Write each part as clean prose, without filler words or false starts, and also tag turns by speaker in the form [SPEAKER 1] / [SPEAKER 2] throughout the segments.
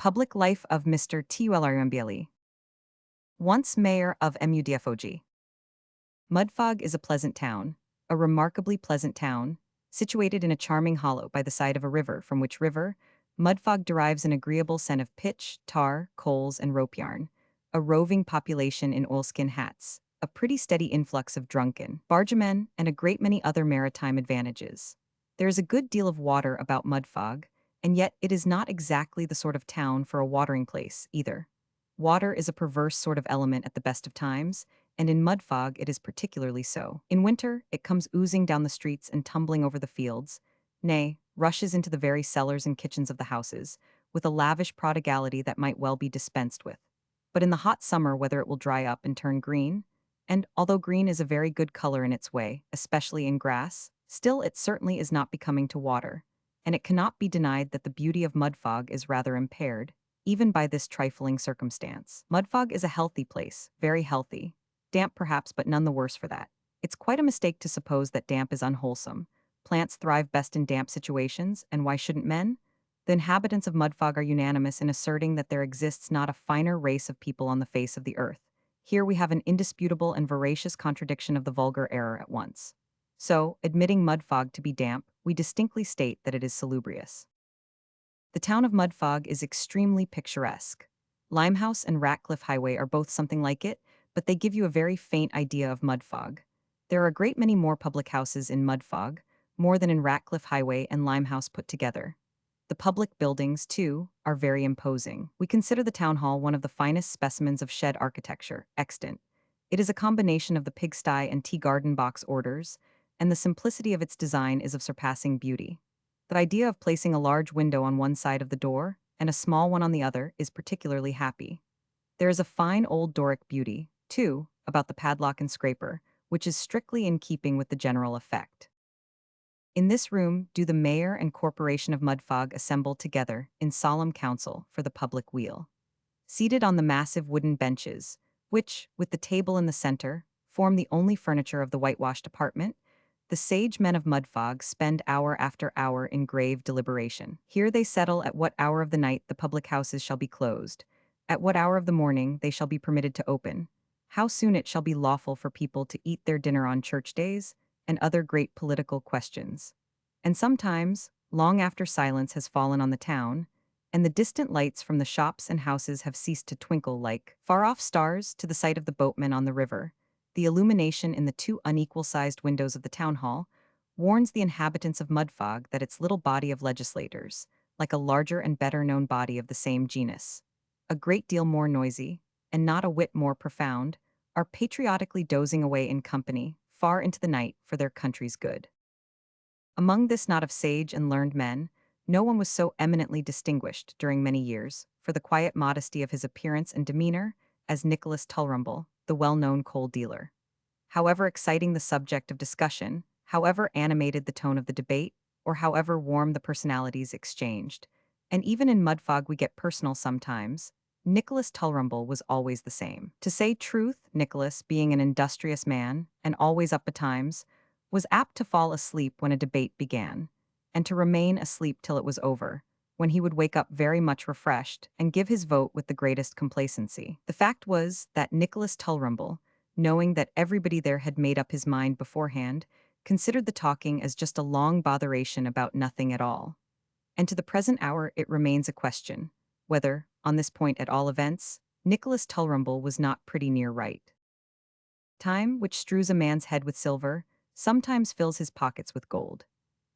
[SPEAKER 1] Public life of Mr. Titular. Once mayor of Mudfog. Mudfog is a pleasant town, a remarkably pleasant town, situated in a charming hollow by the side of a river from which river, Mudfog derives an agreeable scent of pitch, tar, coals, and rope yarn, a roving population in oilskin hats, a pretty steady influx of drunken bargemen, and a great many other maritime advantages. There is a good deal of water about Mudfog, and yet it is not exactly the sort of town for a watering place, either. Water is a perverse sort of element at the best of times, and in Mudfog it is particularly so. In winter, it comes oozing down the streets and tumbling over the fields, nay, rushes into the very cellars and kitchens of the houses, with a lavish prodigality that might well be dispensed with. But in the hot summer, whether it will dry up and turn green, and although green is a very good color in its way, especially in grass, still it certainly is not becoming to water, and it cannot be denied that the beauty of Mudfog is rather impaired, even by this trifling circumstance. Mudfog is a healthy place, very healthy. Damp perhaps, but none the worse for that. It's quite a mistake to suppose that damp is unwholesome. Plants thrive best in damp situations, and why shouldn't men? The inhabitants of Mudfog are unanimous in asserting that there exists not a finer race of people on the face of the earth. Here we have an indisputable and veracious contradiction of the vulgar error at once. So, admitting Mudfog to be damp, we distinctly state that it is salubrious. The town of Mudfog is extremely picturesque. Limehouse and Ratcliffe Highway are both something like it, but they give you a very faint idea of Mudfog. There are a great many more public houses in Mudfog, more than in Ratcliffe Highway and Limehouse put together. The public buildings, too, are very imposing. We consider the town hall one of the finest specimens of shed architecture, extant. It is a combination of the pigsty and tea garden box orders, and the simplicity of its design is of surpassing beauty. The idea of placing a large window on one side of the door and a small one on the other is particularly happy. There is a fine old Doric beauty, too, about the padlock and scraper, which is strictly in keeping with the general effect. In this room do the mayor and corporation of Mudfog assemble together in solemn council for the public weal. Seated on the massive wooden benches, which, with the table in the center, form the only furniture of the whitewashed apartment, the sage men of Mudfog spend hour after hour in grave deliberation. Here they settle at what hour of the night the public houses shall be closed, at what hour of the morning they shall be permitted to open, how soon it shall be lawful for people to eat their dinner on church days, and other great political questions. And sometimes, long after silence has fallen on the town, and the distant lights from the shops and houses have ceased to twinkle like far-off stars to the sight of the boatmen on the river, the illumination in the two unequal-sized windows of the town hall warns the inhabitants of Mudfog that its little body of legislators, like a larger and better-known body of the same genus, a great deal more noisy, and not a whit more profound, are patriotically dozing away in company, far into the night, for their country's good. Among this knot of sage and learned men, no one was so eminently distinguished during many years for the quiet modesty of his appearance and demeanor as Nicholas Tulrumble, the well-known coal dealer. However exciting the subject of discussion, however animated the tone of the debate, or however warm the personalities exchanged, and even in Mudfog we get personal sometimes, Nicholas Tulrumble was always the same. To say truth, Nicholas, being an industrious man, and always up betimes, was apt to fall asleep when a debate began, and to remain asleep till it was over, when he would wake up very much refreshed and give his vote with the greatest complacency. The fact was that Nicholas Tulrumble, knowing that everybody there had made up his mind beforehand, considered the talking as just a long botheration about nothing at all. And to the present hour it remains a question, whether, on this point at all events, Nicholas Tulrumble was not pretty near right. Time, which strews a man's head with silver, sometimes fills his pockets with gold.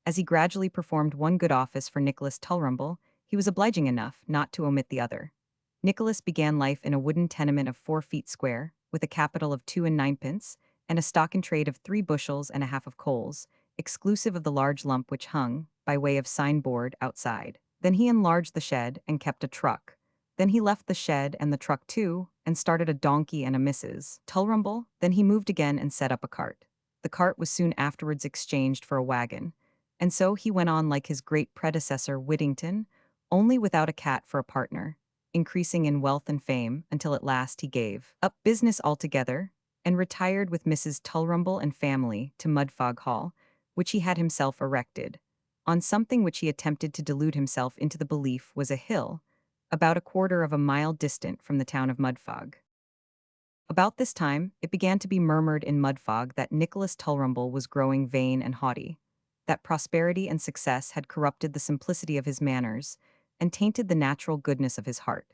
[SPEAKER 1] As he gradually performed one good office for Nicholas Tulrumble, he was obliging enough not to omit the other. Nicholas began life in a wooden tenement of 4 feet square, with a capital of 2 and 9pence, and a stock in trade of 3 bushels and a half of coals, exclusive of the large lump which hung, by way of signboard, outside. Then he enlarged the shed and kept a truck. Then he left the shed and the truck too, and started a donkey and a Mrs. Tulrumble. Then he moved again and set up a cart. The cart was soon afterwards exchanged for a wagon, and so he went on like his great predecessor Whittington, only without a cat for a partner, increasing in wealth and fame until at last he gave up business altogether and retired with Mrs. Tulrumble and family to Mudfog Hall, which he had himself erected, on something which he attempted to delude himself into the belief was a hill, about a quarter of a mile distant from the town of Mudfog. About this time, it began to be murmured in Mudfog that Nicholas Tulrumble was growing vain and haughty, that prosperity and success had corrupted the simplicity of his manners and tainted the natural goodness of his heart.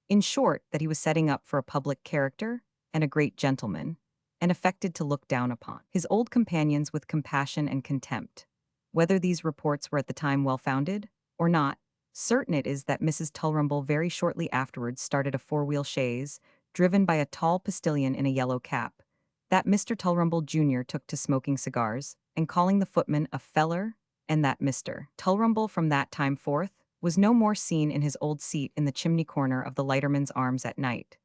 [SPEAKER 1] In short, that he was setting up for a public character and a great gentleman, and affected to look down upon his old companions with compassion and contempt. Whether these reports were at the time well founded or not, certain it is that Mrs. Tulrumble very shortly afterwards started a four-wheel chaise, driven by a tall postilion in a yellow cap, that Mr. Tulrumble Jr. took to smoking cigars, and calling the footman a feller, and that Mr. Tulrumble from that time forth was no more seen in his old seat in the chimney corner of the Lighterman's Arms at night.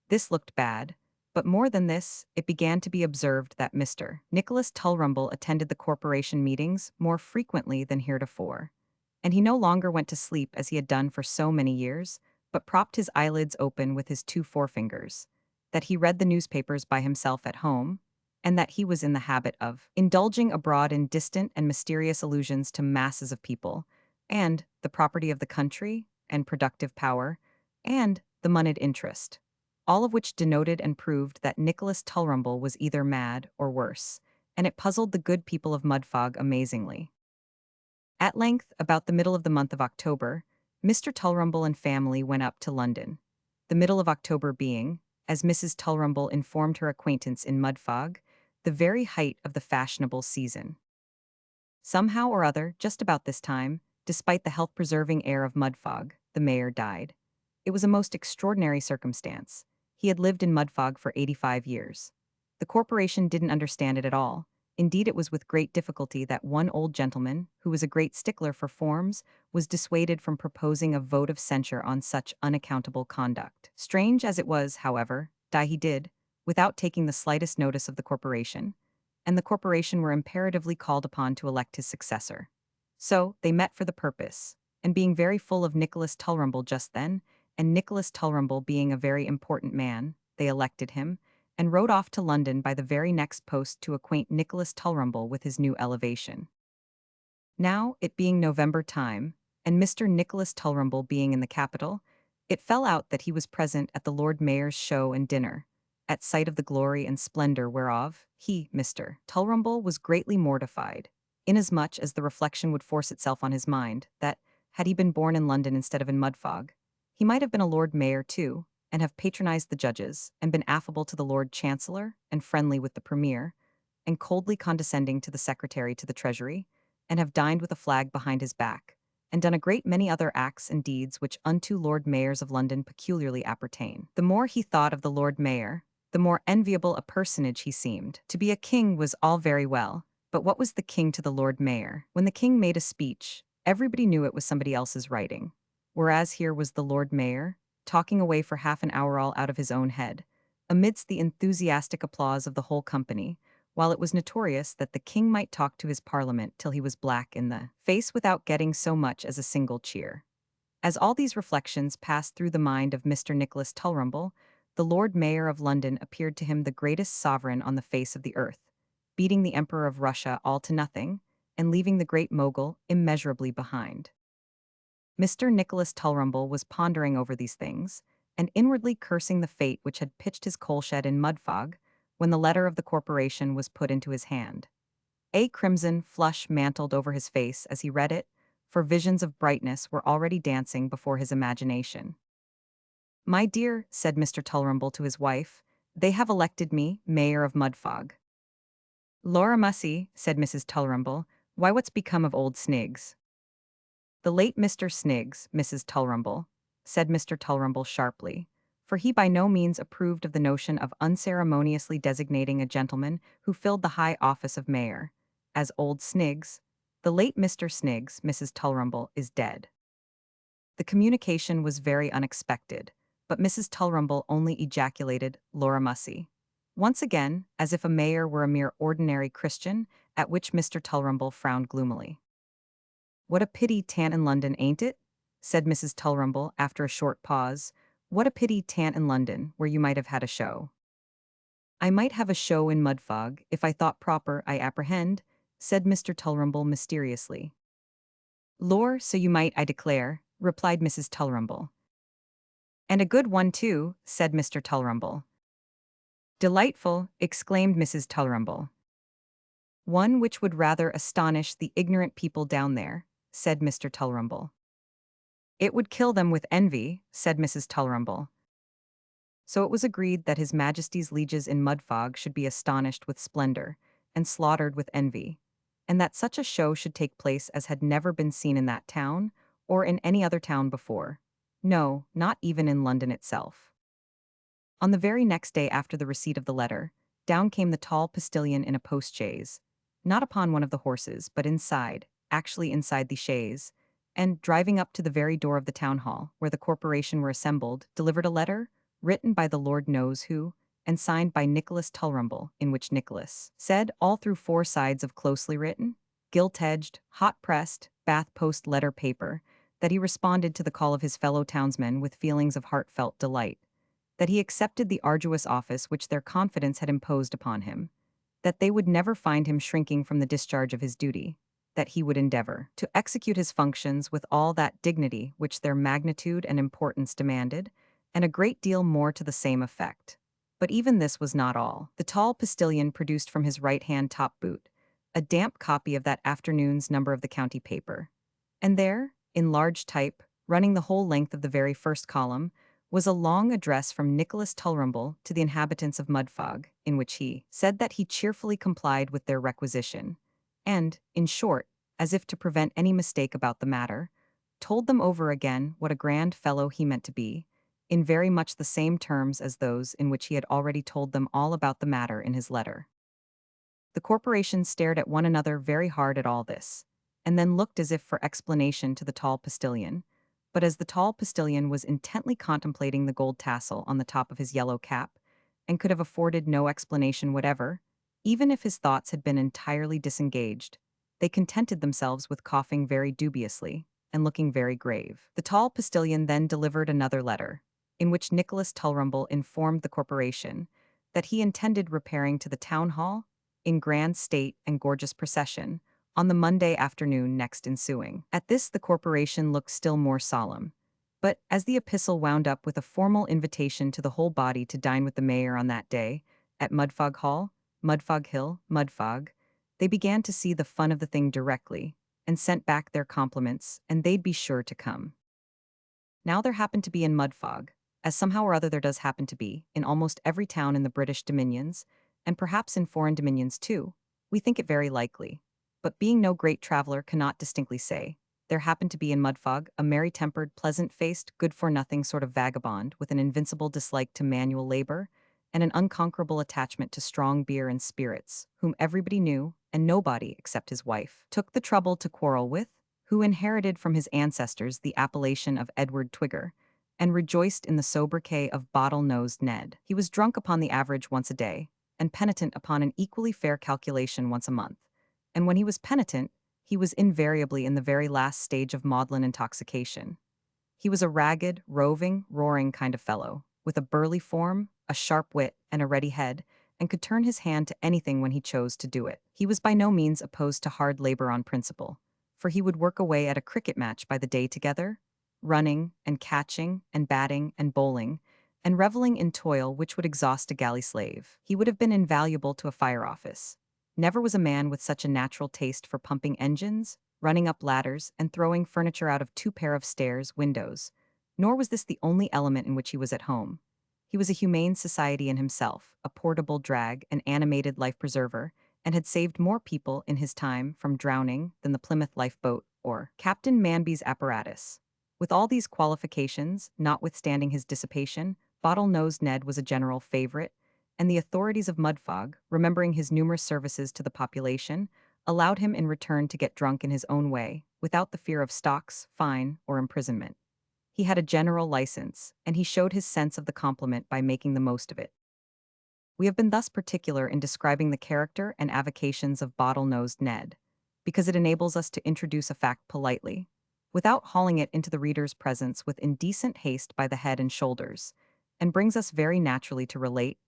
[SPEAKER 1] This looked bad, but more than this, it began to be observed that Mr. Nicholas Tulrumble attended the corporation meetings more frequently than heretofore, and he no longer went to sleep as he had done for so many years, but propped his eyelids open with his two forefingers, that he read the newspapers by himself at home, and that he was in the habit of indulging abroad in distant and mysterious allusions to masses of people, and the property of the country, and productive power, and the moneyed interest, all of which denoted and proved that Nicholas Tulrumble was either mad or worse, and it puzzled the good people of Mudfog amazingly. At length, about the middle of the month of October, Mr. Tulrumble and family went up to London, the middle of October being, as Mrs. Tulrumble informed her acquaintance in Mudfog, the very height of the fashionable season. Somehow or other, just about this time, despite the health-preserving air of Mudfog, the mayor died. It was a most extraordinary circumstance. He had lived in Mudfog for 85 years. The corporation didn't understand it at all. Indeed, it was with great difficulty that one old gentleman, who was a great stickler for forms, was dissuaded from proposing a vote of censure on such unaccountable conduct. Strange as it was, however, die he did, without taking the slightest notice of the corporation, and the corporation were imperatively called upon to elect his successor. So, they met for the purpose, and being very full of Nicholas Tulrumble just then, and Nicholas Tulrumble being a very important man, they elected him, and rode off to London by the very next post to acquaint Nicholas Tulrumble with his new elevation. Now, it being November time, and Mr. Nicholas Tulrumble being in the capital, it fell out that he was present at the Lord Mayor's show and dinner, at sight of the glory and splendor whereof he, Mr. Tulrumble, was greatly mortified, inasmuch as the reflection would force itself on his mind, that, had he been born in London instead of in Mudfog, he might have been a Lord Mayor too, and have patronized the judges, and been affable to the Lord Chancellor, and friendly with the Premier, and coldly condescending to the Secretary to the Treasury, and have dined with a flag behind his back, and done a great many other acts and deeds which unto Lord Mayors of London peculiarly appertain. The more he thought of the Lord Mayor, the more enviable a personage he seemed. To be a king was all very well, but what was the king to the Lord Mayor? When the king made a speech, everybody knew it was somebody else's writing, whereas here was the Lord Mayor, talking away for half an hour all out of his own head, amidst the enthusiastic applause of the whole company, while it was notorious that the king might talk to his parliament till he was black in the face without getting so much as a single cheer. As all these reflections passed through the mind of Mr. Nicholas Tulrumble, the Lord Mayor of London appeared to him the greatest sovereign on the face of the earth, beating the Emperor of Russia all to nothing, and leaving the great Mogul immeasurably behind. Mr. Nicholas Tulrumble was pondering over these things, and inwardly cursing the fate which had pitched his coal-shed in Mudfog, when the letter of the corporation was put into his hand. A crimson flush mantled over his face as he read it, for visions of brightness were already dancing before his imagination. "My dear," said Mr. Tulrumble to his wife, "they have elected me Mayor of Mudfog." "Laura Mussy," said Mrs. Tulrumble, "why, what's become of old Sniggs?" "The late Mr. Sniggs, Mrs. Tulrumble," said Mr. Tulrumble sharply, for he by no means approved of the notion of unceremoniously designating a gentleman who filled the high office of mayor as old Sniggs. "The late Mr. Sniggs, Mrs. Tulrumble, is dead." The communication was very unexpected, but Mrs. Tulrumble only ejaculated, "Laura Mussy," once again, as if a mayor were a mere ordinary Christian, at which Mr. Tulrumble frowned gloomily. "What a pity 'tan't in London, ain't it?" said Mrs. Tulrumble after a short pause. "What a pity 'tan't in London, where you might have had a show." "I might have a show in Mudfog, if I thought proper, I apprehend," said Mr. Tulrumble mysteriously. "Lor, so you might, I declare," replied Mrs. Tulrumble. "And a good one, too," said Mr. Tulrumble. "Delightful," exclaimed Mrs. Tulrumble. "One which would rather astonish the ignorant people down there," said Mr. Tulrumble. "It would kill them with envy," said Mrs. Tulrumble. So it was agreed that His Majesty's lieges in Mudfog should be astonished with splendor, and slaughtered with envy, and that such a show should take place as had never been seen in that town, or in any other town before. No, not even in London itself. On the very next day after the receipt of the letter, down came the tall postilion in a post-chaise, not upon one of the horses, but inside, actually inside the chaise, and, driving up to the very door of the town hall, where the corporation were assembled, delivered a letter, written by the Lord knows who, and signed by Nicholas Tulrumble, in which Nicholas said, all through 4 sides of closely written, gilt-edged, hot-pressed, bath-post letter paper, that he responded to the call of his fellow townsmen with feelings of heartfelt delight, that he accepted the arduous office which their confidence had imposed upon him, that they would never find him shrinking from the discharge of his duty, that he would endeavor to execute his functions with all that dignity which their magnitude and importance demanded, and a great deal more to the same effect. But even this was not all. The tall postilion produced from his right-hand top boot a damp copy of that afternoon's number of the county paper, and there, in large type, running the whole length of the very first column, was a long address from Nicholas Tulrumble to the inhabitants of Mudfog, in which he said that he cheerfully complied with their requisition, and, in short, as if to prevent any mistake about the matter, told them over again what a grand fellow he meant to be, in very much the same terms as those in which he had already told them all about the matter in his letter. The corporation stared at one another very hard at all this, and then looked as if for explanation to the tall postilion, but as the tall postilion was intently contemplating the gold tassel on the top of his yellow cap, and could have afforded no explanation whatever, even if his thoughts had been entirely disengaged, they contented themselves with coughing very dubiously, and looking very grave. The tall postilion then delivered another letter, in which Nicholas Tulrumble informed the corporation that he intended repairing to the town hall, in grand state and gorgeous procession, on the Monday afternoon next ensuing. At this the corporation looked still more solemn. But as the epistle wound up with a formal invitation to the whole body to dine with the mayor on that day, at Mudfog Hall, Mudfog Hill, Mudfog, they began to see the fun of the thing directly, and sent back their compliments, and they'd be sure to come. Now there happened to be in Mudfog, as somehow or other there does happen to be, in almost every town in the British dominions, and perhaps in foreign dominions too, we think it very likely, but being no great traveler cannot distinctly say, there happened to be in Mudfog a merry-tempered, pleasant-faced, good-for-nothing sort of vagabond with an invincible dislike to manual labor, and an unconquerable attachment to strong beer and spirits, whom everybody knew, and nobody, except his wife, took the trouble to quarrel with, who inherited from his ancestors the appellation of Edward Twigger, and rejoiced in the sobriquet of Bottle-Nosed Ned. He was drunk upon the average once a day, and penitent upon an equally fair calculation once a month, and when he was penitent, he was invariably in the very last stage of maudlin intoxication. He was a ragged, roving, roaring kind of fellow, with a burly form, a sharp wit, and a ready head, and could turn his hand to anything when he chose to do it. He was by no means opposed to hard labor on principle, for he would work away at a cricket match by the day together, running, and catching, and batting, and bowling, and reveling in toil which would exhaust a galley slave. He would have been invaluable to a fire office. Never was a man with such a natural taste for pumping engines, running up ladders, and throwing furniture out of 2 pair of stairs, windows. Nor was this the only element in which he was at home. He was a humane society in himself, a portable drag, an animated life-preserver, and had saved more people in his time from drowning than the Plymouth lifeboat or Captain Manby's apparatus. With all these qualifications, notwithstanding his dissipation, Bottle-Nosed Ned was a general favorite, and the authorities of Mudfog, remembering his numerous services to the population, allowed him in return to get drunk in his own way, without the fear of stocks, fine, or imprisonment. He had a general license, and he showed his sense of the compliment by making the most of it. We have been thus particular in describing the character and avocations of Bottle-Nosed Ned, because it enables us to introduce a fact politely, without hauling it into the reader's presence with indecent haste by the head and shoulders, and brings us very naturally to relate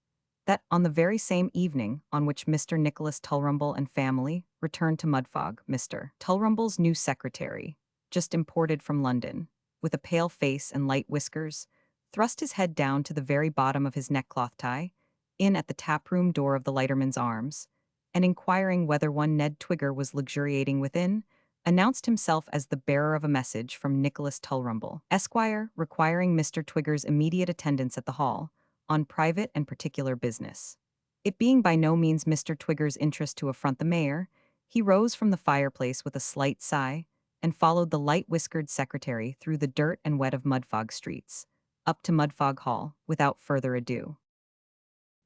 [SPEAKER 1] that on the very same evening on which Mr. Nicholas Tulrumble and family returned to Mudfog, Mr. Tulrumble's new secretary, just imported from London, with a pale face and light whiskers, thrust his head down to the very bottom of his neckcloth tie, in at the taproom door of the Lighterman's Arms, and inquiring whether one Ned Twigger was luxuriating within, announced himself as the bearer of a message from Nicholas Tulrumble, Esquire, requiring Mr. Twigger's immediate attendance at the hall, on private and particular business. It being by no means Mr. Twigger's interest to affront the mayor, he rose from the fireplace with a slight sigh, and followed the light-whiskered secretary through the dirt and wet of Mudfog streets, up to Mudfog Hall, without further ado.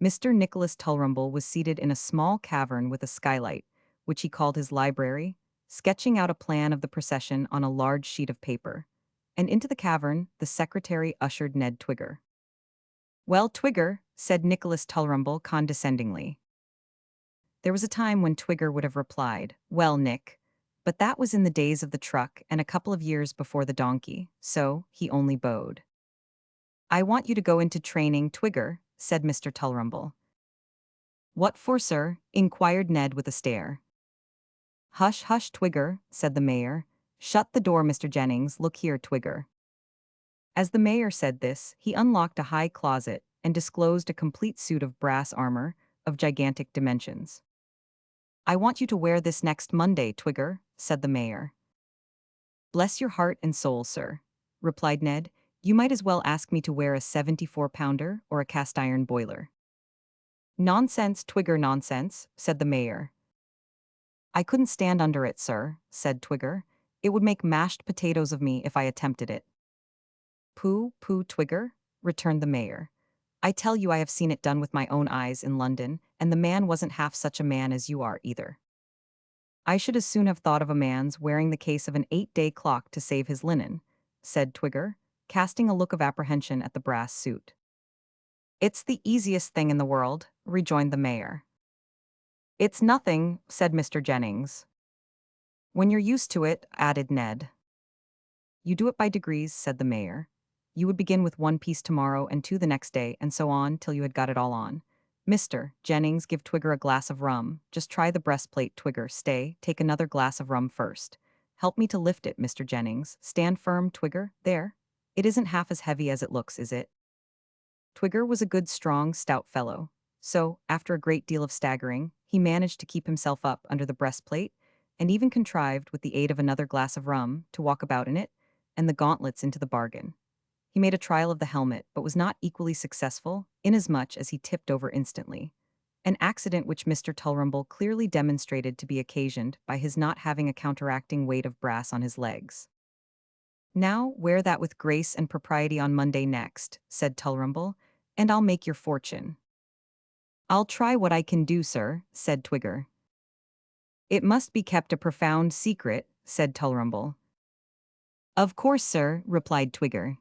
[SPEAKER 1] Mr. Nicholas Tulrumble was seated in a small cavern with a skylight, which he called his library, sketching out a plan of the procession on a large sheet of paper, and into the cavern the secretary ushered Ned Twigger. "Well, Twigger," said Nicholas Tulrumble condescendingly. There was a time when Twigger would have replied, "Well, Nick," but that was in the days of the truck and a couple of years before the donkey, so he only bowed. "I want you to go into training, Twigger," said Mr. Tulrumble. "What for, sir?" inquired Ned with a stare. "Hush, hush, Twigger," said the mayor. "Shut the door, Mr. Jennings. Look here, Twigger." As the mayor said this, he unlocked a high closet and disclosed a complete suit of brass armor of gigantic dimensions. "I want you to wear this next Monday, Twigger," said the mayor. "Bless your heart and soul, sir," replied Ned. "You might as well ask me to wear a 74-pounder or a cast-iron boiler." "Nonsense, Twigger, nonsense," said the mayor. "I couldn't stand under it, sir," said Twigger. "It would make mashed potatoes of me if I attempted it." "Pooh, pooh, Twigger," returned the mayor. "I tell you I have seen it done with my own eyes in London, and the man wasn't half such a man as you are either." "I should as soon have thought of a man's wearing the case of an 8-day clock to save his linen," said Twigger, casting a look of apprehension at the brass suit. "It's the easiest thing in the world," rejoined the mayor. "It's nothing," said Mr. Jennings. "When you're used to it," added Ned. "You do it by degrees," said the mayor. "You would begin with one piece tomorrow and two the next day, and so on till you had got it all on. Mr. Jennings, give Twigger a glass of rum. Just try the breastplate, Twigger. Stay, take another glass of rum first. Help me to lift it, Mr. Jennings. Stand firm, Twigger. There. It isn't half as heavy as it looks, is it?" Twigger was a good, strong, stout fellow. So, after a great deal of staggering, he managed to keep himself up under the breastplate, and even contrived, with the aid of another glass of rum, to walk about in it, and the gauntlets into the bargain. He made a trial of the helmet, but was not equally successful, inasmuch as he tipped over instantly, an accident which Mr. Tulrumble clearly demonstrated to be occasioned by his not having a counteracting weight of brass on his legs. "Now wear that with grace and propriety on Monday next," said Tulrumble, "and I'll make your fortune." "I'll try what I can do, sir," said Twigger. "It must be kept a profound secret," said Tulrumble. "Of course, sir," replied Twigger.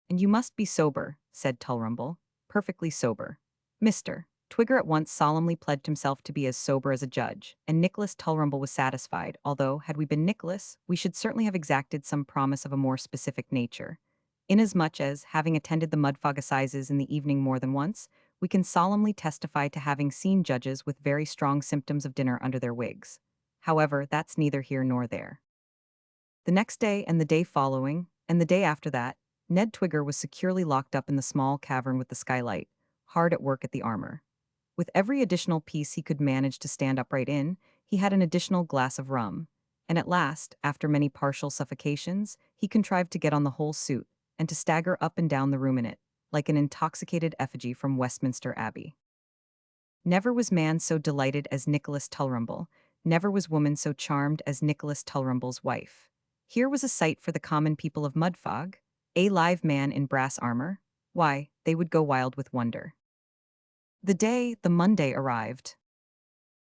[SPEAKER 1] "And you must be sober," said Tulrumble. "Perfectly sober." Mr. Twigger at once solemnly pledged himself to be as sober as a judge, and Nicholas Tulrumble was satisfied, although, had we been Nicholas, we should certainly have exacted some promise of a more specific nature. Inasmuch as, having attended the Mudfog Assizes in the evening more than once, we can solemnly testify to having seen judges with very strong symptoms of dinner under their wigs. However, that's neither here nor there. The next day and the day following, and the day after that, Ned Twigger was securely locked up in the small cavern with the skylight, hard at work at the armor. With every additional piece he could manage to stand upright in, he had an additional glass of rum, and at last, after many partial suffocations, he contrived to get on the whole suit, and to stagger up and down the room in it, like an intoxicated effigy from Westminster Abbey. Never was man so delighted as Nicholas Tulrumble, never was woman so charmed as Nicholas Tulrumble's wife. Here was a sight for the common people of Mudfog, a live man in brass armor. Why, they would go wild with wonder. The Monday, arrived.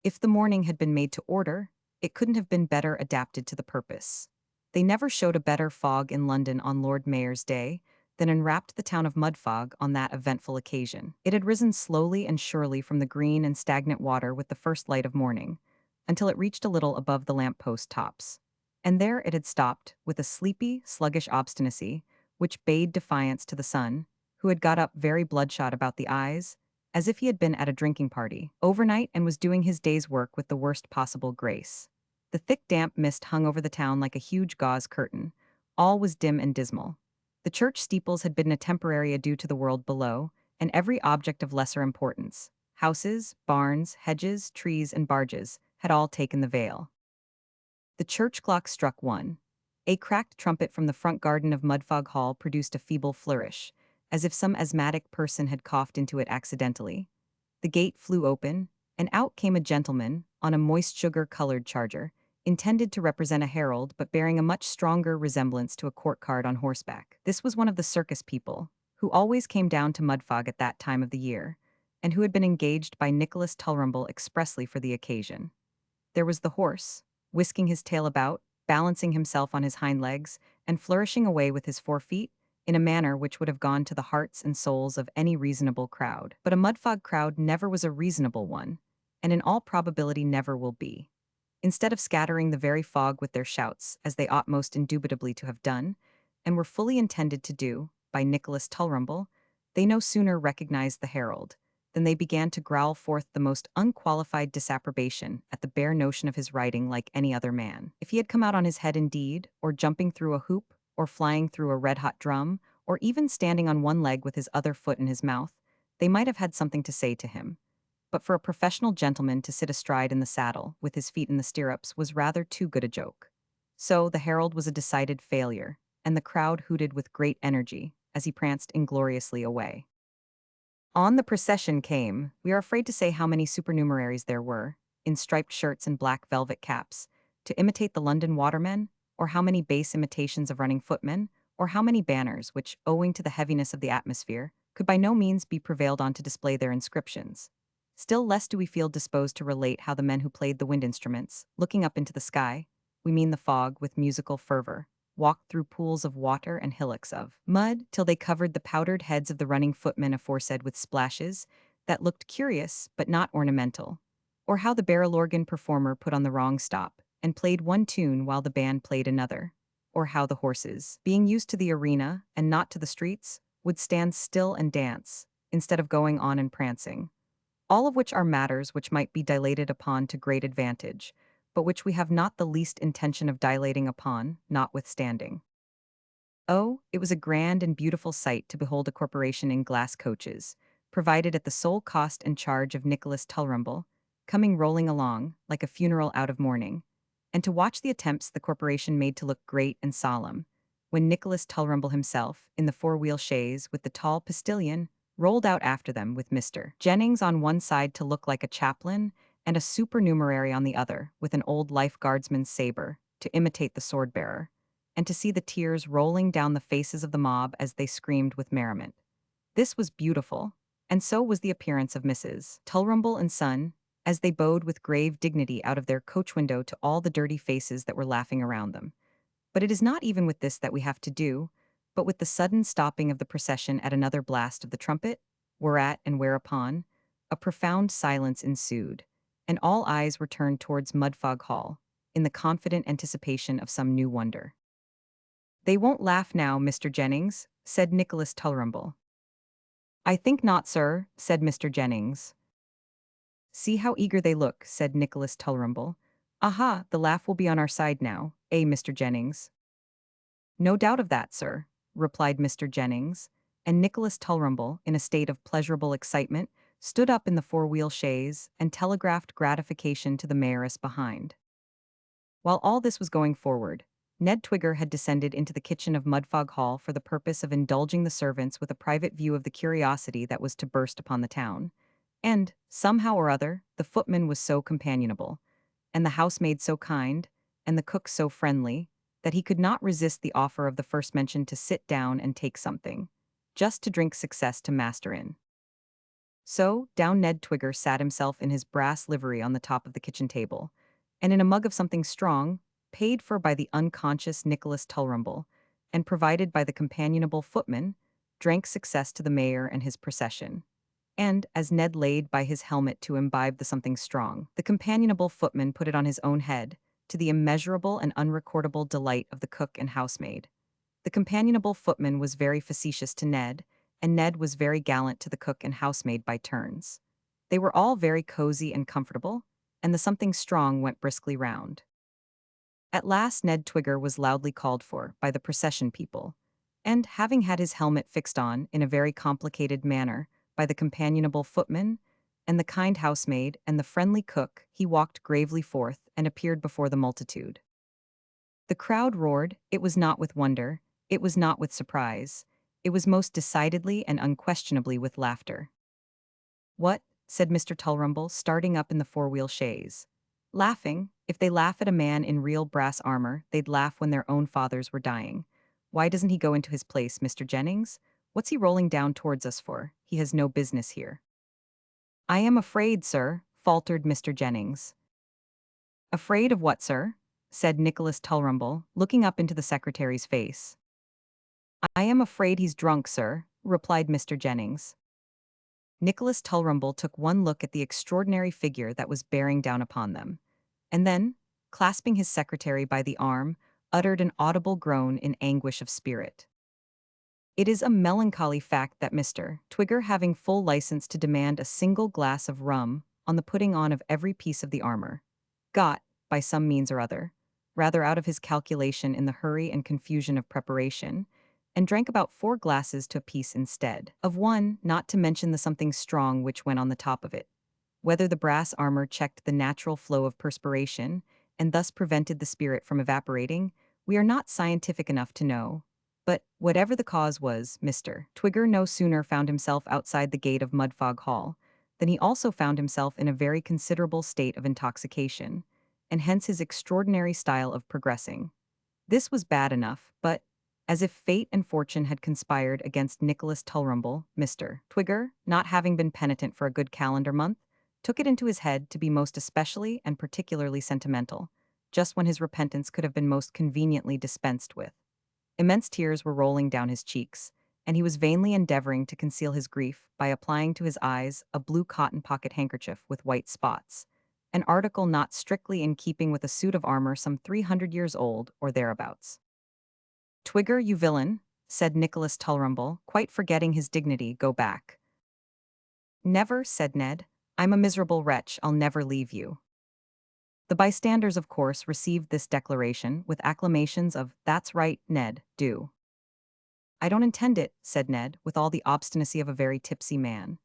[SPEAKER 1] If the morning had been made to order, it couldn't have been better adapted to the purpose. They never showed a better fog in London on Lord Mayor's Day than enwrapped the town of Mudfog on that eventful occasion. It had risen slowly and surely from the green and stagnant water with the first light of morning, until it reached a little above the lamp-post tops. And there it had stopped, with a sleepy, sluggish obstinacy, which bade defiance to the sun, who had got up very bloodshot about the eyes, as if he had been at a drinking party overnight and was doing his day's work with the worst possible grace. The thick damp mist hung over the town like a huge gauze curtain. All was dim and dismal. The church steeples had been a temporary adieu to the world below, and every object of lesser importance, houses, barns, hedges, trees, and barges, had all taken the veil. The church clock struck 1. A cracked trumpet from the front garden of Mudfog Hall produced a feeble flourish, as if some asthmatic person had coughed into it accidentally. The gate flew open, and out came a gentleman, on a moist sugar-colored charger, intended to represent a herald but bearing a much stronger resemblance to a court card on horseback. This was one of the circus people, who always came down to Mudfog at that time of the year, and who had been engaged by Nicholas Tulrumble expressly for the occasion. There was the horse, whisking his tail about, balancing himself on his hind legs, and flourishing away with his 4 feet, in a manner which would have gone to the hearts and souls of any reasonable crowd. But a Mudfog crowd never was a reasonable one, and in all probability never will be. Instead of scattering the very fog with their shouts, as they ought most indubitably to have done, and were fully intended to do, by Nicholas Tulrumble, they no sooner recognized the herald, than they began to growl forth the most unqualified disapprobation at the bare notion of his riding like any other man. If he had come out on his head indeed, or jumping through a hoop, or flying through a red-hot drum, or even standing on one leg with his other foot in his mouth, they might have had something to say to him. But for a professional gentleman to sit astride in the saddle, with his feet in the stirrups, was rather too good a joke. So the herald was a decided failure, and the crowd hooted with great energy, as he pranced ingloriously away. On the procession came, we are afraid to say how many supernumeraries there were, in striped shirts and black velvet caps, to imitate the London watermen, or how many base imitations of running footmen, or how many banners which, owing to the heaviness of the atmosphere, could by no means be prevailed on to display their inscriptions. Still less do we feel disposed to relate how the men who played the wind instruments, looking up into the sky, we mean the fog, with musical fervor, walked through pools of water and hillocks of mud till they covered the powdered heads of the running footmen aforesaid with splashes that looked curious but not ornamental, or how the barrel organ performer put on the wrong stop and played one tune while the band played another, or how the horses, being used to the arena and not to the streets, would stand still and dance, instead of going on and prancing. All of which are matters which might be dilated upon to great advantage, but which we have not the least intention of dilating upon, notwithstanding. Oh, it was a grand and beautiful sight to behold a corporation in glass coaches, provided at the sole cost and charge of Nicholas Tulrumble, coming rolling along, like a funeral out of mourning, and to watch the attempts the corporation made to look great and solemn, when Nicholas Tulrumble himself, in the four-wheel chaise with the tall postilion, rolled out after them with Mr. Jennings on one side to look like a chaplain, and a supernumerary on the other, with an old life guardsman's saber, to imitate the sword-bearer, and to see the tears rolling down the faces of the mob as they screamed with merriment. This was beautiful, and so was the appearance of Mrs. Tulrumble and Son, as they bowed with grave dignity out of their coach window to all the dirty faces that were laughing around them. But it is not even with this that we have to do, but with the sudden stopping of the procession at another blast of the trumpet, whereat and whereupon a profound silence ensued, and all eyes were turned towards Mudfog Hall, in the confident anticipation of some new wonder. "They won't laugh now, Mr. Jennings," said Nicholas Tulrumble. "I think not, sir," said Mr. Jennings. "See how eager they look," said Nicholas Tulrumble. "Aha, the laugh will be on our side now, eh, Mr. Jennings?" "No doubt of that, sir," replied Mr. Jennings, and Nicholas Tulrumble, in a state of pleasurable excitement, stood up in the four-wheel chaise and telegraphed gratification to the mayoress behind. While all this was going forward, Ned Twigger had descended into the kitchen of Mudfog Hall for the purpose of indulging the servants with a private view of the curiosity that was to burst upon the town. And, somehow or other, the footman was so companionable, and the housemaid so kind, and the cook so friendly, that he could not resist the offer of the first mentioned to sit down and take something, just to drink success to master in. So, down Ned Twigger sat himself in his brass livery on the top of the kitchen table, and in a mug of something strong, paid for by the unconscious Nicholas Tulrumble, and provided by the companionable footman, drank success to the mayor and his procession. And, as Ned laid by his helmet to imbibe the something strong, the companionable footman put it on his own head, to the immeasurable and unrecordable delight of the cook and housemaid. The companionable footman was very facetious to Ned, and Ned was very gallant to the cook and housemaid by turns. They were all very cozy and comfortable, and the something strong went briskly round. At last Ned Twigger was loudly called for by the procession people, And having had his helmet fixed on in a very complicated manner by the companionable footman, and the kind housemaid, and the friendly cook, he walked gravely forth and appeared before the multitude. The crowd roared. It was not with wonder, it was not with surprise, it was most decidedly and unquestionably with laughter. "What?" said Mr. Tulrumble, starting up in the four-wheel chaise. "Laughing? If they laugh at a man in real brass armor, they'd laugh when their own fathers were dying. Why doesn't he go into his place, Mr. Jennings? What's he rolling down towards us for? He has no business here." "I am afraid, sir," faltered Mr. Jennings. "Afraid of what, sir?" said Nicholas Tulrumble, looking up into the secretary's face. "I am afraid he's drunk, sir," replied Mr. Jennings. Nicholas Tulrumble took one look at the extraordinary figure that was bearing down upon them, and then, clasping his secretary by the arm, uttered an audible groan in anguish of spirit. It is a melancholy fact that Mr. Twigger, having full license to demand a single glass of rum on the putting on of every piece of the armor, got, by some means or other, rather out of his calculation in the hurry and confusion of preparation, and drank about 4 glasses to a piece instead of one, not to mention the something strong which went on the top of it. Whether the brass armor checked the natural flow of perspiration, and thus prevented the spirit from evaporating, we are not scientific enough to know. But, whatever the cause was, Mr. Twigger no sooner found himself outside the gate of Mudfog Hall, than he also found himself in a very considerable state of intoxication, and hence his extraordinary style of progressing. This was bad enough, but, as if fate and fortune had conspired against Nicholas Tulrumble, Mr. Twigger, not having been penitent for a good calendar month, took it into his head to be most especially and particularly sentimental, just when his repentance could have been most conveniently dispensed with. Immense tears were rolling down his cheeks, and he was vainly endeavoring to conceal his grief by applying to his eyes a blue cotton pocket handkerchief with white spots, an article not strictly in keeping with a suit of armor some 300 years old or thereabouts. "Twigger, you villain," said Nicholas Tulrumble, quite forgetting his dignity, "go back." "Never," said Ned. "I'm a miserable wretch, I'll never leave you." The bystanders, of course, received this declaration with acclamations of, "That's right, Ned, do." "I don't intend it," said Ned, with all the obstinacy of a very tipsy man.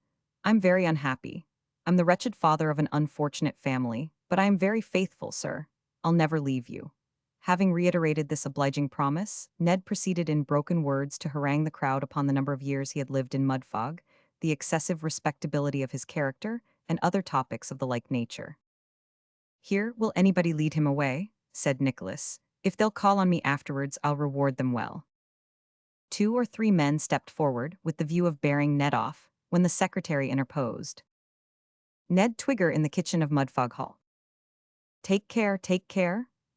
[SPEAKER 1] "I'm very unhappy. I'm the wretched father of an unfortunate family, but I am very faithful, sir. I'll never leave you." Having reiterated this obliging promise, Ned proceeded in broken words to harangue the crowd upon the number of years he had lived in Mudfog, the excessive respectability of his character, and other topics of the like nature. "Here, will anybody lead him away?" said Nicholas. "If they'll call on me afterwards, I'll reward them well." 2 or 3 men stepped forward with the view of bearing Ned off, when the secretary interposed. "Ned Twigger in the kitchen of Mudfog Hall." take care,"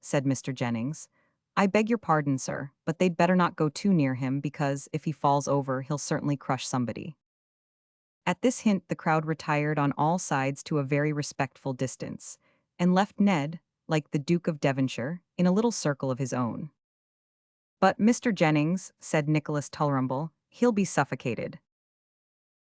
[SPEAKER 1] said Mr. Jennings. "I beg your pardon, sir, but they'd better not go too near him because, if he falls over, he'll certainly crush somebody." At this hint the crowd retired on all sides to a very respectful distance, and left Ned, like the Duke of Devonshire, in a little circle of his own. "But, Mr. Jennings," said Nicholas Tulrumble, "he'll be suffocated."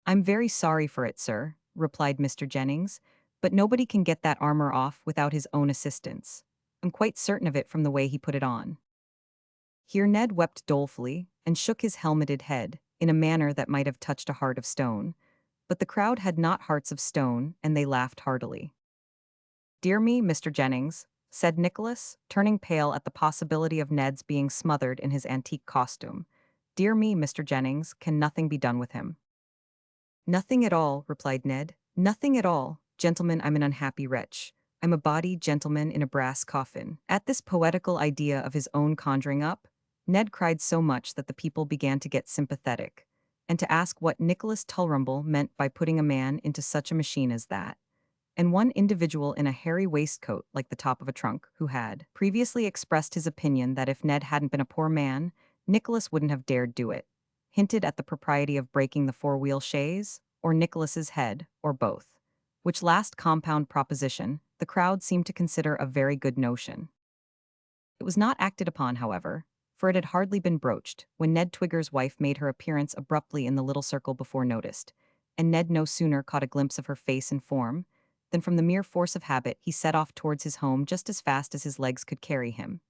[SPEAKER 1] "I'm very sorry for it, sir," replied Mr. Jennings, "but nobody can get that armor off without his own assistance. I'm quite certain of it from the way he put it on." Here Ned wept dolefully, and shook his helmeted head, in a manner that might have touched a heart of stone, but the crowd had not hearts of stone, and they laughed heartily. "Dear me, Mr. Jennings," said Nicholas, turning pale at the possibility of Ned's being smothered in his antique costume. "Dear me, Mr. Jennings, can nothing be done with him?" "Nothing at all," replied Ned. "Nothing at all. Gentlemen, I'm an unhappy wretch. I'm a body, gentleman, in a brass coffin." At this poetical idea of his own conjuring up, Ned cried so much that the people began to get sympathetic, and to ask what Nicholas Tulrumble meant by putting a man into such a machine as that. And one individual in a hairy waistcoat like the top of a trunk, who had previously expressed his opinion that if Ned hadn't been a poor man, Nicholas wouldn't have dared do it, hinted at the propriety of breaking the four-wheel chaise, or Nicholas's head, or both, which last compound proposition the crowd seemed to consider a very good notion. It was not acted upon, however, for it had hardly been broached, when Ned Twigger's wife made her appearance abruptly in the little circle before noticed, and Ned no sooner caught a glimpse of her face and form, than from the mere force of habit he set off towards his home just as fast as his legs could carry him.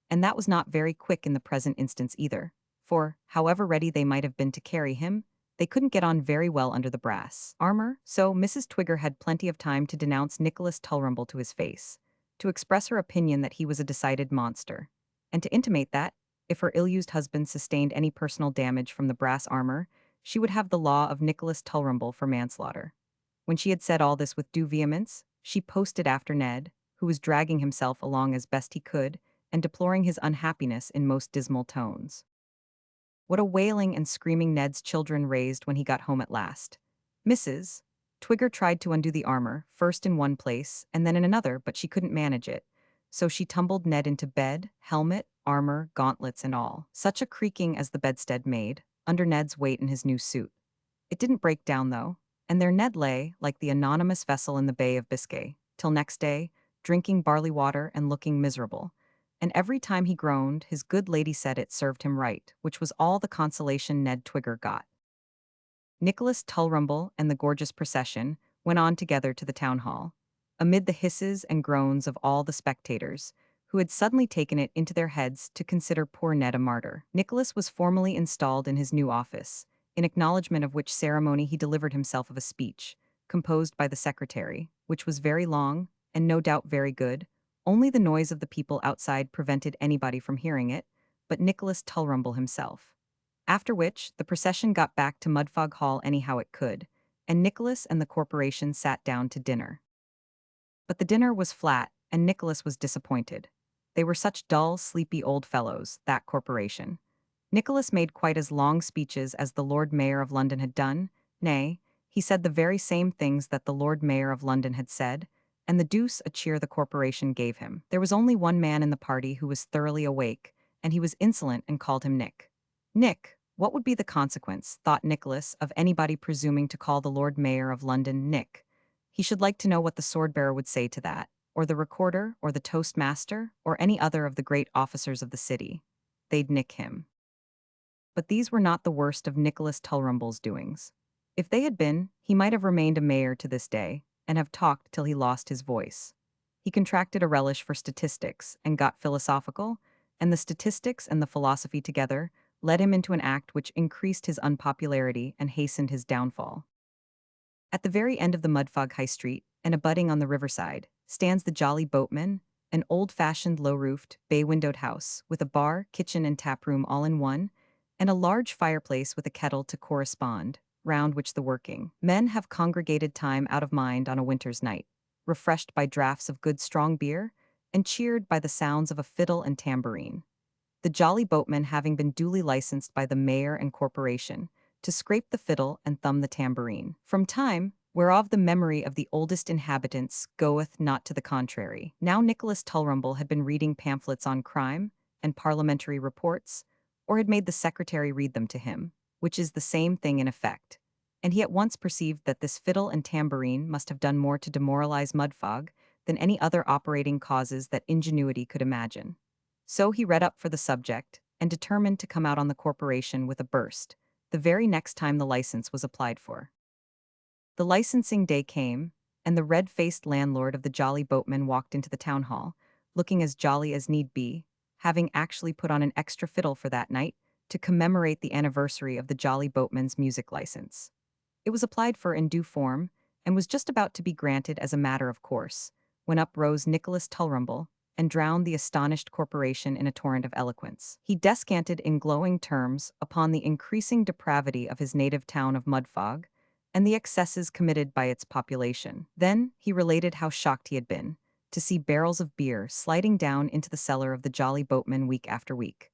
[SPEAKER 1] And that was not very quick in the present instance either, for, however ready they might have been to carry him, they couldn't get on very well under the brass armor, so Mrs. Twigger had plenty of time to denounce Nicholas Tulrumble to his face, to express her opinion that he was a decided monster, and to intimate that, if her ill-used husband sustained any personal damage from the brass armor, she would have the law of Nicholas Tulrumble for manslaughter. When she had said all this with due vehemence, she posted after Ned, who was dragging himself along as best he could, and deploring his unhappiness in most dismal tones. What a wailing and screaming Ned's children raised when he got home at last. Mrs. Twigger tried to undo the armor, first in one place and then in another, but she couldn't manage it. So she tumbled Ned into bed, helmet, armor, gauntlets, and all. Such a creaking as the bedstead made, under Ned's weight in his new suit. It didn't break down, though, and there Ned lay, like the anonymous vessel in the Bay of Biscay, till next day, drinking barley water and looking miserable. And every time he groaned, his good lady said it served him right, which was all the consolation Ned Twigger got. Nicholas Tulrumble and the gorgeous procession went on together to the town hall, amid the hisses and groans of all the spectators, who had suddenly taken it into their heads to consider poor Ned a martyr. Nicholas was formally installed in his new office, in acknowledgment of which ceremony he delivered himself of a speech, composed by the secretary, which was very long, and no doubt very good. Only the noise of the people outside prevented anybody from hearing it, but Nicholas Tulrumble himself. After which, the procession got back to Mudfog Hall anyhow it could, and Nicholas and the corporation sat down to dinner. But the dinner was flat, and Nicholas was disappointed. They were such dull, sleepy old fellows, that corporation. Nicholas made quite as long speeches as the Lord Mayor of London had done, nay, he said the very same things that the Lord Mayor of London had said, and the deuce a cheer the corporation gave him. There was only one man in the party who was thoroughly awake, and he was insolent and called him Nick. Nick, what would be the consequence, thought Nicholas, of anybody presuming to call the Lord Mayor of London Nick? He should like to know what the sword-bearer would say to that, or the recorder, or the toastmaster, or any other of the great officers of the city. They'd nick him. But these were not the worst of Nicholas Tulrumble's doings. If they had been, he might have remained a mayor to this day, and have talked till he lost his voice. He contracted a relish for statistics, and got philosophical, and the statistics and the philosophy together led him into an act which increased his unpopularity and hastened his downfall. At the very end of the Mudfog High Street, and abutting on the riverside, stands the Jolly Boatman, an old-fashioned low-roofed, bay-windowed house, with a bar, kitchen, and tap-room all in one, and a large fireplace with a kettle to correspond, round which the working men have congregated time out of mind on a winter's night, refreshed by draughts of good strong beer, and cheered by the sounds of a fiddle and tambourine. The Jolly Boatman having been duly licensed by the mayor and corporation to scrape the fiddle and thumb the tambourine, from time whereof the memory of the oldest inhabitants goeth not to the contrary. Now Nicholas Tulrumble had been reading pamphlets on crime and parliamentary reports, or had made the secretary read them to him, which is the same thing in effect, and he at once perceived that this fiddle and tambourine must have done more to demoralize Mudfog than any other operating causes that ingenuity could imagine. So he read up for the subject, and determined to come out on the corporation with a burst, the very next time the license was applied for. The licensing day came, and the red-faced landlord of the Jolly Boatman walked into the town hall, looking as jolly as need be, having actually put on an extra fiddle for that night to commemorate the anniversary of the Jolly Boatman's music license. It was applied for in due form, and was just about to be granted as a matter of course, when up rose Nicholas Tulrumble, and drowned the astonished corporation in a torrent of eloquence. He descanted in glowing terms upon the increasing depravity of his native town of Mudfog, and the excesses committed by its population. Then he related how shocked he had been to see barrels of beer sliding down into the cellar of the Jolly Boatman week after week,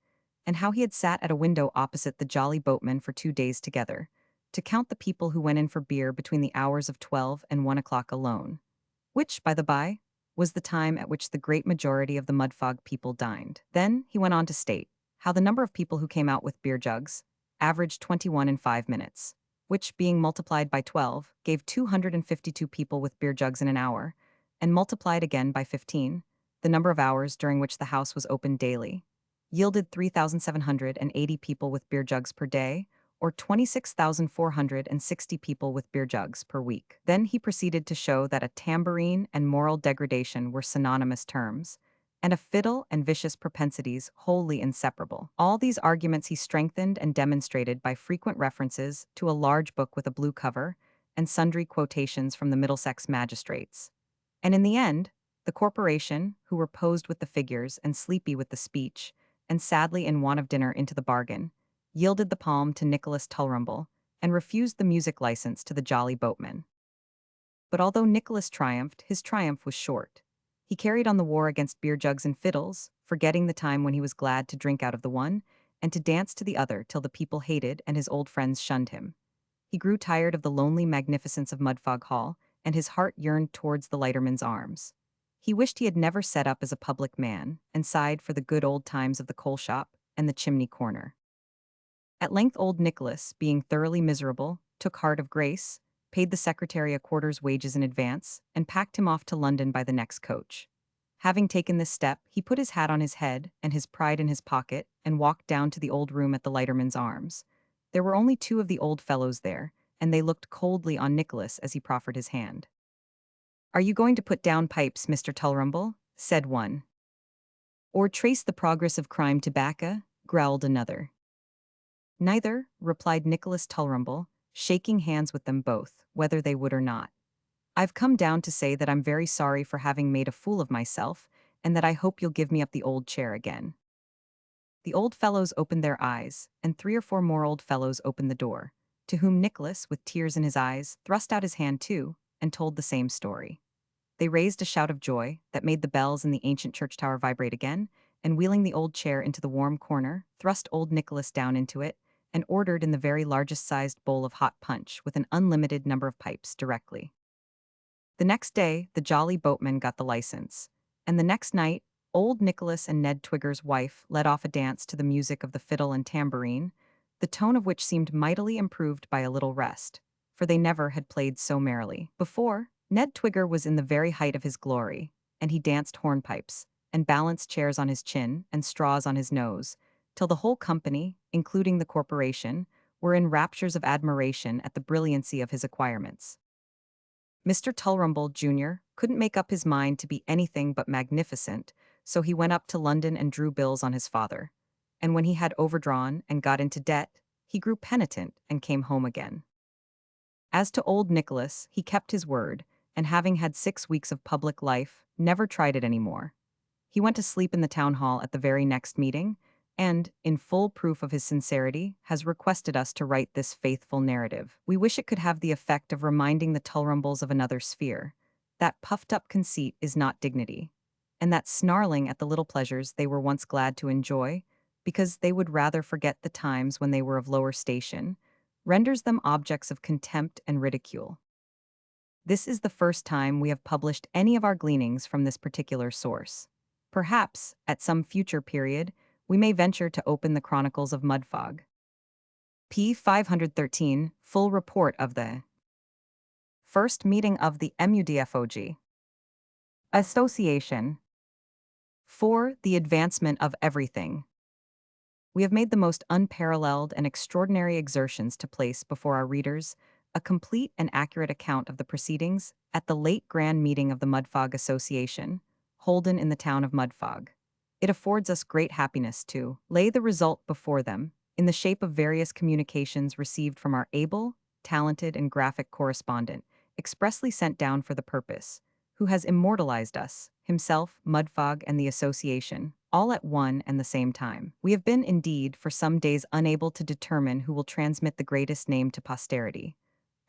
[SPEAKER 1] and how he had sat at a window opposite the Jolly Boatman for 2 days together, to count the people who went in for beer between the hours of 12 and 1 o'clock alone, which, by the by, was the time at which the great majority of the Mudfog people dined. Then he went on to state how the number of people who came out with beer jugs averaged 21 in 5 minutes, which, being multiplied by 12, gave 252 people with beer jugs in an hour, and multiplied again by 15, the number of hours during which the house was open daily, yielded 3,780 people with beer jugs per day, or 26,460 people with beer jugs per week. Then he proceeded to show that a tambourine and moral degradation were synonymous terms, and a fiddle and vicious propensities wholly inseparable. All these arguments he strengthened and demonstrated by frequent references to a large book with a blue cover and sundry quotations from the Middlesex magistrates. And in the end, the corporation, who were posed with the figures and sleepy with the speech, and sadly in want of dinner into the bargain, yielded the palm to Nicholas Tulrumble, and refused the music license to the jolly boatman. But although Nicholas triumphed, his triumph was short. He carried on the war against beer jugs and fiddles, forgetting the time when he was glad to drink out of the one, and to dance to the other till the people hated and his old friends shunned him. He grew tired of the lonely magnificence of Mudfog Hall, and his heart yearned towards the lighterman's arms. He wished he had never set up as a public man, and sighed for the good old times of the coal shop and the chimney corner. At length old Nicholas, being thoroughly miserable, took heart of grace, paid the secretary a quarter's wages in advance, and packed him off to London by the next coach. Having taken this step, he put his hat on his head and his pride in his pocket and walked down to the old room at the Lighterman's Arms. There were only two of the old fellows there, and they looked coldly on Nicholas as he proffered his hand. "Are you going to put down pipes, Mr. Tulrumble?" said one. "Or trace the progress of crime to bacca?" growled another. "Neither," replied Nicholas Tulrumble, shaking hands with them both, whether they would or not. "I've come down to say that I'm very sorry for having made a fool of myself, and that I hope you'll give me up the old chair again." The old fellows opened their eyes, and 3 or 4 more old fellows opened the door, to whom Nicholas, with tears in his eyes, thrust out his hand too, and told the same story. They raised a shout of joy that made the bells in the ancient church tower vibrate again, and wheeling the old chair into the warm corner, thrust old Nicholas down into it, and ordered in the very largest sized bowl of hot punch with an unlimited number of pipes directly. The next day, the jolly boatman got the license, and the next night, old Nicholas and Ned Twigger's wife led off a dance to the music of the fiddle and tambourine, the tone of which seemed mightily improved by a little rest, for they never had played so merrily before. Ned Twigger was in the very height of his glory, and he danced hornpipes, and balanced chairs on his chin and straws on his nose, till the whole company, including the corporation, were in raptures of admiration at the brilliancy of his acquirements. Mr. Tulrumble, Jr., couldn't make up his mind to be anything but magnificent, so he went up to London and drew bills on his father. And when he had overdrawn and got into debt, he grew penitent and came home again. As to old Nicholas, he kept his word, and having had 6 weeks of public life, never tried it any more. He went to sleep in the town hall at the very next meeting, and, in full proof of his sincerity, has requested us to write this faithful narrative. We wish it could have the effect of reminding the Tulrumbles of another sphere, that puffed-up conceit is not dignity, and that snarling at the little pleasures they were once glad to enjoy, because they would rather forget the times when they were of lower station, renders them objects of contempt and ridicule. This is the first time we have published any of our gleanings from this particular source. Perhaps, at some future period, we may venture to open the Chronicles of Mudfog. p. 513, full report of the first meeting of the Mudfog Association. 4. The advancement of everything. We have made the most unparalleled and extraordinary exertions to place before our readers a complete and accurate account of the proceedings at the late grand meeting of the Mudfog Association, holden in the town of Mudfog. It affords us great happiness to lay the result before them in the shape of various communications received from our able, talented, and graphic correspondent, expressly sent down for the purpose, who has immortalized us, himself, Mudfog, and the association, all at one and the same time. We have been, indeed, for some days unable to determine who will transmit the greatest name to posterity.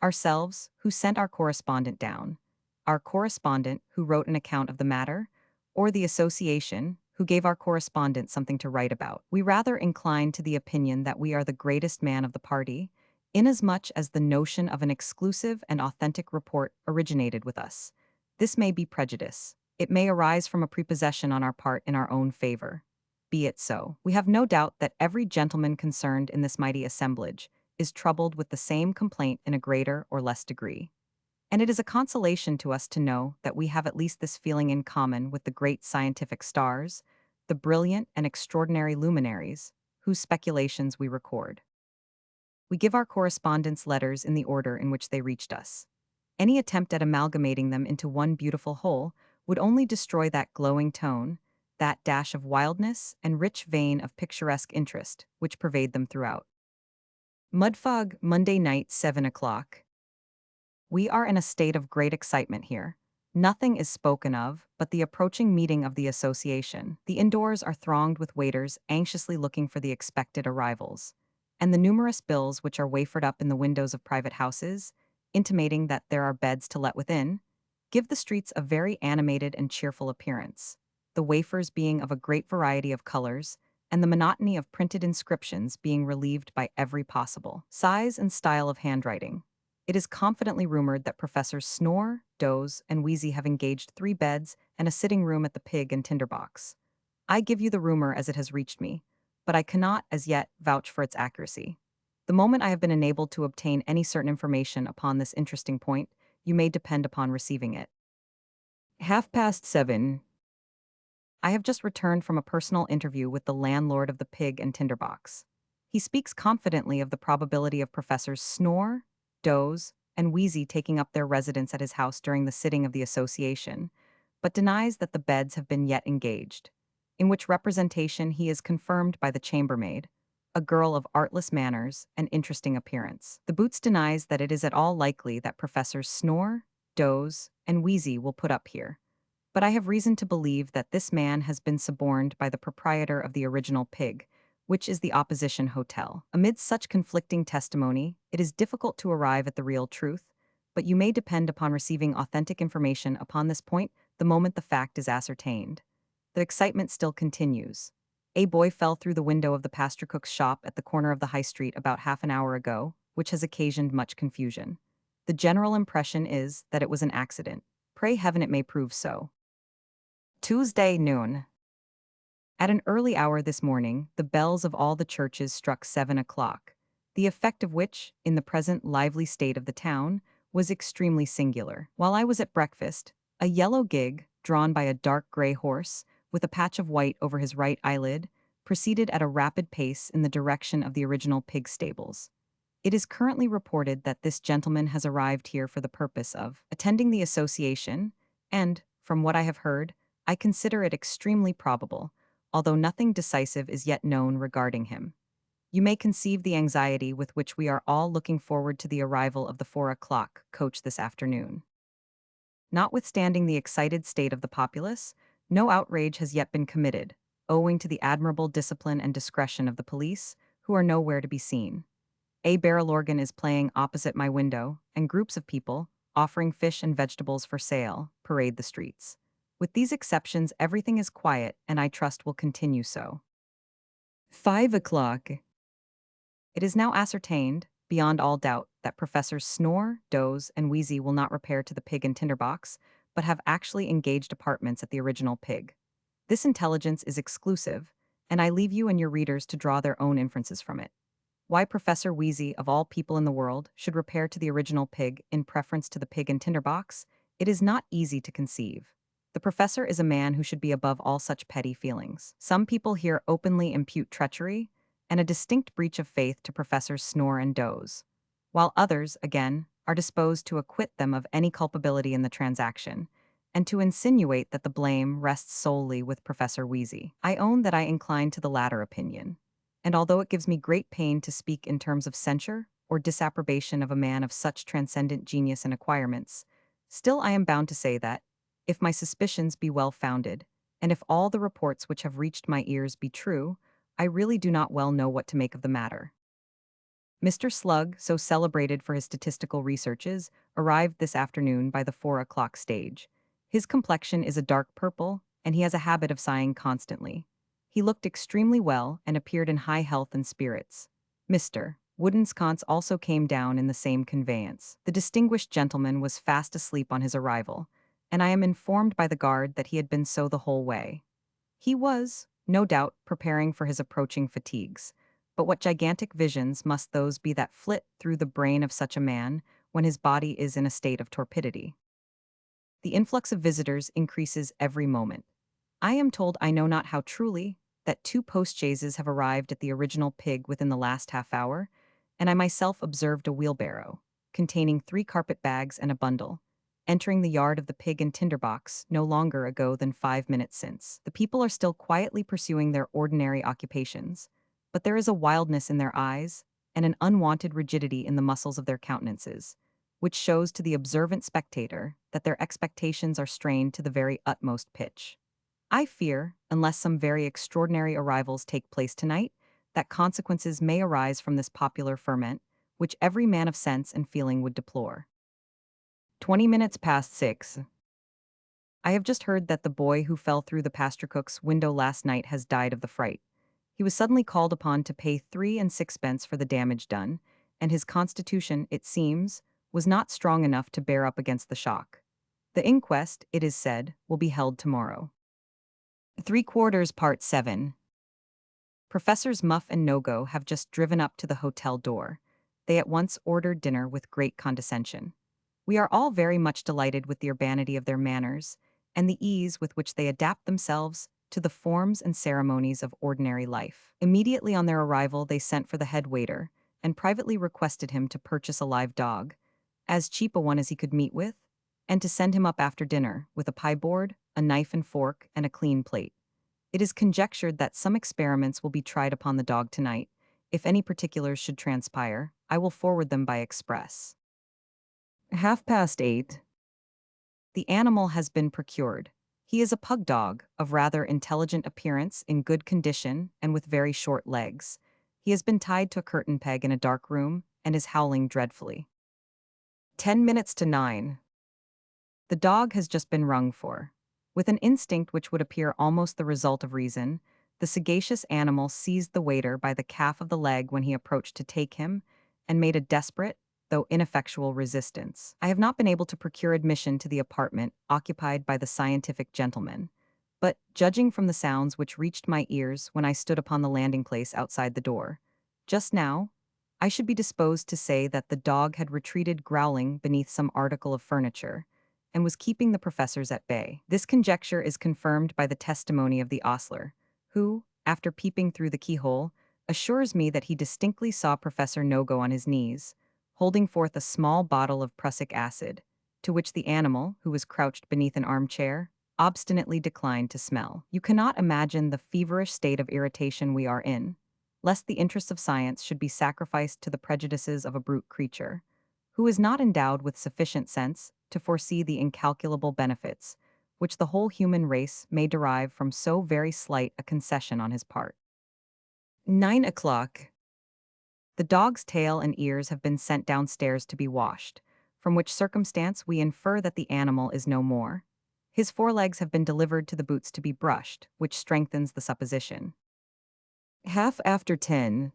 [SPEAKER 1] Ourselves, who sent our correspondent down, our correspondent, who wrote an account of the matter, or the association, who gave our correspondent something to write about. We rather incline to the opinion that we are the greatest man of the party, inasmuch as the notion of an exclusive and authentic report originated with us. This may be prejudice. It may arise from a prepossession on our part in our own favor. Be it so. We have no doubt that every gentleman concerned in this mighty assemblage is troubled with the same complaint in a greater or less degree. And it is a consolation to us to know that we have at least this feeling in common with the great scientific stars, the brilliant and extraordinary luminaries, whose speculations we record. We give our correspondents' letters in the order in which they reached us. Any attempt at amalgamating them into one beautiful whole would only destroy that glowing tone, that dash of wildness and rich vein of picturesque interest which pervade them throughout. Mudfog, Monday night, 7 o'clock. We are in a state of great excitement here. Nothing is spoken of but the approaching meeting of the association. The indoors are thronged with waiters anxiously looking for the expected arrivals, and the numerous bills which are wafered up in the windows of private houses, intimating that there are beds to let within, give the streets a very animated and cheerful appearance, the wafers being of a great variety of colors, and the monotony of printed inscriptions being relieved by every possible size and style of handwriting. It is confidently rumored that Professors Snore, Doze, and Wheezy have engaged 3 beds and a sitting room at the Pig and Tinderbox. I give you the rumor as it has reached me, but I cannot, as yet, vouch for its accuracy. The moment I have been enabled to obtain any certain information upon this interesting point, you may depend upon receiving it. 7:30. I have just returned from a personal interview with the landlord of the Pig and Tinderbox. He speaks confidently of the probability of Professors Snore, Doze, and Wheezy taking up their residence at his house during the sitting of the association, but denies that the beds have been yet engaged, in which representation he is confirmed by the chambermaid, a girl of artless manners and interesting appearance. The Boots denies that it is at all likely that Professors Snore, Doze, and Wheezy will put up here, but I have reason to believe that this man has been suborned by the proprietor of the original Pig, which is the opposition hotel. Amidst such conflicting testimony, it is difficult to arrive at the real truth, but you may depend upon receiving authentic information upon this point the moment the fact is ascertained. The excitement still continues. A boy fell through the window of the pasture cook's shop at the corner of the High Street about half an hour ago, which has occasioned much confusion. The general impression is that it was an accident. Pray heaven it may prove so. Tuesday noon. At an early hour this morning, the bells of all the churches struck 7 o'clock, the effect of which, in the present lively state of the town, was extremely singular. While I was at breakfast, a yellow gig, drawn by a dark gray horse, with a patch of white over his right eyelid, proceeded at a rapid pace in the direction of the original Pig stables. It is currently reported that this gentleman has arrived here for the purpose of attending the association, and, from what I have heard, I consider it extremely probable, although nothing decisive is yet known regarding him. You may conceive the anxiety with which we are all looking forward to the arrival of the 4 o'clock coach this afternoon. Notwithstanding the excited state of the populace, no outrage has yet been committed, owing to the admirable discipline and discretion of the police, who are nowhere to be seen. A barrel organ is playing opposite my window, and groups of people, offering fish and vegetables for sale, parade the streets. With these exceptions, everything is quiet, and I trust will continue so. 5 o'clock. It is now ascertained, beyond all doubt, that Professors Snore, Doze, and Wheezy will not repair to the Pig and Tinderbox, but have actually engaged apartments at the original Pig. This intelligence is exclusive, and I leave you and your readers to draw their own inferences from it. Why Professor Wheezy, of all people in the world, should repair to the original Pig in preference to the Pig and Tinderbox, it is not easy to conceive. The professor is a man who should be above all such petty feelings. Some people here openly impute treachery and a distinct breach of faith to Professors Snore and Doze, while others, again, are disposed to acquit them of any culpability in the transaction, and to insinuate that the blame rests solely with Professor Wheezy. I own that I incline to the latter opinion, and although it gives me great pain to speak in terms of censure or disapprobation of a man of such transcendent genius and acquirements, still I am bound to say that, if my suspicions be well founded, and if all the reports which have reached my ears be true, I really do not well know what to make of the matter. Mr. Slug, so celebrated for his statistical researches, arrived this afternoon by the 4 o'clock stage. His complexion is a dark purple, and he has a habit of sighing constantly. He looked extremely well and appeared in high health and spirits. Mr. Woodensconce also came down in the same conveyance. The distinguished gentleman was fast asleep on his arrival, and I am informed by the guard that he had been so the whole way. He was, no doubt, preparing for his approaching fatigues, but what gigantic visions must those be that flit through the brain of such a man when his body is in a state of torpidity? The influx of visitors increases every moment. I am told, I know not how truly, that 2 post-chaises have arrived at the original Pig within the last half hour, and I myself observed a wheelbarrow, containing 3 carpet bags and a bundle, entering the yard of the pig and tinderbox no longer ago than 5 minutes since. The people are still quietly pursuing their ordinary occupations, but there is a wildness in their eyes and an unwanted rigidity in the muscles of their countenances, which shows to the observant spectator that their expectations are strained to the very utmost pitch. I fear, unless some very extraordinary arrivals take place tonight, that consequences may arise from this popular ferment, which every man of sense and feeling would deplore. 20 minutes past 6. I have just heard that the boy who fell through the pasture cook's window last night has died of the fright. He was suddenly called upon to pay 3 and 6pence for the damage done, and his constitution, it seems, was not strong enough to bear up against the shock. The inquest, it is said, will be held tomorrow. 3/4 part 7. Professors Muff and Nogo have just driven up to the hotel door. They at once ordered dinner with great condescension. We are all very much delighted with the urbanity of their manners, and the ease with which they adapt themselves to the forms and ceremonies of ordinary life. Immediately on their arrival, they sent for the head waiter, and privately requested him to purchase a live dog, as cheap a one as he could meet with, and to send him up after dinner, with a pie board, a knife and fork, and a clean plate. It is conjectured that some experiments will be tried upon the dog tonight. If any particulars should transpire, I will forward them by express. 8:30. The animal has been procured. He is a pug dog, of rather intelligent appearance, in good condition, and with very short legs. He has been tied to a curtain peg in a dark room, and is howling dreadfully. 10 minutes to 9. The dog has just been rung for. With an instinct which would appear almost the result of reason, the sagacious animal seized the waiter by the calf of the leg when he approached to take him, and made a desperate, though ineffectual resistance. I have not been able to procure admission to the apartment occupied by the scientific gentleman, but, judging from the sounds which reached my ears when I stood upon the landing place outside the door, just now, I should be disposed to say that the dog had retreated growling beneath some article of furniture, and was keeping the professors at bay. This conjecture is confirmed by the testimony of the ostler, who, after peeping through the keyhole, assures me that he distinctly saw Professor Nogo on his knees, holding forth a small bottle of prussic acid, to which the animal, who was crouched beneath an armchair, obstinately declined to smell. You cannot imagine the feverish state of irritation we are in, lest the interests of science should be sacrificed to the prejudices of a brute creature, who is not endowed with sufficient sense to foresee the incalculable benefits which the whole human race may derive from so very slight a concession on his part. 9 o'clock. The dog's tail and ears have been sent downstairs to be washed, from which circumstance we infer that the animal is no more. His forelegs have been delivered to the boots to be brushed, which strengthens the supposition. 10:30.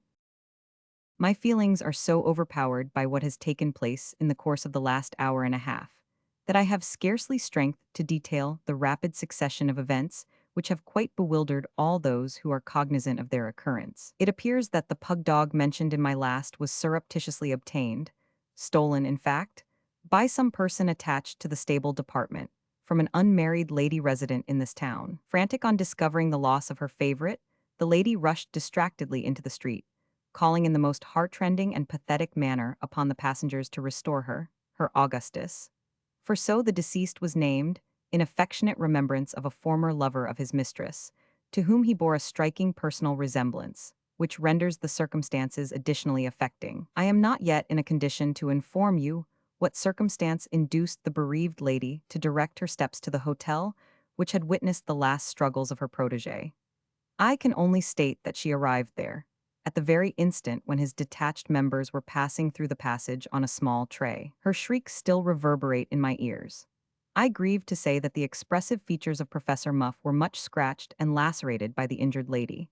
[SPEAKER 1] My feelings are so overpowered by what has taken place in the course of the last hour and a half, that I have scarcely strength to detail the rapid succession of events which have quite bewildered all those who are cognizant of their occurrence. It appears that the pug dog mentioned in my last was surreptitiously obtained, stolen in fact, by some person attached to the stable department, from an unmarried lady resident in this town. Frantic on discovering the loss of her favorite, the lady rushed distractedly into the street, calling in the most heartrending and pathetic manner upon the passengers to restore her, her Augustus. For so the deceased was named, in affectionate remembrance of a former lover of his mistress, to whom he bore a striking personal resemblance, which renders the circumstances additionally affecting. I am not yet in a condition to inform you what circumstance induced the bereaved lady to direct her steps to the hotel which had witnessed the last struggles of her protégé. I can only state that she arrived there, at the very instant when his detached members were passing through the passage on a small tray. Her shrieks still reverberate in my ears. I grieve to say that the expressive features of Professor Muff were much scratched and lacerated by the injured lady,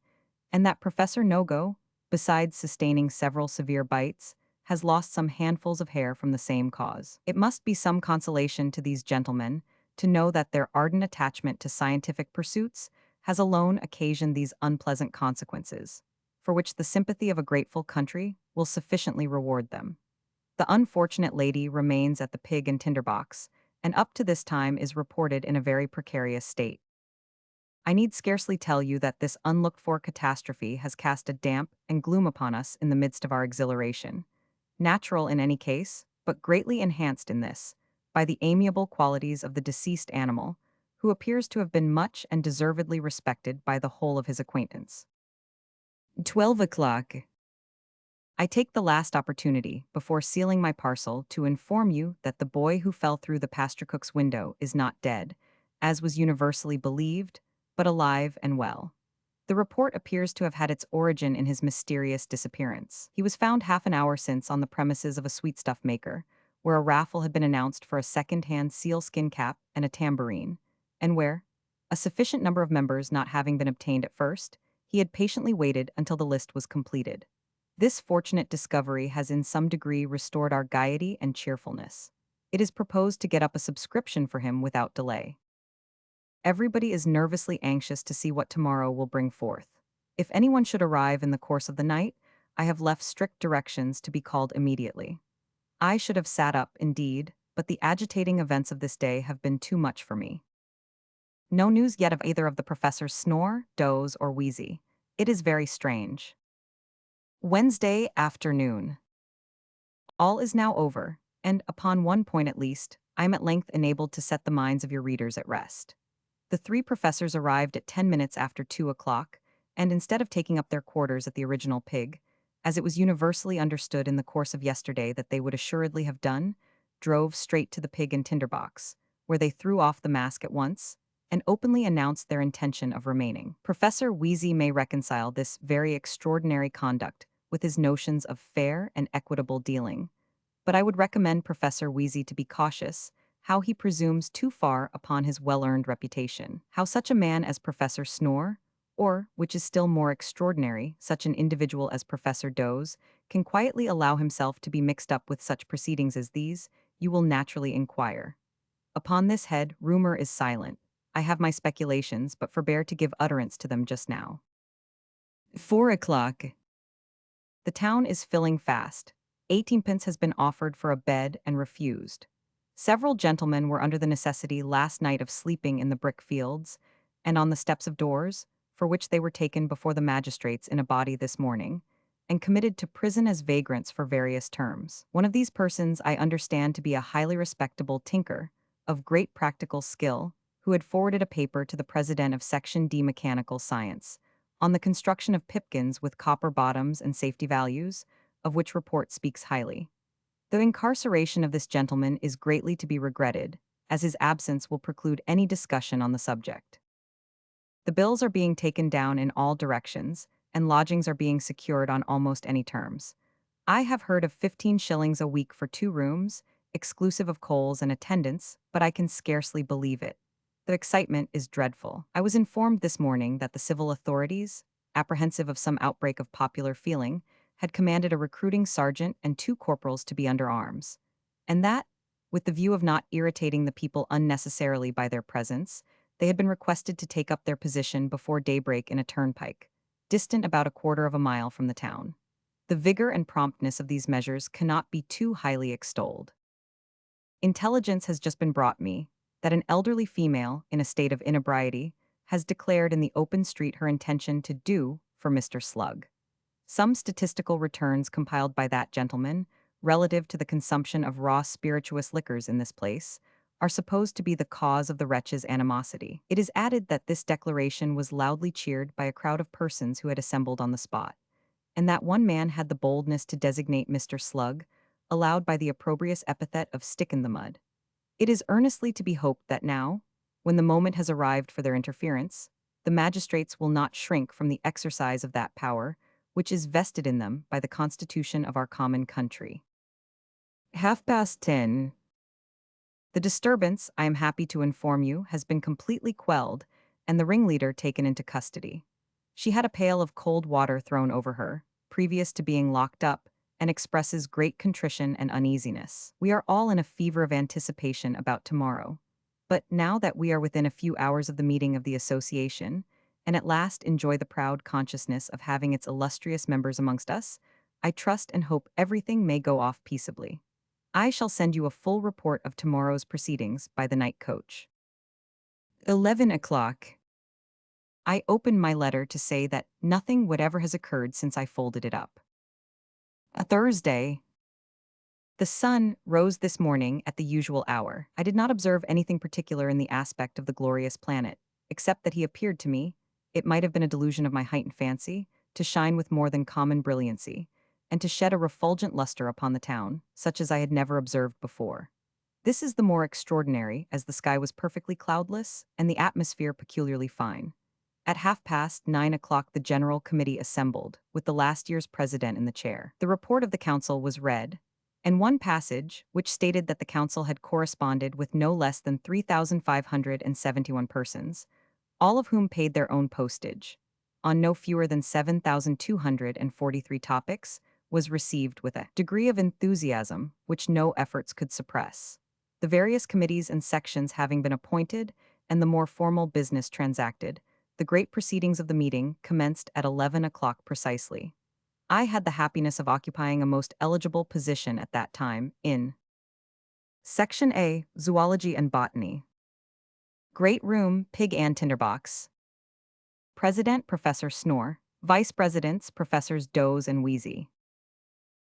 [SPEAKER 1] and that Professor Nogo, besides sustaining several severe bites, has lost some handfuls of hair from the same cause. It must be some consolation to these gentlemen to know that their ardent attachment to scientific pursuits has alone occasioned these unpleasant consequences, for which the sympathy of a grateful country will sufficiently reward them. The unfortunate lady remains at the pig and tinderbox, and up to this time is reported in a very precarious state. I need scarcely tell you that this unlooked-for catastrophe has cast a damp and gloom upon us in the midst of our exhilaration, natural in any case, but greatly enhanced in this, by the amiable qualities of the deceased animal, who appears to have been much and deservedly respected by the whole of his acquaintance. 12 o'clock. I take the last opportunity, before sealing my parcel, to inform you that the boy who fell through the pasture cook's window is not dead, as was universally believed, but alive and well. The report appears to have had its origin in his mysterious disappearance. He was found half an hour since on the premises of a sweetstuff maker, where a raffle had been announced for a second-hand sealskin cap and a tambourine, and where, a sufficient number of members not having been obtained at first, he had patiently waited until the list was completed. This fortunate discovery has in some degree restored our gaiety and cheerfulness. It is proposed to get up a subscription for him without delay. Everybody is nervously anxious to see what tomorrow will bring forth. If anyone should arrive in the course of the night, I have left strict directions to be called immediately. I should have sat up, indeed, but the agitating events of this day have been too much for me. No news yet of either of the professors Snore, Doze, or Wheezy. It is very strange. Wednesday afternoon. All is now over, and, upon one point at least, I am at length enabled to set the minds of your readers at rest. The three professors arrived at 10 minutes after 2 o'clock, and instead of taking up their quarters at the original pig, as it was universally understood in the course of yesterday that they would assuredly have done, drove straight to the pig and tinderbox, where they threw off the mask at once, and openly announced their intention of remaining. Professor Wheezy may reconcile this very extraordinary conduct with his notions of fair and equitable dealing, but I would recommend Professor Wheezy to be cautious how he presumes too far upon his well-earned reputation, how such a man as Professor Snore, or, which is still more extraordinary, such an individual as Professor Doze, can quietly allow himself to be mixed up with such proceedings as these, you will naturally inquire. Upon this head, rumor is silent. I have my speculations, but forbear to give utterance to them just now. 4 o'clock. The town is filling fast. 18pence has been offered for a bed and refused. Several gentlemen were under the necessity last night of sleeping in the brick fields, and on the steps of doors, for which they were taken before the magistrates in a body this morning, and committed to prison as vagrants for various terms. One of these persons I understand to be a highly respectable tinker, of great practical skill, who had forwarded a paper to the president of Section D Mechanical Science, on the construction of pipkins with copper bottoms and safety values, of which report speaks highly. The incarceration of this gentleman is greatly to be regretted, as his absence will preclude any discussion on the subject. The bills are being taken down in all directions, and lodgings are being secured on almost any terms. I have heard of 15 shillings a week for 2 rooms, exclusive of coals and attendance, but I can scarcely believe it. The excitement is dreadful. I was informed this morning that the civil authorities, apprehensive of some outbreak of popular feeling, had commanded a recruiting sergeant and 2 corporals to be under arms, and that, with the view of not irritating the people unnecessarily by their presence, they had been requested to take up their position before daybreak in a turnpike, distant about a quarter of a mile from the town. The vigor and promptness of these measures cannot be too highly extolled. Intelligence has just been brought me that an elderly female, in a state of inebriety, has declared in the open street her intention to do for Mr. Slug. Some statistical returns compiled by that gentleman, relative to the consumption of raw spirituous liquors in this place, are supposed to be the cause of the wretch's animosity. It is added that this declaration was loudly cheered by a crowd of persons who had assembled on the spot, and that one man had the boldness to designate Mr. Slug, allowed by the opprobrious epithet of stick in the mud. It is earnestly to be hoped that now, when the moment has arrived for their interference, the magistrates will not shrink from the exercise of that power which is vested in them by the constitution of our common country. 10:30. The disturbance, I am happy to inform you, has been completely quelled, and the ringleader taken into custody. She had a pail of cold water thrown over her, previous to being locked up, and expresses great contrition and uneasiness. We are all in a fever of anticipation about tomorrow. But now that we are within a few hours of the meeting of the association, and at last enjoy the proud consciousness of having its illustrious members amongst us, I trust and hope everything may go off peaceably. I shall send you a full report of tomorrow's proceedings by the night coach. 11 o'clock. I open my letter to say that nothing whatever has occurred since I folded it up. A Thursday. The sun rose this morning at the usual hour. I did not observe anything particular in the aspect of the glorious planet, except that he appeared to me, it might have been a delusion of my heightened fancy, to shine with more than common brilliancy, and to shed a refulgent luster upon the town, such as I had never observed before. This is the more extraordinary, as the sky was perfectly cloudless, and the atmosphere peculiarly fine. At 9:30 the General Committee assembled, with the last year's president in the chair. The report of the council was read, and one passage, which stated that the council had corresponded with no less than 3,571 persons, all of whom paid their own postage, on no fewer than 7,243 topics, was received with a degree of enthusiasm which no efforts could suppress. The various committees and sections having been appointed, and the more formal business transacted, the great proceedings of the meeting commenced at 11 o'clock precisely. I had the happiness of occupying a most eligible position at that time in Section A, Zoology and Botany. Great room, pig and tinderbox. President, Professor Snore. Vice Presidents, Professors Doze and Wheezy.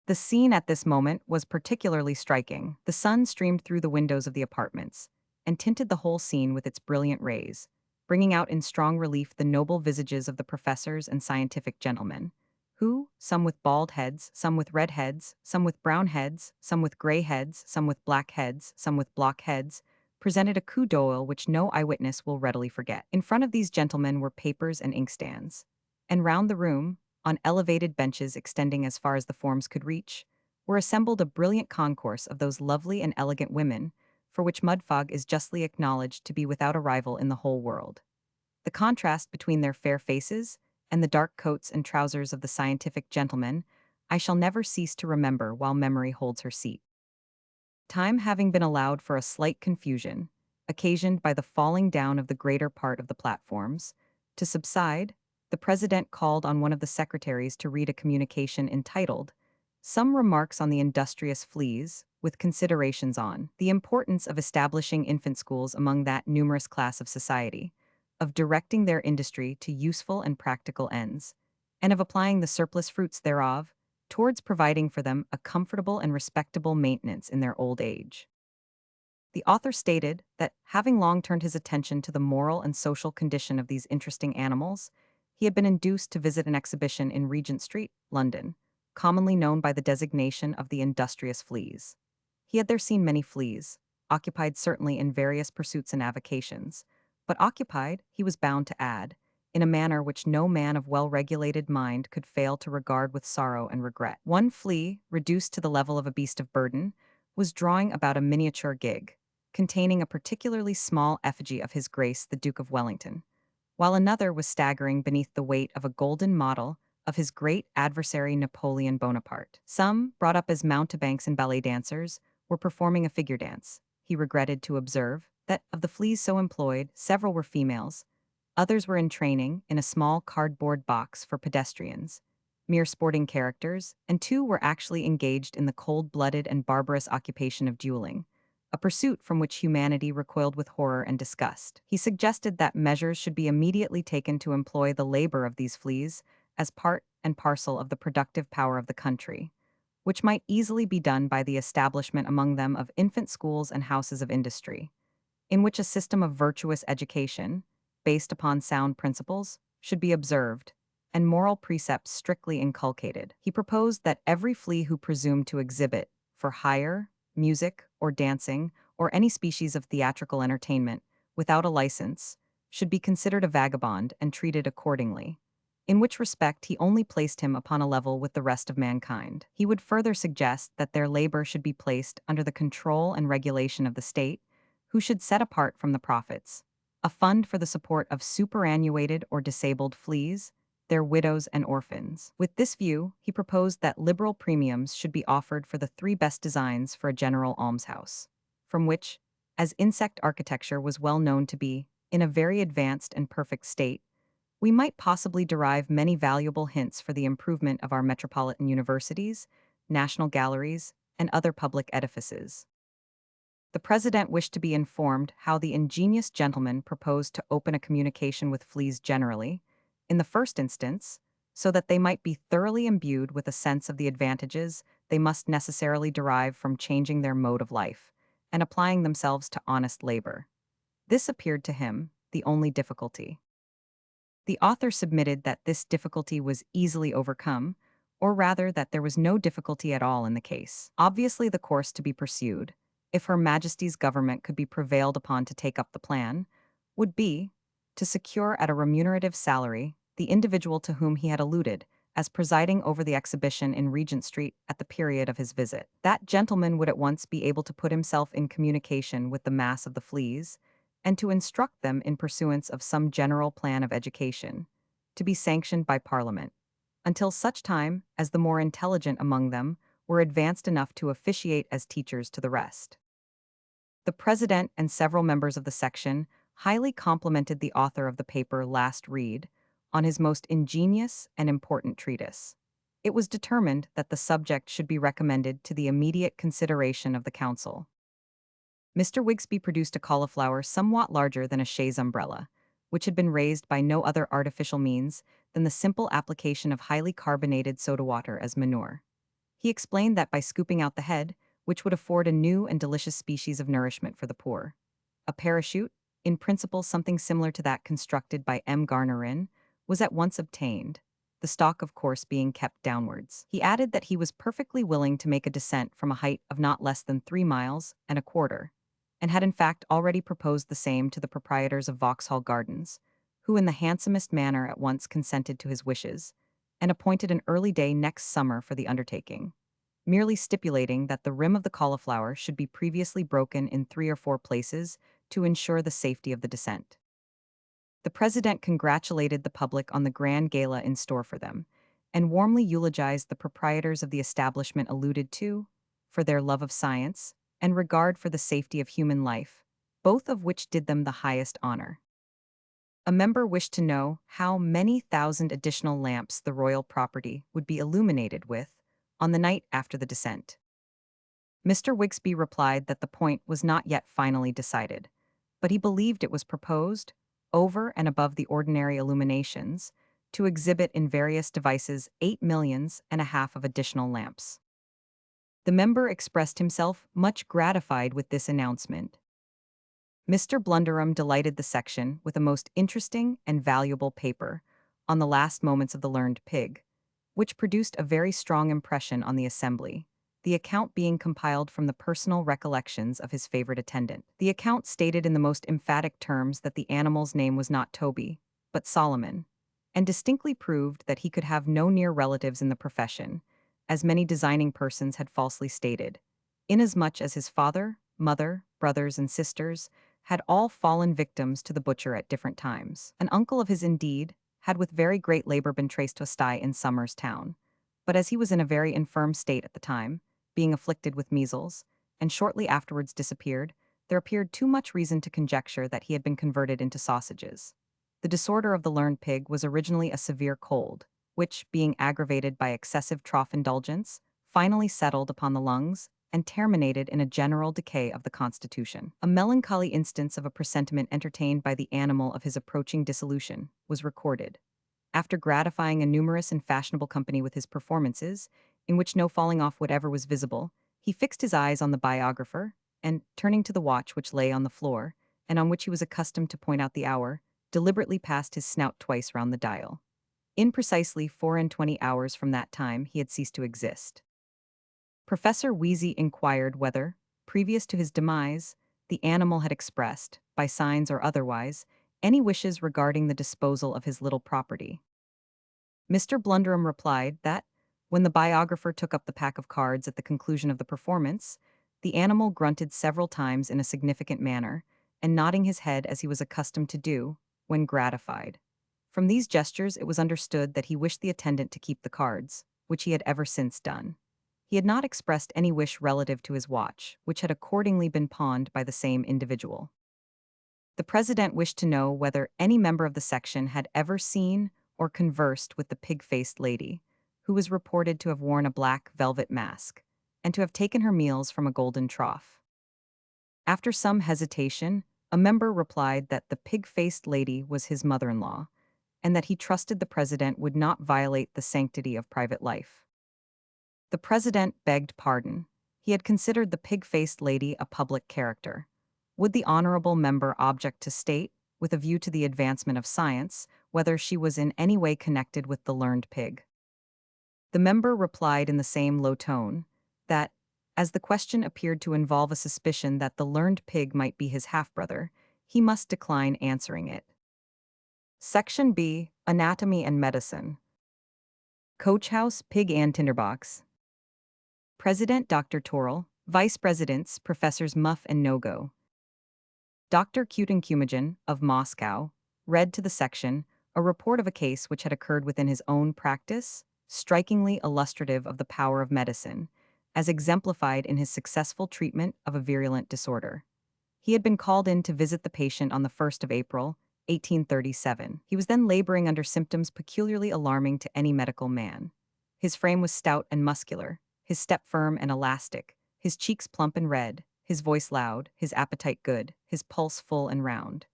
[SPEAKER 1] The scene at this moment was particularly striking. The sun streamed through the windows of the apartments, and tinted the whole scene with its brilliant rays, bringing out in strong relief the noble visages of the professors and scientific gentlemen, who, some with bald heads, some with red heads, some with brown heads, some with gray heads, some with black heads, some with block heads, presented a coup d'oeil which no eyewitness will readily forget. In front of these gentlemen were papers and inkstands, and round the room, on elevated benches extending as far as the forms could reach, were assembled a brilliant concourse of those lovely and elegant women, for which Mudfog is justly acknowledged to be without a rival in the whole world. The contrast between their fair faces and the dark coats and trousers of the scientific gentlemen I shall never cease to remember while memory holds her seat. Time having been allowed for a slight confusion, occasioned by the falling down of the greater part of the platforms, to subside, the president called on one of the secretaries to read a communication entitled, "Some Remarks on the Industrious Fleas, with Considerations on the Importance of Establishing Infant Schools among that numerous class of society, of directing their industry to useful and practical ends, and of applying the surplus fruits thereof towards providing for them a comfortable and respectable maintenance in their old age." The author stated that, having long turned his attention to the moral and social condition of these interesting animals, he had been induced to visit an exhibition in Regent Street, London, commonly known by the designation of the industrious fleas. He had there seen many fleas, occupied certainly in various pursuits and avocations, but occupied, he was bound to add, in a manner which no man of well-regulated mind could fail to regard with sorrow and regret. One flea, reduced to the level of a beast of burden, was drawing about a miniature gig, containing a particularly small effigy of His Grace the Duke of Wellington, while another was staggering beneath the weight of a golden model of his great adversary Napoleon Bonaparte. Some, brought up as mountebanks and ballet dancers, were performing a figure dance. He regretted to observe that, of the fleas so employed, several were females, others were in training in a small cardboard box for pedestrians, mere sporting characters, and two were actually engaged in the cold-blooded and barbarous occupation of dueling, a pursuit from which humanity recoiled with horror and disgust. He suggested that measures should be immediately taken to employ the labor of these fleas as part and parcel of the productive power of the country, which might easily be done by the establishment among them of infant schools and houses of industry, in which a system of virtuous education, based upon sound principles, should be observed, and moral precepts strictly inculcated. He proposed that every flea who presumed to exhibit, for hire, music, or dancing, or any species of theatrical entertainment, without a license, should be considered a vagabond and treated accordingly, in which respect he only placed him upon a level with the rest of mankind. He would further suggest that their labor should be placed under the control and regulation of the state, who should set apart from the profits a fund for the support of superannuated or disabled fleas, their widows and orphans. With this view, he proposed that liberal premiums should be offered for the three best designs for a general almshouse, from which, as insect architecture was well known to be in a very advanced and perfect state, we might possibly derive many valuable hints for the improvement of our metropolitan universities, national galleries, and other public edifices. The president wished to be informed how the ingenious gentleman proposed to open a communication with fleas generally, in the first instance, so that they might be thoroughly imbued with a sense of the advantages they must necessarily derive from changing their mode of life and applying themselves to honest labor. This appeared to him the only difficulty. The author submitted that this difficulty was easily overcome, or rather that there was no difficulty at all in the case. Obviously, the course to be pursued, if Her Majesty's government could be prevailed upon to take up the plan, would be to secure at a remunerative salary the individual to whom he had alluded as presiding over the exhibition in Regent Street at the period of his visit. That gentleman would at once be able to put himself in communication with the mass of the fleas, and to instruct them in pursuance of some general plan of education, to be sanctioned by Parliament, until such time as the more intelligent among them were advanced enough to officiate as teachers to the rest. The President and several members of the section highly complimented the author of the paper last read on his most ingenious and important treatise. It was determined that the subject should be recommended to the immediate consideration of the Council. Mr. Wigsby produced a cauliflower somewhat larger than a chaise umbrella, which had been raised by no other artificial means than the simple application of highly carbonated soda water as manure. He explained that by scooping out the head, which would afford a new and delicious species of nourishment for the poor. A parachute, in principle something similar to that constructed by M. Garnerin, was at once obtained, the stalk of course being kept downwards. He added that he was perfectly willing to make a descent from a height of not less than 3 miles and a quarter, and had in fact already proposed the same to the proprietors of Vauxhall Gardens, who in the handsomest manner at once consented to his wishes, and appointed an early day next summer for the undertaking, merely stipulating that the rim of the cauliflower should be previously broken in 3 or 4 places to ensure the safety of the descent. The President congratulated the public on the grand gala in store for them, and warmly eulogized the proprietors of the establishment alluded to, for their love of science and regard for the safety of human life, both of which did them the highest honor. A member wished to know how many thousand additional lamps the royal property would be illuminated with on the night after the descent. Mr. Wigsby replied that the point was not yet finally decided, but he believed it was proposed, over and above the ordinary illuminations, to exhibit in various devices 8 millions and a half of additional lamps. The member expressed himself much gratified with this announcement. Mr. Blunderham delighted the section with a most interesting and valuable paper on the last moments of the learned pig, which produced a very strong impression on the assembly, the account being compiled from the personal recollections of his favorite attendant. The account stated in the most emphatic terms that the animal's name was not Toby, but Solomon, and distinctly proved that he could have no near relatives in the profession, as many designing persons had falsely stated, inasmuch as his father, mother, brothers, and sisters had all fallen victims to the butcher at different times. An uncle of his, indeed, had with very great labor been traced to a sty in Somers Town, but as he was in a very infirm state at the time, being afflicted with measles, and shortly afterwards disappeared, there appeared too much reason to conjecture that he had been converted into sausages. The disorder of the learned pig was originally a severe cold, which, being aggravated by excessive trough indulgence, finally settled upon the lungs and terminated in a general decay of the constitution. A melancholy instance of a presentiment entertained by the animal of his approaching dissolution was recorded. After gratifying a numerous and fashionable company with his performances, in which no falling off whatever was visible, he fixed his eyes on the biographer, and, turning to the watch which lay on the floor, and on which he was accustomed to point out the hour, deliberately passed his snout twice round the dial. In precisely 24 hours from that time he had ceased to exist. Professor Wheezy inquired whether, previous to his demise, the animal had expressed, by signs or otherwise, any wishes regarding the disposal of his little property. Mr. Blunderham replied that, when the biographer took up the pack of cards at the conclusion of the performance, the animal grunted several times in a significant manner, and nodding his head as he was accustomed to do, when gratified. From these gestures it was understood that he wished the attendant to keep the cards, which he had ever since done. He had not expressed any wish relative to his watch, which had accordingly been pawned by the same individual. The President wished to know whether any member of the section had ever seen or conversed with the pig-faced lady, who was reported to have worn a black velvet mask, and to have taken her meals from a golden trough. After some hesitation, a member replied that the pig-faced lady was his mother-in-law, and that he trusted the President would not violate the sanctity of private life. The president begged pardon. He had considered the pig-faced lady a public character. Would the honorable member object to state, with a view to the advancement of science, whether she was in any way connected with the learned pig? The member replied in the same low tone that, as the question appeared to involve a suspicion that the learned pig might be his half-brother, he must decline answering it. Section B, Anatomy and Medicine. Coach House, Pig and Tinderbox. President Dr. Torrell, Vice Presidents Professors Muff and Nogo. Dr. Kutenkumajan, of Moscow, read to the section a report of a case which had occurred within his own practice, strikingly illustrative of the power of medicine, as exemplified in his successful treatment of a virulent disorder. He had been called in to visit the patient on the 1st of April, 1837. He was then laboring under symptoms peculiarly alarming to any medical man. His frame was stout and muscular, his step firm and elastic, his cheeks plump and red, his voice loud, his appetite good, his pulse full and round.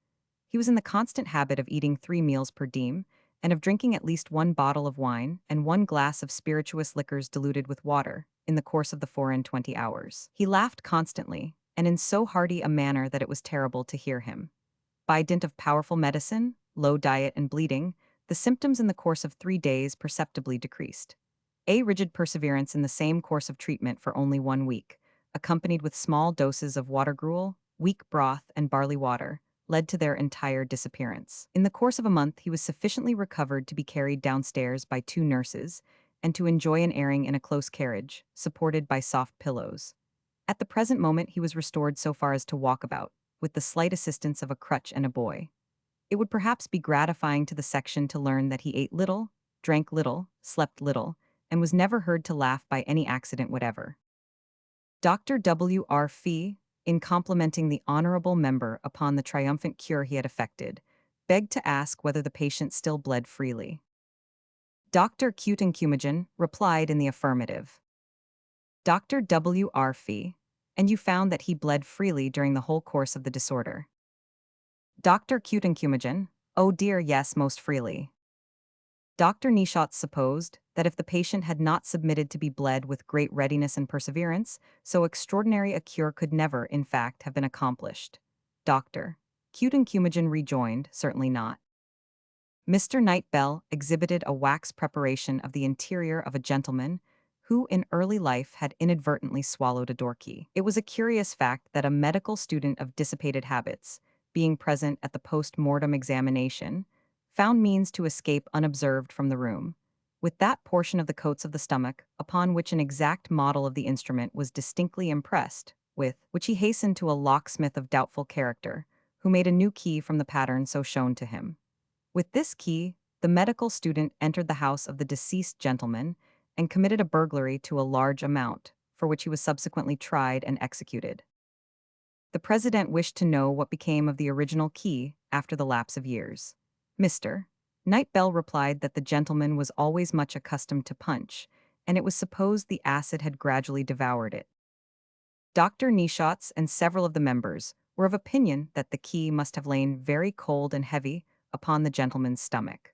[SPEAKER 1] He was in the constant habit of eating 3 meals per diem, and of drinking at least 1 bottle of wine and 1 glass of spirituous liquors diluted with water, in the course of the 24 hours. He laughed constantly, and in so hearty a manner that it was terrible to hear him. By dint of powerful medicine, low diet and bleeding, the symptoms in the course of 3 days perceptibly decreased. A rigid perseverance in the same course of treatment for only 1 week, accompanied with small doses of water gruel, weak broth, and barley water, led to their entire disappearance. In the course of a month, he was sufficiently recovered to be carried downstairs by 2 nurses, and to enjoy an airing in a close carriage, supported by soft pillows. At the present moment, he was restored so far as to walk about, with the slight assistance of a crutch and a boy. It would perhaps be gratifying to the section to learn that he ate little, drank little, slept little, and was never heard to laugh by any accident whatever. Dr. W. R. Fee, in complimenting the honorable member upon the triumphant cure he had effected, begged to ask whether the patient still bled freely. Dr. Kutenkumajan replied in the affirmative. Dr. W. R. Fee, and you found that he bled freely during the whole course of the disorder. Dr. Kutenkumajan, oh dear, yes, most freely. Dr. Nishatz supposed that if the patient had not submitted to be bled with great readiness and perseverance, so extraordinary a cure could never, in fact, have been accomplished. Dr. Kutenkumajan rejoined, certainly not. Mr. Knight Bell exhibited a wax preparation of the interior of a gentleman who in early life had inadvertently swallowed a door key. It was a curious fact that a medical student of dissipated habits, being present at the post-mortem examination, found means to escape unobserved from the room, with that portion of the coats of the stomach upon which an exact model of the instrument was distinctly impressed, with which he hastened to a locksmith of doubtful character, who made a new key from the pattern so shown to him. With this key, the medical student entered the house of the deceased gentleman and committed a burglary to a large amount, for which he was subsequently tried and executed. The president wished to know what became of the original key after the lapse of years. Mr. Knight Bell replied that the gentleman was always much accustomed to punch, and it was supposed the acid had gradually devoured it. Dr. Nishatz and several of the members were of opinion that the key must have lain very cold and heavy upon the gentleman's stomach.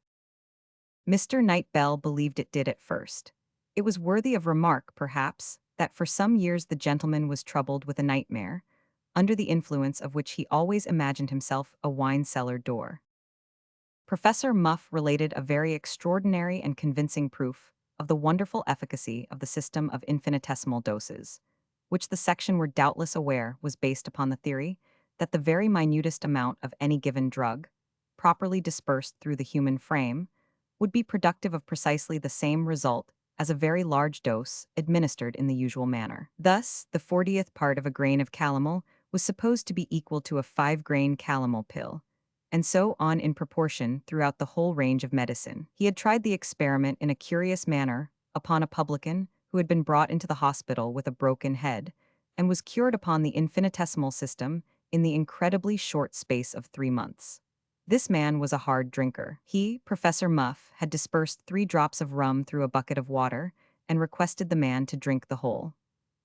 [SPEAKER 1] Mr. Knight Bell believed it did at first. It was worthy of remark, perhaps, that for some years the gentleman was troubled with a nightmare, under the influence of which he always imagined himself a wine-cellar door. Professor Muff related a very extraordinary and convincing proof of the wonderful efficacy of the system of infinitesimal doses, which the section were doubtless aware was based upon the theory that the very minutest amount of any given drug, properly dispersed through the human frame, would be productive of precisely the same result as a very large dose administered in the usual manner. Thus, the 40th part of a grain of calomel was supposed to be equal to a 5-grain calomel pill, and so on in proportion throughout the whole range of medicine. He had tried the experiment in a curious manner upon a publican who had been brought into the hospital with a broken head, and was cured upon the infinitesimal system in the incredibly short space of 3 months. This man was a hard drinker. He, Professor Muff, had dispersed 3 drops of rum through a bucket of water, and requested the man to drink the whole.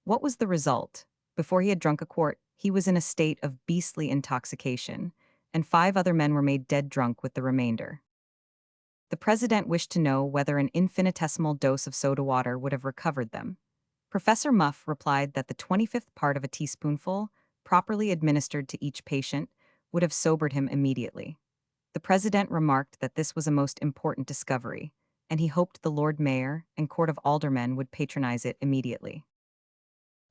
[SPEAKER 1] What was the result? Before he had drunk a quart, he was in a state of beastly intoxication, and 5 other men were made dead drunk with the remainder. The president wished to know whether an infinitesimal dose of soda water would have recovered them. Professor Muff replied that the 25th part of a teaspoonful, properly administered to each patient, would have sobered him immediately. The president remarked that this was a most important discovery, and he hoped the Lord Mayor and Court of Aldermen would patronize it immediately.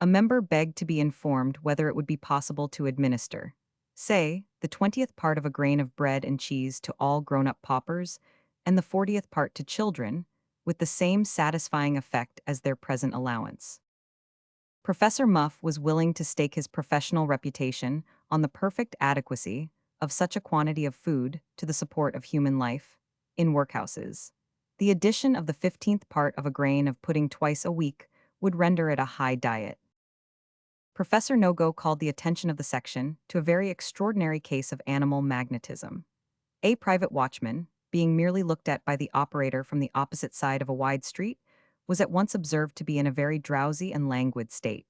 [SPEAKER 1] A member begged to be informed whether it would be possible to administer, say, the 20th part of a grain of bread and cheese to all grown-up paupers, and the 40th part to children, with the same satisfying effect as their present allowance. Professor Muff was willing to stake his professional reputation on the perfect adequacy of such a quantity of food to the support of human life in workhouses. The addition of the 15th part of a grain of pudding twice a week would render it a high diet. Professor Nogo called the attention of the section to a very extraordinary case of animal magnetism. A private watchman, being merely looked at by the operator from the opposite side of a wide street, was at once observed to be in a very drowsy and languid state.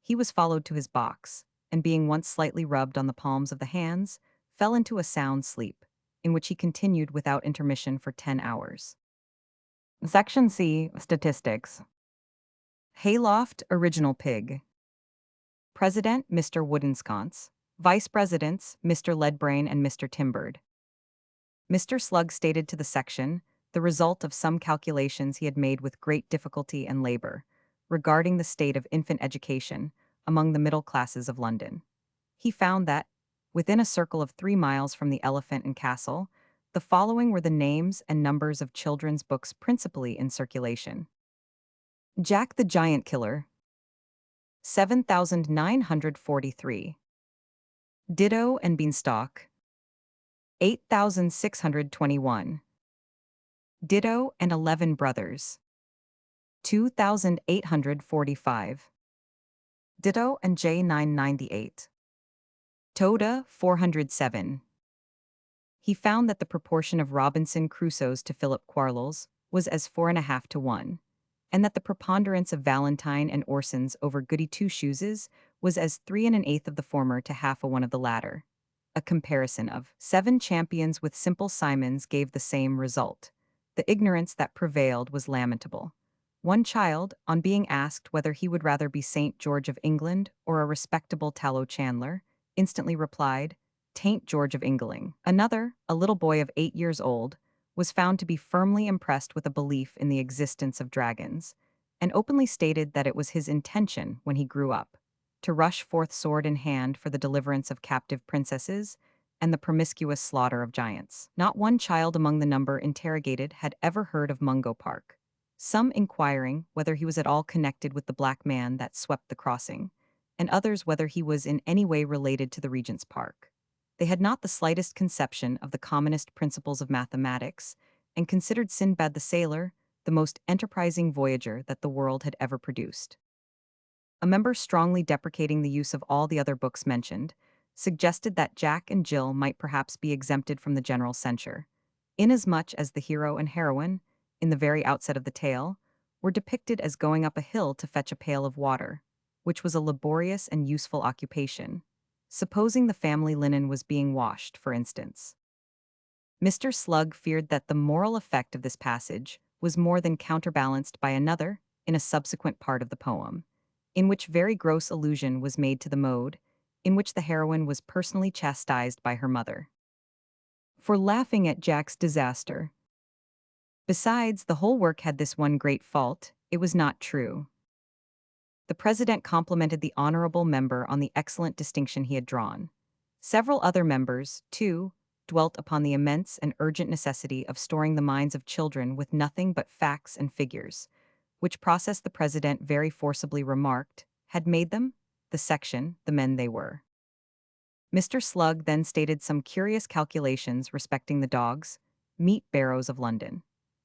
[SPEAKER 1] He was followed to his box, and being once slightly rubbed on the palms of the hands, fell into a sound sleep, in which he continued without intermission for 10 hours. Section C, Statistics. Hayloft, Original Pig. President, Mr. Woodensconce. Vice Presidents, Mr. Leadbrain and Mr. Timberd. Mr. Slug stated to the section the result of some calculations he had made with great difficulty and labor regarding the state of infant education among the middle classes of London. He found that, within a circle of 3 miles from the Elephant and Castle, the following were the names and numbers of children's books principally in circulation. Jack the Giant Killer, 7,943. Ditto and Beanstalk, 8,621. Ditto and 11 Brothers, 2,845. Ditto and J998. Toda, 407. He found that the proportion of Robinson Crusoes to Philip Quarles was as 4.5 to 1, and that the preponderance of Valentine and Orsons over Goody Two-Shoeses was as 3 1/8 of the former to 1/2 of the latter. A comparison of 7 champions with Simple Simons gave the same result. The ignorance that prevailed was lamentable. One child, on being asked whether he would rather be St. George of England or a respectable tallow chandler, instantly replied, "Taint George of Ingling." Another, a little boy of 8 years old, was found to be firmly impressed with a belief in the existence of dragons, and openly stated that it was his intention, when he grew up, to rush forth sword in hand for the deliverance of captive princesses and the promiscuous slaughter of giants. Not one child among the number interrogated had ever heard of Mungo Park, some inquiring whether he was at all connected with the black man that swept the crossing, and others whether he was in any way related to the Regent's Park. They had not the slightest conception of the commonest principles of mathematics, and considered Sinbad the Sailor the most enterprising voyager that the world had ever produced. A member strongly deprecating the use of all the other books mentioned, suggested that Jack and Jill might perhaps be exempted from the general censure, inasmuch as the hero and heroine, in the very outset of the tale, were depicted as going up a hill to fetch a pail of water, which was a laborious and useful occupation, supposing the family linen was being washed, for instance. Mr. Slug feared that the moral effect of this passage was more than counterbalanced by another in a subsequent part of the poem, in which very gross allusion was made to the mode in which the heroine was personally chastised by her mother for laughing at Jack's disaster. Besides, the whole work had this one great fault: it was not true. The president complimented the honorable member on the excellent distinction he had drawn. Several other members, too, dwelt upon the immense and urgent necessity of storing the minds of children with nothing but facts and figures, which process the president very forcibly remarked had made them, the section, the men they were. Mr. Slug then stated some curious calculations respecting the dogs, meat barrows of London.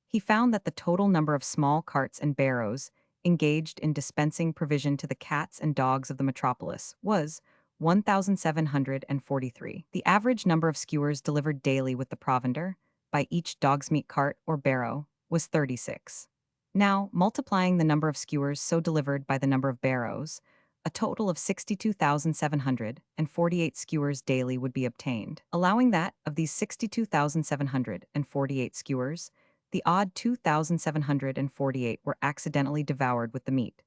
[SPEAKER 1] He found that the total number of small carts and barrows engaged in dispensing provision to the cats and dogs of the metropolis was 1,743. The average number of skewers delivered daily with the provender, by each dog's meat cart or barrow, was 36. Now, multiplying the number of skewers so delivered by the number of barrows, a total of 62,748 skewers daily would be obtained. Allowing that, of these 62,748 skewers, the odd 2,748 were accidentally devoured with the meat,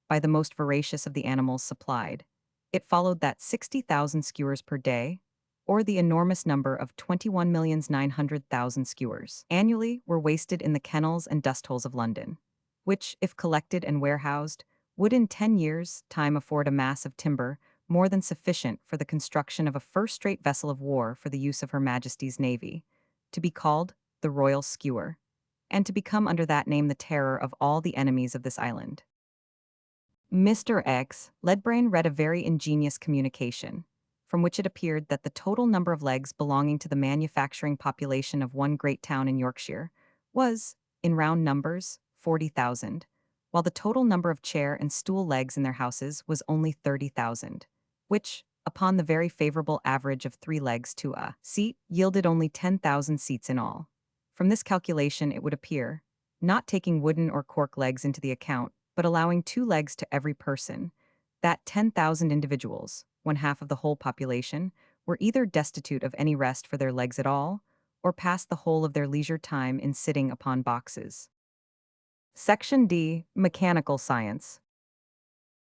[SPEAKER 1] by the most voracious of the animals supplied. It followed that 60,000 skewers per day, or the enormous number of 21,900,000 skewers annually, were wasted in the kennels and dust holes of London, which, if collected and warehoused, would in 10 years' time afford a mass of timber more than sufficient for the construction of a first-rate vessel of war for the use of Her Majesty's Navy, to be called the Royal Skewer, and to become under that name the terror of all the enemies of this island. Mr. X. Ledbrain read a very ingenious communication, from which it appeared that the total number of legs belonging to the manufacturing population of one great town in Yorkshire was, in round numbers, 40,000, while the total number of chair and stool legs in their houses was only 30,000, which, upon the very favorable average of 3 legs to a seat, yielded only 10,000 seats in all. From this calculation it would appear, not taking wooden or cork legs into the account, but allowing 2 legs to every person, that 10,000 individuals, one half of the whole population, were either destitute of any rest for their legs at all, or passed the whole of their leisure time in sitting upon boxes. Section D. Mechanical Science.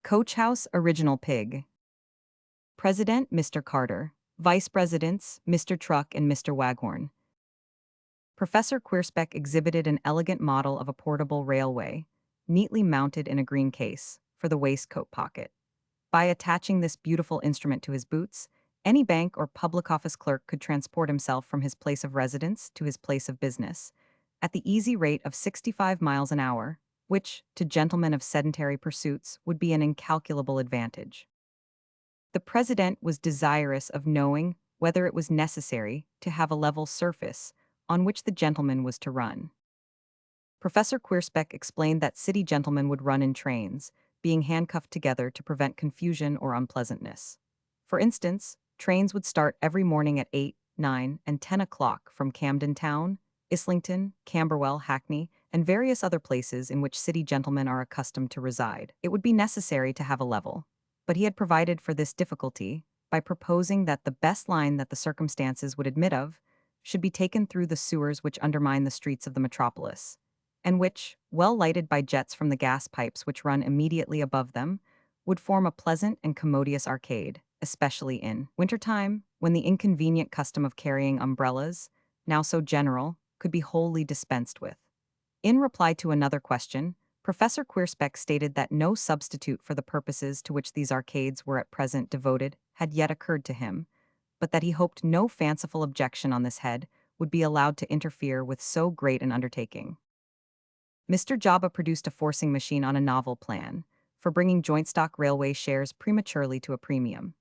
[SPEAKER 1] Coach House Original Pig. President Mr. Carter. Vice Presidents Mr. Truck and Mr. Waghorn. Professor Queerspeck exhibited an elegant model of a portable railway, neatly mounted in a green case, for the waistcoat pocket. By attaching this beautiful instrument to his boots, any bank or public office clerk could transport himself from his place of residence to his place of business, at the easy rate of 65 miles an hour, which, to gentlemen of sedentary pursuits, would be an incalculable advantage. The President was desirous of knowing whether it was necessary to have a level surface on which the gentleman was to run. Professor Queerspeck explained that city gentlemen would run in trains, being handcuffed together to prevent confusion or unpleasantness. For instance, trains would start every morning at 8, 9, and 10 o'clock from Camden Town, Islington, Camberwell, Hackney, and various other places in which city gentlemen are accustomed to reside. It would be necessary to have a level, but he had provided for this difficulty by proposing that the best line that the circumstances would admit of should be taken through the sewers which undermine the streets of the metropolis, and which, well lighted by jets from the gas pipes which run immediately above them, would form a pleasant and commodious arcade, especially in wintertime, when the inconvenient custom of carrying umbrellas, now so general, could be wholly dispensed with. In reply to another question, Professor Queerspeck stated that no substitute for the purposes to which these arcades were at present devoted had yet occurred to him, but that he hoped no fanciful objection on this head would be allowed to interfere with so great an undertaking. Mr. Jabba produced a forcing machine on a novel plan for bringing joint stock railway shares prematurely to a premium.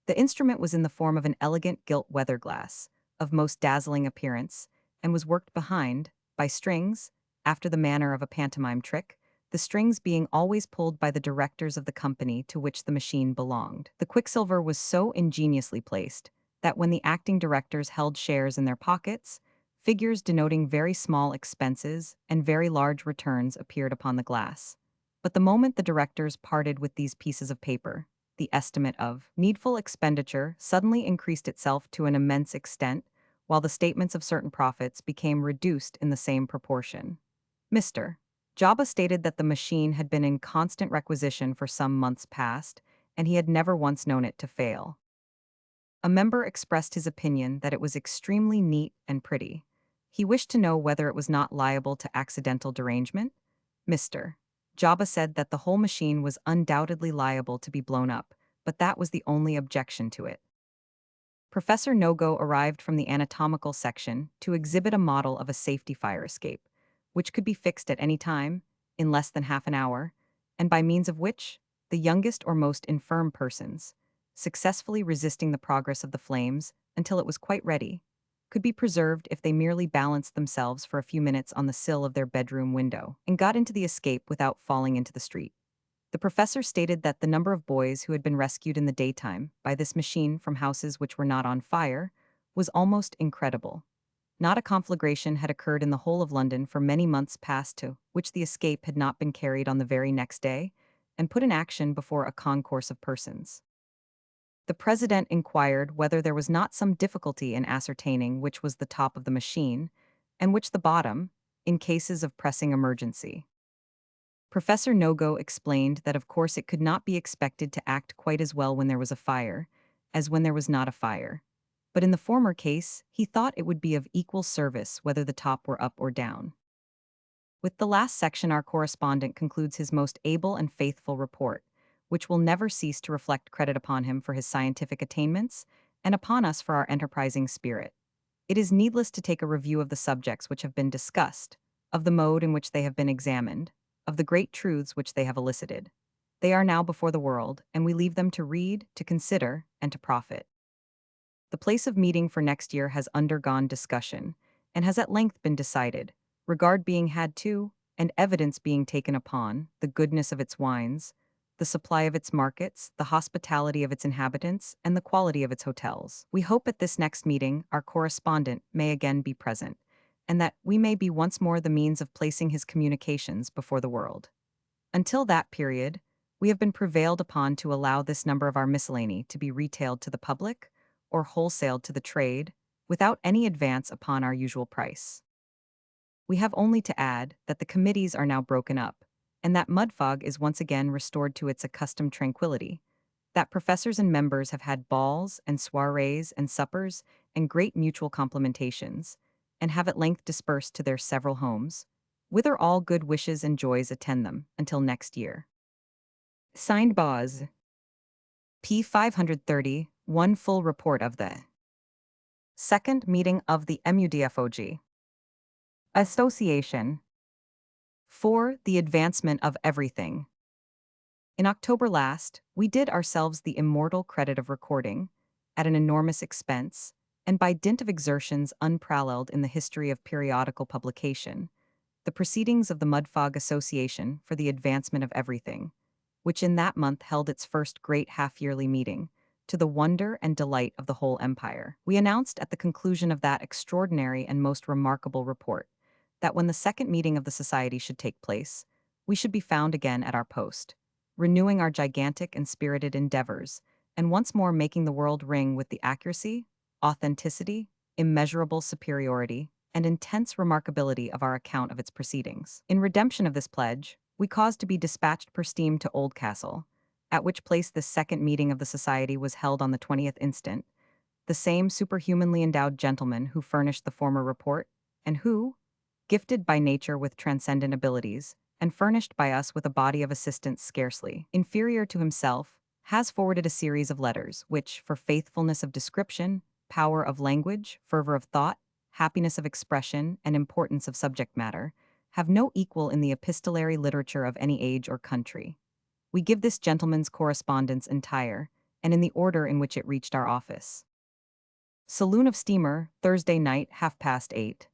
[SPEAKER 1] The instrument was in the form of an elegant gilt weather glass, of most dazzling appearance, and was worked behind, by strings, after the manner of a pantomime trick, the strings being always pulled by the directors of the company to which the machine belonged. The quicksilver was so ingeniously placed that when the acting directors held shares in their pockets, figures denoting very small expenses and very large returns appeared upon the glass. But the moment the directors parted with these pieces of paper, the estimate of needful expenditure suddenly increased itself to an immense extent, while the statements of certain profits became reduced in the same proportion. Mr. Jabba stated that the machine had been in constant requisition for some months past, and he had never once known it to fail. A member expressed his opinion that it was extremely neat and pretty. He wished to know whether it was not liable to accidental derangement. Mr. Jabba said that the whole machine was undoubtedly liable to be blown up, but that was the only objection to it. Professor Nogo arrived from the anatomical section to exhibit a model of a safety fire escape, which could be fixed at any time, in less than half an hour, and by means of which the youngest or most infirm persons, successfully resisting the progress of the flames until it was quite ready, could be preserved if they merely balanced themselves for a few minutes on the sill of their bedroom window and got into the escape without falling into the street. The professor stated that the number of boys who had been rescued in the daytime by this machine from houses which were not on fire was almost incredible. Not a conflagration had occurred in the whole of London for many months past to which the escape had not been carried on the very next day and put in action before a concourse of persons. The president inquired whether there was not some difficulty in ascertaining which was the top of the machine and which the bottom, in cases of pressing emergency. Professor Nogo explained that of course it could not be expected to act quite as well when there was a fire as when there was not a fire. But in the former case, he thought it would be of equal service whether the top were up or down. With the last section, our correspondent concludes his most able and faithful report, which will never cease to reflect credit upon him for his scientific attainments and upon us for our enterprising spirit. It is needless to take a review of the subjects which have been discussed, of the mode in which they have been examined, of the great truths which they have elicited. They are now before the world, and we leave them to read, to consider, and to profit. The place of meeting for next year has undergone discussion, and has at length been decided, regard being had to, and evidence being taken upon, the goodness of its wines, the supply of its markets, the hospitality of its inhabitants, and the quality of its hotels. We hope at this next meeting our correspondent may again be present, and that we may be once more the means of placing his communications before the world. Until that period, we have been prevailed upon to allow this number of our miscellany to be retailed to the public, or wholesaled to the trade, without any advance upon our usual price. We have only to add that the committees are now broken up, and that Mudfog is once again restored to its accustomed tranquility, that professors and members have had balls and soirees and suppers and great mutual complimentations, and have at length dispersed to their several homes, whither all good wishes and joys attend them until next year. Signed Boz. P. 530, one full report of the second meeting of the Mudfog Association for the advancement of everything. In October last, we did ourselves the immortal credit of recording, at an enormous expense, and by dint of exertions unparalleled in the history of periodical publication, the proceedings of the Mudfog Association for the advancement of everything, which in that month held its first great half-yearly meeting, to the wonder and delight of the whole empire. We announced at the conclusion of that extraordinary and most remarkable report that when the second meeting of the society should take place, we should be found again at our post, renewing our gigantic and spirited endeavors, and once more making the world ring with the accuracy, authenticity, immeasurable superiority, and intense remarkability of our account of its proceedings. In redemption of this pledge, we caused to be dispatched per steam to Oldcastle, at which place this second meeting of the society was held on the 20th instant, the same superhumanly endowed gentleman who furnished the former report, and who, gifted by nature with transcendent abilities, and furnished by us with a body of assistants scarcely inferior to himself, has forwarded a series of letters which, for faithfulness of description, power of language, fervor of thought, happiness of expression, and importance of subject matter, have no equal in the epistolary literature of any age or country. We give this gentleman's correspondence entire, and in the order in which it reached our office. Saloon of Steamer, Thursday night, 8:30.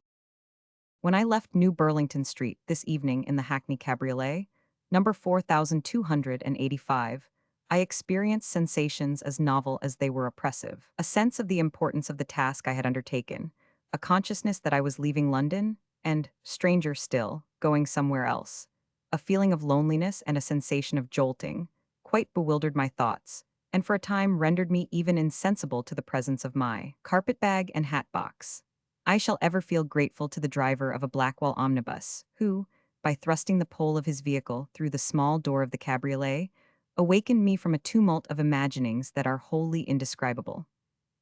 [SPEAKER 1] When I left New Burlington Street this evening in the Hackney Cabriolet, number 4285, I experienced sensations as novel as they were oppressive. A sense of the importance of the task I had undertaken, a consciousness that I was leaving London, and, stranger still, going somewhere else. A feeling of loneliness and a sensation of jolting quite bewildered my thoughts, and for a time rendered me even insensible to the presence of my carpet-bag and hat-box. I shall ever feel grateful to the driver of a Blackwall omnibus, who, by thrusting the pole of his vehicle through the small door of the cabriolet, awakened me from a tumult of imaginings that are wholly indescribable.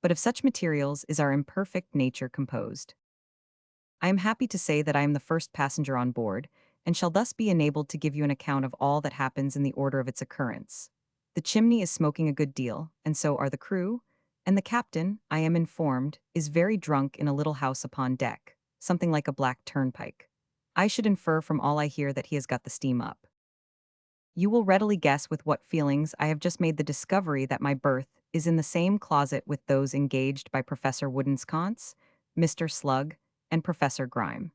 [SPEAKER 1] But of such materials is our imperfect nature composed. I am happy to say that I am the first passenger on board, and shall thus be enabled to give you an account of all that happens in the order of its occurrence. The chimney is smoking a good deal, and so are the crew, and the captain, I am informed, is very drunk in a little house upon deck, something like a black turnpike. I should infer from all I hear that he has got the steam up. You will readily guess with what feelings I have just made the discovery that my berth is in the same closet with those engaged by Professor Woodensconce, Mr. Slug, and Professor Grime.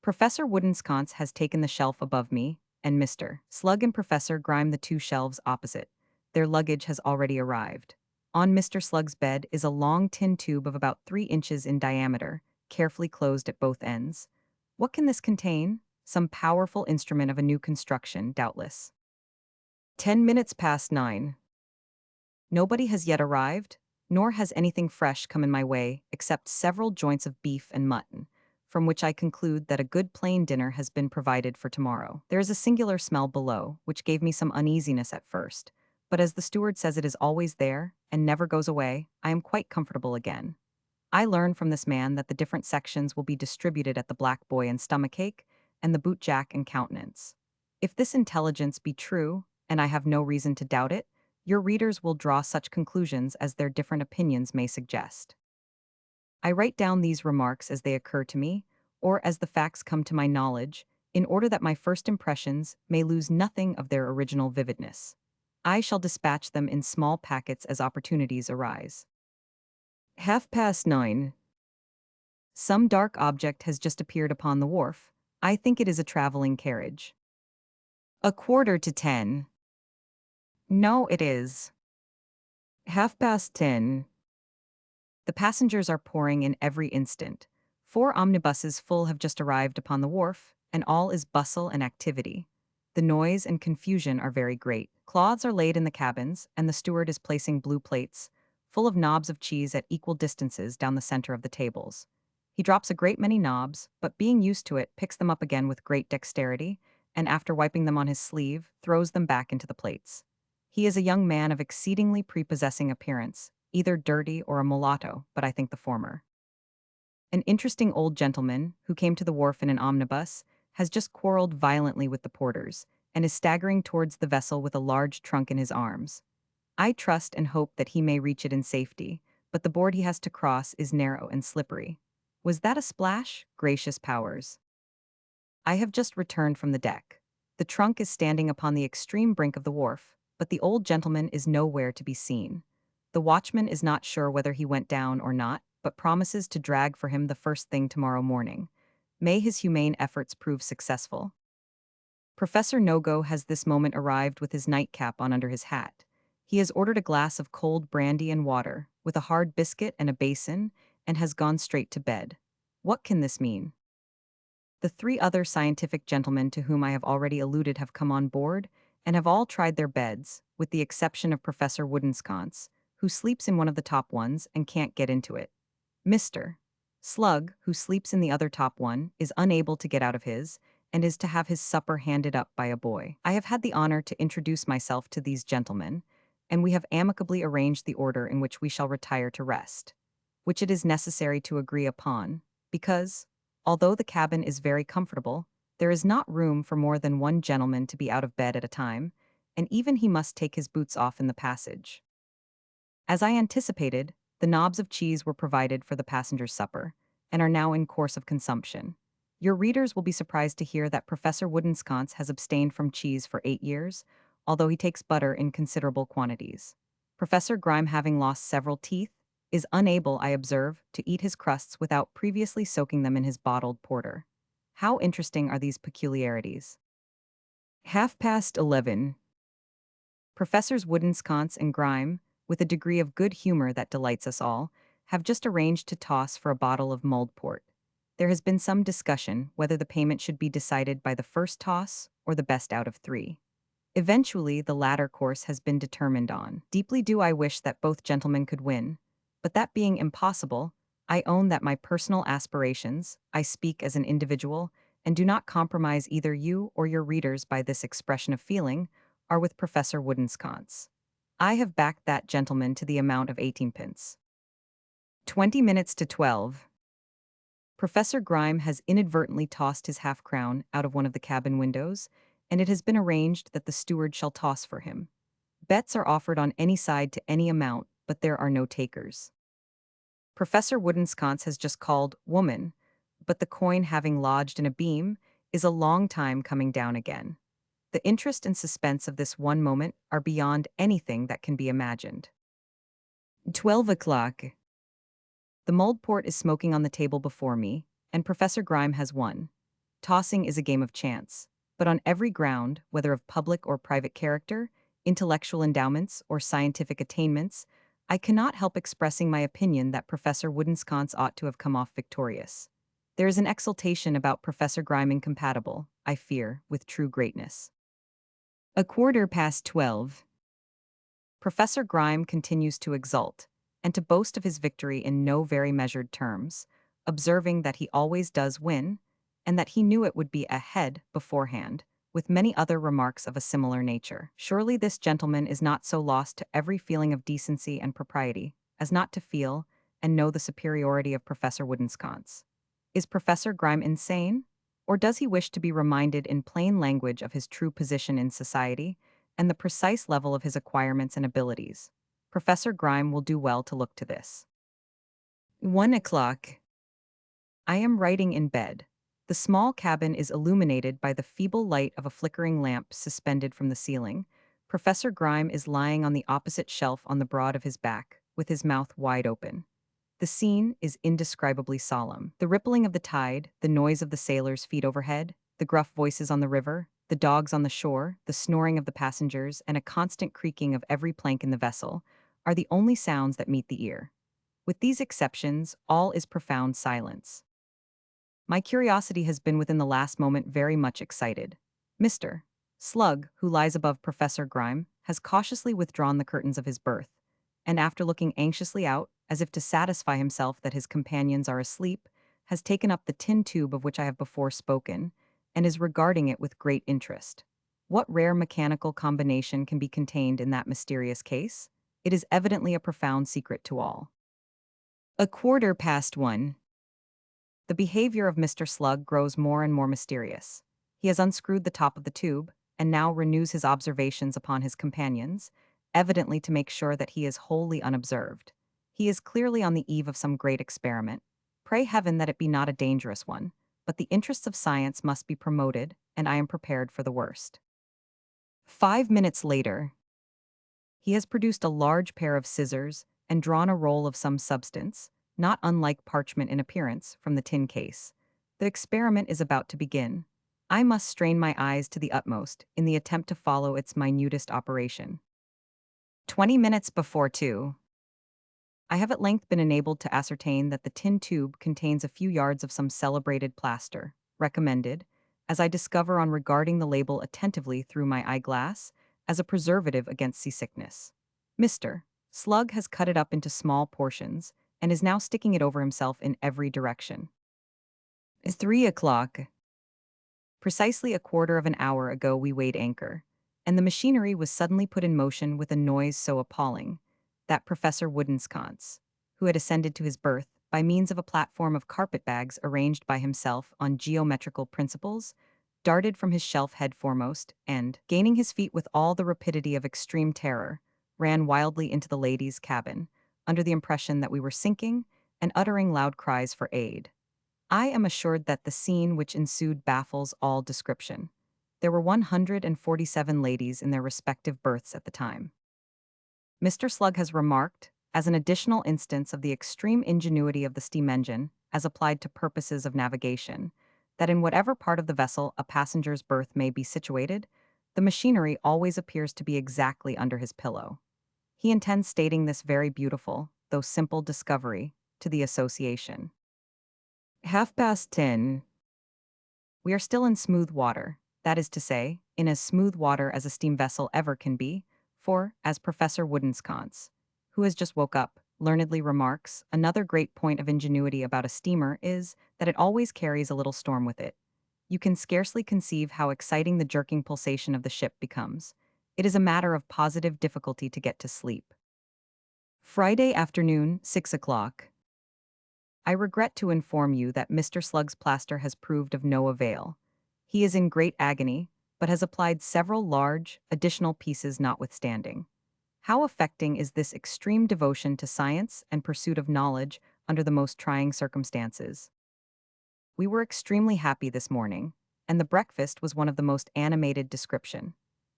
[SPEAKER 1] Professor Woodensconce has taken the shelf above me, and Mr. Slug and Professor Grime the two shelves opposite. Their luggage has already arrived. On Mr. Slug's bed is a long tin tube of about 3 inches in diameter, carefully closed at both ends. What can this contain? Some powerful instrument of a new construction, doubtless. 9:10. Nobody has yet arrived, nor has anything fresh come in my way, except several joints of beef and mutton, from which I conclude that a good plain dinner has been provided for tomorrow. There is a singular smell below, which gave me some uneasiness at first, but as the steward says it is always there and never goes away, I am quite comfortable again. I learn from this man that the different sections will be distributed at the Black Boy and Stomachache, and the Bootjack and Countenance. If this intelligence be true, and I have no reason to doubt it, your readers will draw such conclusions as their different opinions may suggest. I write down these remarks as they occur to me, or as the facts come to my knowledge, in order that my first impressions may lose nothing of their original vividness. I shall dispatch them in small packets as opportunities arise. 9:30. Some dark object has just appeared upon the wharf. I think it is a traveling carriage. 9:45. No, it is 10:30. The passengers are pouring in every instant. 4 omnibuses full have just arrived upon the wharf, and all is bustle and activity. The noise and confusion are very great. Cloths are laid in the cabins, and the steward is placing blue plates, full of knobs of cheese at equal distances down the center of the tables. He drops a great many knobs, but being used to it, picks them up again with great dexterity, and after wiping them on his sleeve, throws them back into the plates. He is a young man of exceedingly prepossessing appearance, either dirty or a mulatto, but I think the former. An interesting old gentleman, who came to the wharf in an omnibus, has just quarreled violently with the porters, and is staggering towards the vessel with a large trunk in his arms. I trust and hope that he may reach it in safety, but the board he has to cross is narrow and slippery. Was that a splash? Gracious powers! I have just returned from the deck. The trunk is standing upon the extreme brink of the wharf, but the old gentleman is nowhere to be seen. The watchman is not sure whether he went down or not, but promises to drag for him the first thing tomorrow morning. May his humane efforts prove successful. Professor Nogo has this moment arrived with his nightcap on under his hat. He has ordered a glass of cold brandy and water, with a hard biscuit and a basin, and has gone straight to bed. What can this mean? The 3 other scientific gentlemen to whom I have already alluded have come on board, and have all tried their beds, with the exception of Professor Woodensconce, who sleeps in one of the top ones and can't get into it. Mr. Slug, who sleeps in the other top one, is unable to get out of his, and is to have his supper handed up by a boy. I have had the honor to introduce myself to these gentlemen, and we have amicably arranged the order in which we shall retire to rest, which it is necessary to agree upon, because, although the cabin is very comfortable, there is not room for more than one gentleman to be out of bed at a time, and even he must take his boots off in the passage. As I anticipated, the knobs of cheese were provided for the passengers' supper, and are now in course of consumption. Your readers will be surprised to hear that Professor Woodensconce has abstained from cheese for 8 years, although he takes butter in considerable quantities. Professor Grime, having lost several teeth, is unable, I observe, to eat his crusts without previously soaking them in his bottled porter. How interesting are these peculiarities! 11:30. Professors Woodensconce and Grime, with a degree of good humor that delights us all, have just arranged to toss for a bottle of mulled port. There has been some discussion whether the payment should be decided by the first toss or the best out of 3. Eventually, the latter course has been determined on. Deeply do I wish that both gentlemen could win, but that being impossible, I own that my personal aspirations, I speak as an individual, and do not compromise either you or your readers by this expression of feeling, are with Professor Woodensconce. I have backed that gentleman to the amount of 18 pence. 20 minutes to 12. Professor Grime has inadvertently tossed his half-crown out of one of the cabin windows, and it has been arranged that the steward shall toss for him. Bets are offered on any side to any amount, but there are no takers. Professor Woodensconce has just called woman, but the coin having lodged in a beam is a long time coming down again. The interest and suspense of this one moment are beyond anything that can be imagined. 12 o'clock. The mulled port is smoking on the table before me, and Professor Grime has won. Tossing is a game of chance, but on every ground, whether of public or private character, intellectual endowments, or scientific attainments, I cannot help expressing my opinion that Professor Woodensconce ought to have come off victorious. There is an exultation about Professor Grime incompatible, I fear, with true greatness. 12:15. Professor Grime continues to exult, and to boast of his victory in no very measured terms. observing that he always does win, and that he knew it would be ahead beforehand, with many other remarks of a similar nature. Surely this gentleman is not so lost to every feeling of decency and propriety as not to feel and know the superiority of Professor Woodensconce. Is Professor Grime insane? Or does he wish to be reminded in plain language of his true position in society and the precise level of his acquirements and abilities? Professor Grime will do well to look to this. 1 o'clock. I am writing in bed. The small cabin is illuminated by the feeble light of a flickering lamp suspended from the ceiling. Professor Grime is lying on the opposite shelf on the broad of his back, with his mouth wide open. The scene is indescribably solemn. The rippling of the tide, the noise of the sailors' feet overhead, the gruff voices on the river, the dogs on the shore, the snoring of the passengers, and a constant creaking of every plank in the vessel are the only sounds that meet the ear. With these exceptions, all is profound silence. My curiosity has been within the last moment very much excited. Mr. Slug, who lies above Professor Grime, has cautiously withdrawn the curtains of his berth, and after looking anxiously out, as if to satisfy himself that his companions are asleep, has taken up the tin tube of which I have before spoken, and is regarding it with great interest. What rare mechanical combination can be contained in that mysterious case? It is evidently a profound secret to all. 1:15. The behavior of Mr. Slug grows more and more mysterious. He has unscrewed the top of the tube, and now renews his observations upon his companions, evidently to make sure that he is wholly unobserved. He is clearly on the eve of some great experiment. Pray heaven that it be not a dangerous one, but the interests of science must be promoted, and I am prepared for the worst. 5 minutes later, he has produced a large pair of scissors and drawn a roll of some substance, not unlike parchment in appearance, from the tin case. The experiment is about to begin. I must strain my eyes to the utmost in the attempt to follow its minutest operation. 20 minutes before 2. I have at length been enabled to ascertain that the tin tube contains a few yards of some celebrated plaster, recommended, as I discover on regarding the label attentively through my eyeglass, as a preservative against seasickness. Mr. Slug has cut it up into small portions, and is now sticking it over himself in every direction. It's 3 o'clock. Precisely a quarter of an hour ago we weighed anchor, and the machinery was suddenly put in motion with a noise so appalling that Professor Woodensconce, who had ascended to his berth by means of a platform of carpet-bags arranged by himself on geometrical principles, darted from his shelf head foremost and, gaining his feet with all the rapidity of extreme terror, ran wildly into the ladies' cabin, under the impression that we were sinking, and uttering loud cries for aid. I am assured that the scene which ensued baffles all description. There were 147 ladies in their respective berths at the time. Mr. Slug has remarked, as an additional instance of the extreme ingenuity of the steam engine, as applied to purposes of navigation, that in whatever part of the vessel a passenger's berth may be situated, the machinery always appears to be exactly under his pillow. He intends stating this very beautiful, though simple discovery, to the association. 10:30. We are still in smooth water, that is to say, in as smooth water as a steam vessel ever can be, for, as Professor Woodensconce, who has just woke up, learnedly remarks, another great point of ingenuity about a steamer is that it always carries a little storm with it. You can scarcely conceive how exciting the jerking pulsation of the ship becomes. It is a matter of positive difficulty to get to sleep. Friday afternoon, 6 o'clock. I regret to inform you that Mr. Slug's plaster has proved of no avail. He is in great agony, but has applied several large, additional pieces notwithstanding. How affecting is this extreme devotion to science and pursuit of knowledge under the most trying circumstances. We were extremely happy this morning, and the breakfast was one of the most animated description.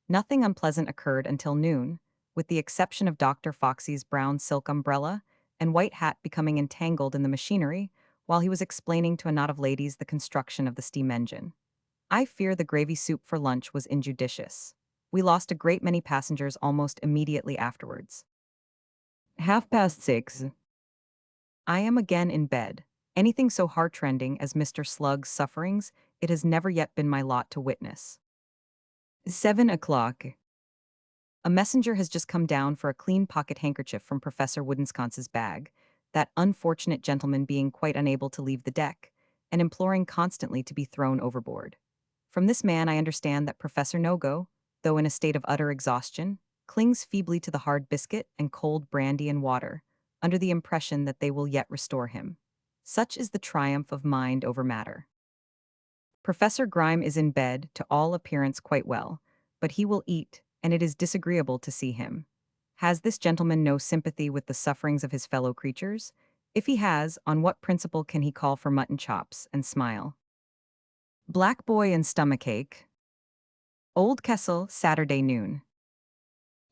[SPEAKER 1] Nothing unpleasant occurred until noon, with the exception of Dr. Foxy's brown silk umbrella and white hat becoming entangled in the machinery while he was explaining to a knot of ladies the construction of the steam engine. I fear the gravy soup for lunch was injudicious. We lost a great many passengers almost immediately afterwards. 6:30. I am again in bed. Anything so heartrending as Mr. Slug's sufferings, it has never yet been my lot to witness. 7 o'clock. A messenger has just come down for a clean pocket handkerchief from Professor Woodensconce's bag, that unfortunate gentleman being quite unable to leave the deck, and imploring constantly to be thrown overboard. From this man I understand that Professor Nogo, though in a state of utter exhaustion, clings feebly to the hard biscuit and cold brandy and water, under the impression that they will yet restore him. Such is the triumph of mind over matter. Professor Grime is in bed, to all appearance quite well, but he will eat, and it is disagreeable to see him. Has this gentleman no sympathy with the sufferings of his fellow creatures? If he has, on what principle can he call for mutton chops and smile? Black boy and stomachache. Old Kessel, Saturday noon.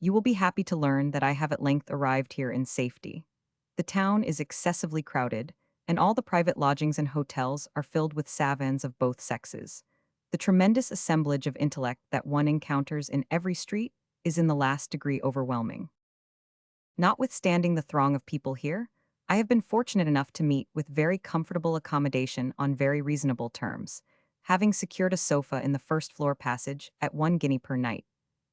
[SPEAKER 1] You will be happy to learn that I have at length arrived here in safety. The town is excessively crowded, and all the private lodgings and hotels are filled with savans of both sexes. The tremendous assemblage of intellect that one encounters in every street is in the last degree overwhelming. Notwithstanding the throng of people here, I have been fortunate enough to meet with very comfortable accommodation on very reasonable terms, having secured a sofa in the first floor passage at 1 guinea per night,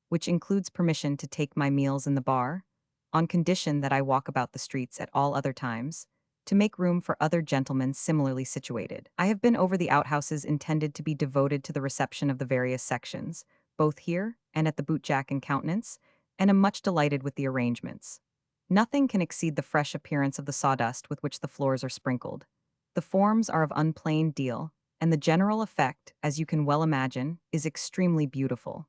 [SPEAKER 1] which includes permission to take my meals in the bar, on condition that I walk about the streets at all other times, to make room for other gentlemen similarly situated. I have been over the outhouses intended to be devoted to the reception of the various sections, both here and at the Bootjack and Countenance, and am much delighted with the arrangements. Nothing can exceed the fresh appearance of the sawdust with which the floors are sprinkled. The forms are of unplaned deal, and the general effect, as you can well imagine, is extremely beautiful.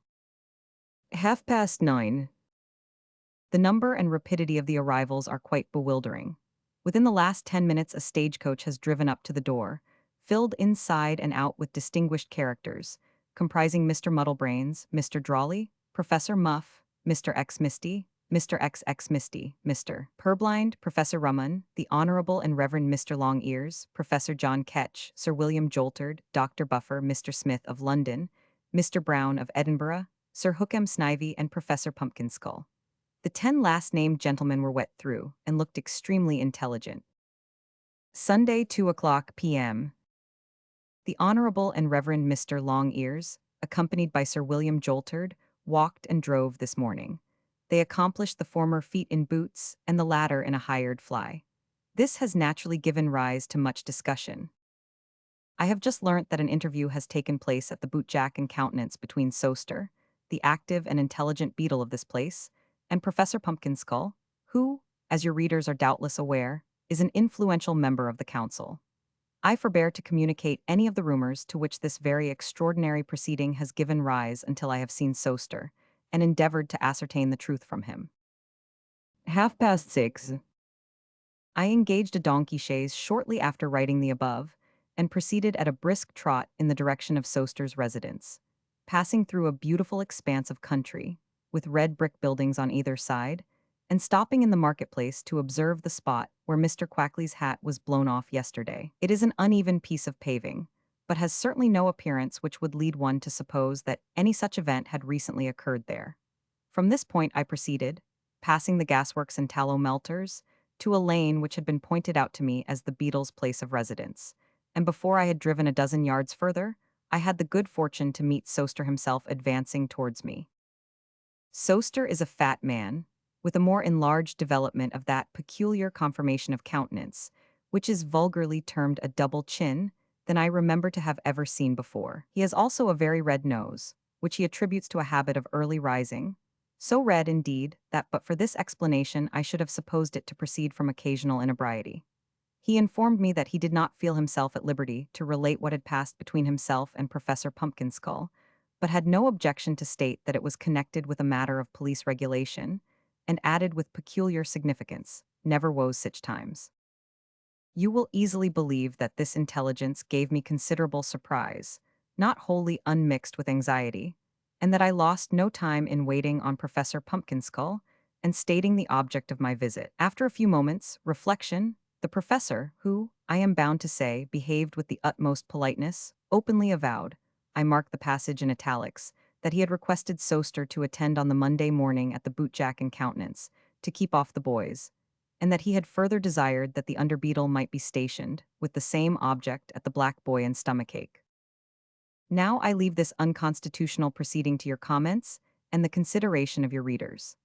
[SPEAKER 1] 9:30. The number and rapidity of the arrivals are quite bewildering. Within the last 10 minutes a stagecoach has driven up to the door, filled inside and out with distinguished characters, comprising Mr. Muddlebrains, Mr. Drawley, Professor Muff, Mr. X Misty, Mr. XX Misty, Mr. Purblind, Professor Rummun, the Honorable and Reverend Mr. Long-Ears, Professor John Ketch, Sir William Joltard, Dr. Buffer, Mr. Smith of London, Mr. Brown of Edinburgh, Sir Hookham Snivy, and Professor Pumpkinskull. The 10 last-named gentlemen were wet through and looked extremely intelligent. Sunday, 2 p.m. The Honorable and Reverend Mr. Long-Ears, accompanied by Sir William Joltard, walked and drove this morning. They accomplished the former feat in boots and the latter in a hired fly. This has naturally given rise to much discussion. I have just learnt that an interview has taken place at the Bootjack and Countenance between Soster, the active and intelligent beadle of this place, and Professor Pumpkinskull, who, as your readers are doubtless aware, is an influential member of the council. I forbear to communicate any of the rumors to which this very extraordinary proceeding has given rise until I have seen Soster, and endeavored to ascertain the truth from him. 6:30. I engaged a donkey chaise shortly after writing the above, and proceeded at a brisk trot in the direction of Soster's residence, passing through a beautiful expanse of country, with red brick buildings on either side, and stopping in the marketplace to observe the spot where Mr. Quackley's hat was blown off yesterday. It is an uneven piece of paving, but has certainly no appearance which would lead one to suppose that any such event had recently occurred there. From this point I proceeded, passing the gasworks and tallow melters, to a lane which had been pointed out to me as the beadle's place of residence, and before I had driven a dozen yards further, I had the good fortune to meet Soster himself advancing towards me. Soster is a fat man, with a more enlarged development of that peculiar conformation of countenance, which is vulgarly termed a double chin, than I remember to have ever seen before. He has also a very red nose, which he attributes to a habit of early rising, so red, indeed, that but for this explanation I should have supposed it to proceed from occasional inebriety. He informed me that he did not feel himself at liberty to relate what had passed between himself and Professor Pumpkinskull, but had no objection to state that it was connected with a matter of police regulation, and added with peculiar significance, never woes sich times. You will easily believe that this intelligence gave me considerable surprise, not wholly unmixed with anxiety, and that I lost no time in waiting on Professor Pumpkinskull and stating the object of my visit. After a few moments' reflection, the professor, who, I am bound to say, behaved with the utmost politeness, openly avowed, I mark the passage in italics, that he had requested Soster to attend on the Monday morning at the Bootjack and Countenance, to keep off the boys, and that he had further desired that the underbeadle might be stationed, with the same object, at the Black Boy and Stomachache. Now I leave this unconstitutional proceeding to your comments, and the consideration of your readers.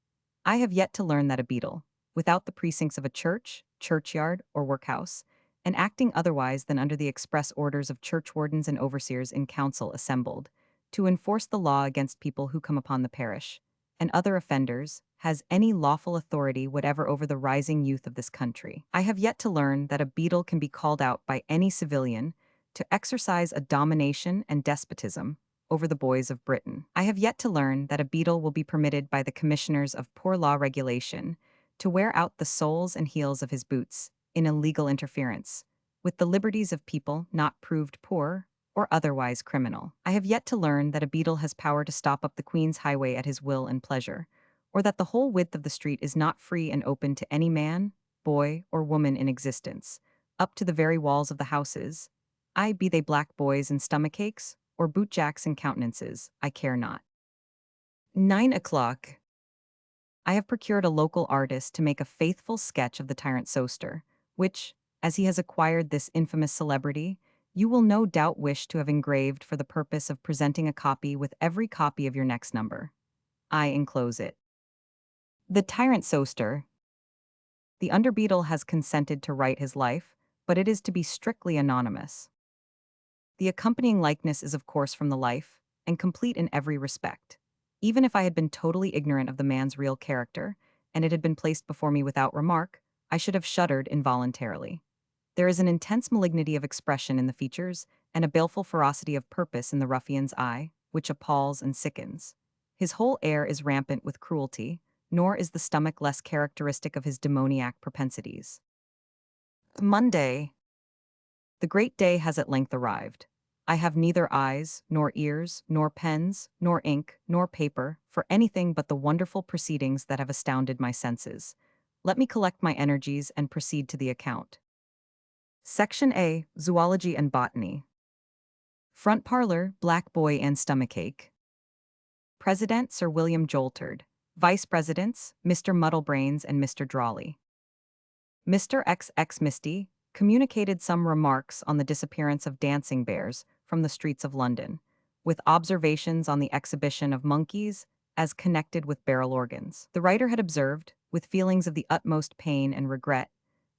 [SPEAKER 1] I have yet to learn that a beadle, without the precincts of a church, churchyard, or workhouse, and acting otherwise than under the express orders of churchwardens and overseers in council assembled, to enforce the law against people who come upon the parish, and other offenders, has any lawful authority whatever over the rising youth of this country. I have yet to learn that a beadle can be called out by any civilian to exercise a domination and despotism over the boys of Britain. I have yet to learn that a beadle will be permitted by the commissioners of poor law regulation to wear out the soles and heels of his boots in illegal interference with the liberties of people not proved poor or otherwise criminal. I have yet to learn that a beadle has power to stop up the Queen's highway at his will and pleasure, or that the whole width of the street is not free and open to any man, boy, or woman in existence, up to the very walls of the houses, be they black boys in stomach aches, or bootjacks in countenances, I care not. 9 o'clock. I have procured a local artist to make a faithful sketch of the tyrant Soster, which, as he has acquired this infamous celebrity, you will no doubt wish to have engraved for the purpose of presenting a copy with every copy of your next number. I enclose it. The tyrant Soster. The underbeadle has consented to write his life, but it is to be strictly anonymous. The accompanying likeness is of course from the life, and complete in every respect. Even if I had been totally ignorant of the man's real character, and it had been placed before me without remark, I should have shuddered involuntarily. There is an intense malignity of expression in the features, and a baleful ferocity of purpose in the ruffian's eye, which appalls and sickens. His whole air is rampant with cruelty, nor is the stomach less characteristic of his demoniac propensities. Monday. The great day has at length arrived. I have neither eyes, nor ears, nor pens, nor ink, nor paper, for anything but the wonderful proceedings that have astounded my senses. Let me collect my energies and proceed to the account. Section A. Zoology and Botany. Front parlor, black boy and stomachache. President, Sir William Jolterd. Vice Presidents, Mr. Muddlebrains and Mr. Drawley. Mr. XX Misty communicated some remarks on the disappearance of dancing bears from the streets of London, with observations on the exhibition of monkeys as connected with barrel organs. The writer had observed, with feelings of the utmost pain and regret,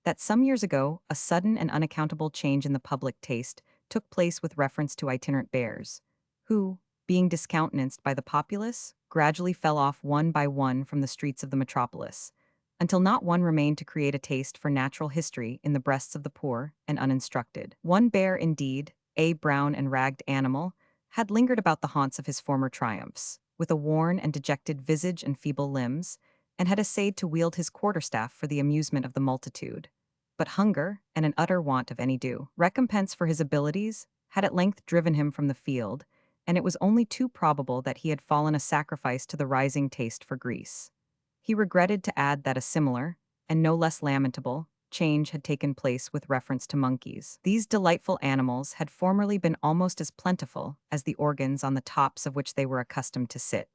[SPEAKER 1] that some years ago a sudden and unaccountable change in the public taste took place with reference to itinerant bears, who, being discountenanced by the populace, gradually fell off one by one from the streets of the metropolis, until not one remained to create a taste for natural history in the breasts of the poor and uninstructed. One bear, indeed, a brown and ragged animal, had lingered about the haunts of his former triumphs, with a worn and dejected visage and feeble limbs, and had essayed to wield his quarterstaff for the amusement of the multitude. But hunger, and an utter want of any due recompense for his abilities, had at length driven him from the field, and it was only too probable that he had fallen a sacrifice to the rising taste for grease. He regretted to add that a similar, and no less lamentable, change had taken place with reference to monkeys. These delightful animals had formerly been almost as plentiful as the organs on the tops of which they were accustomed to sit.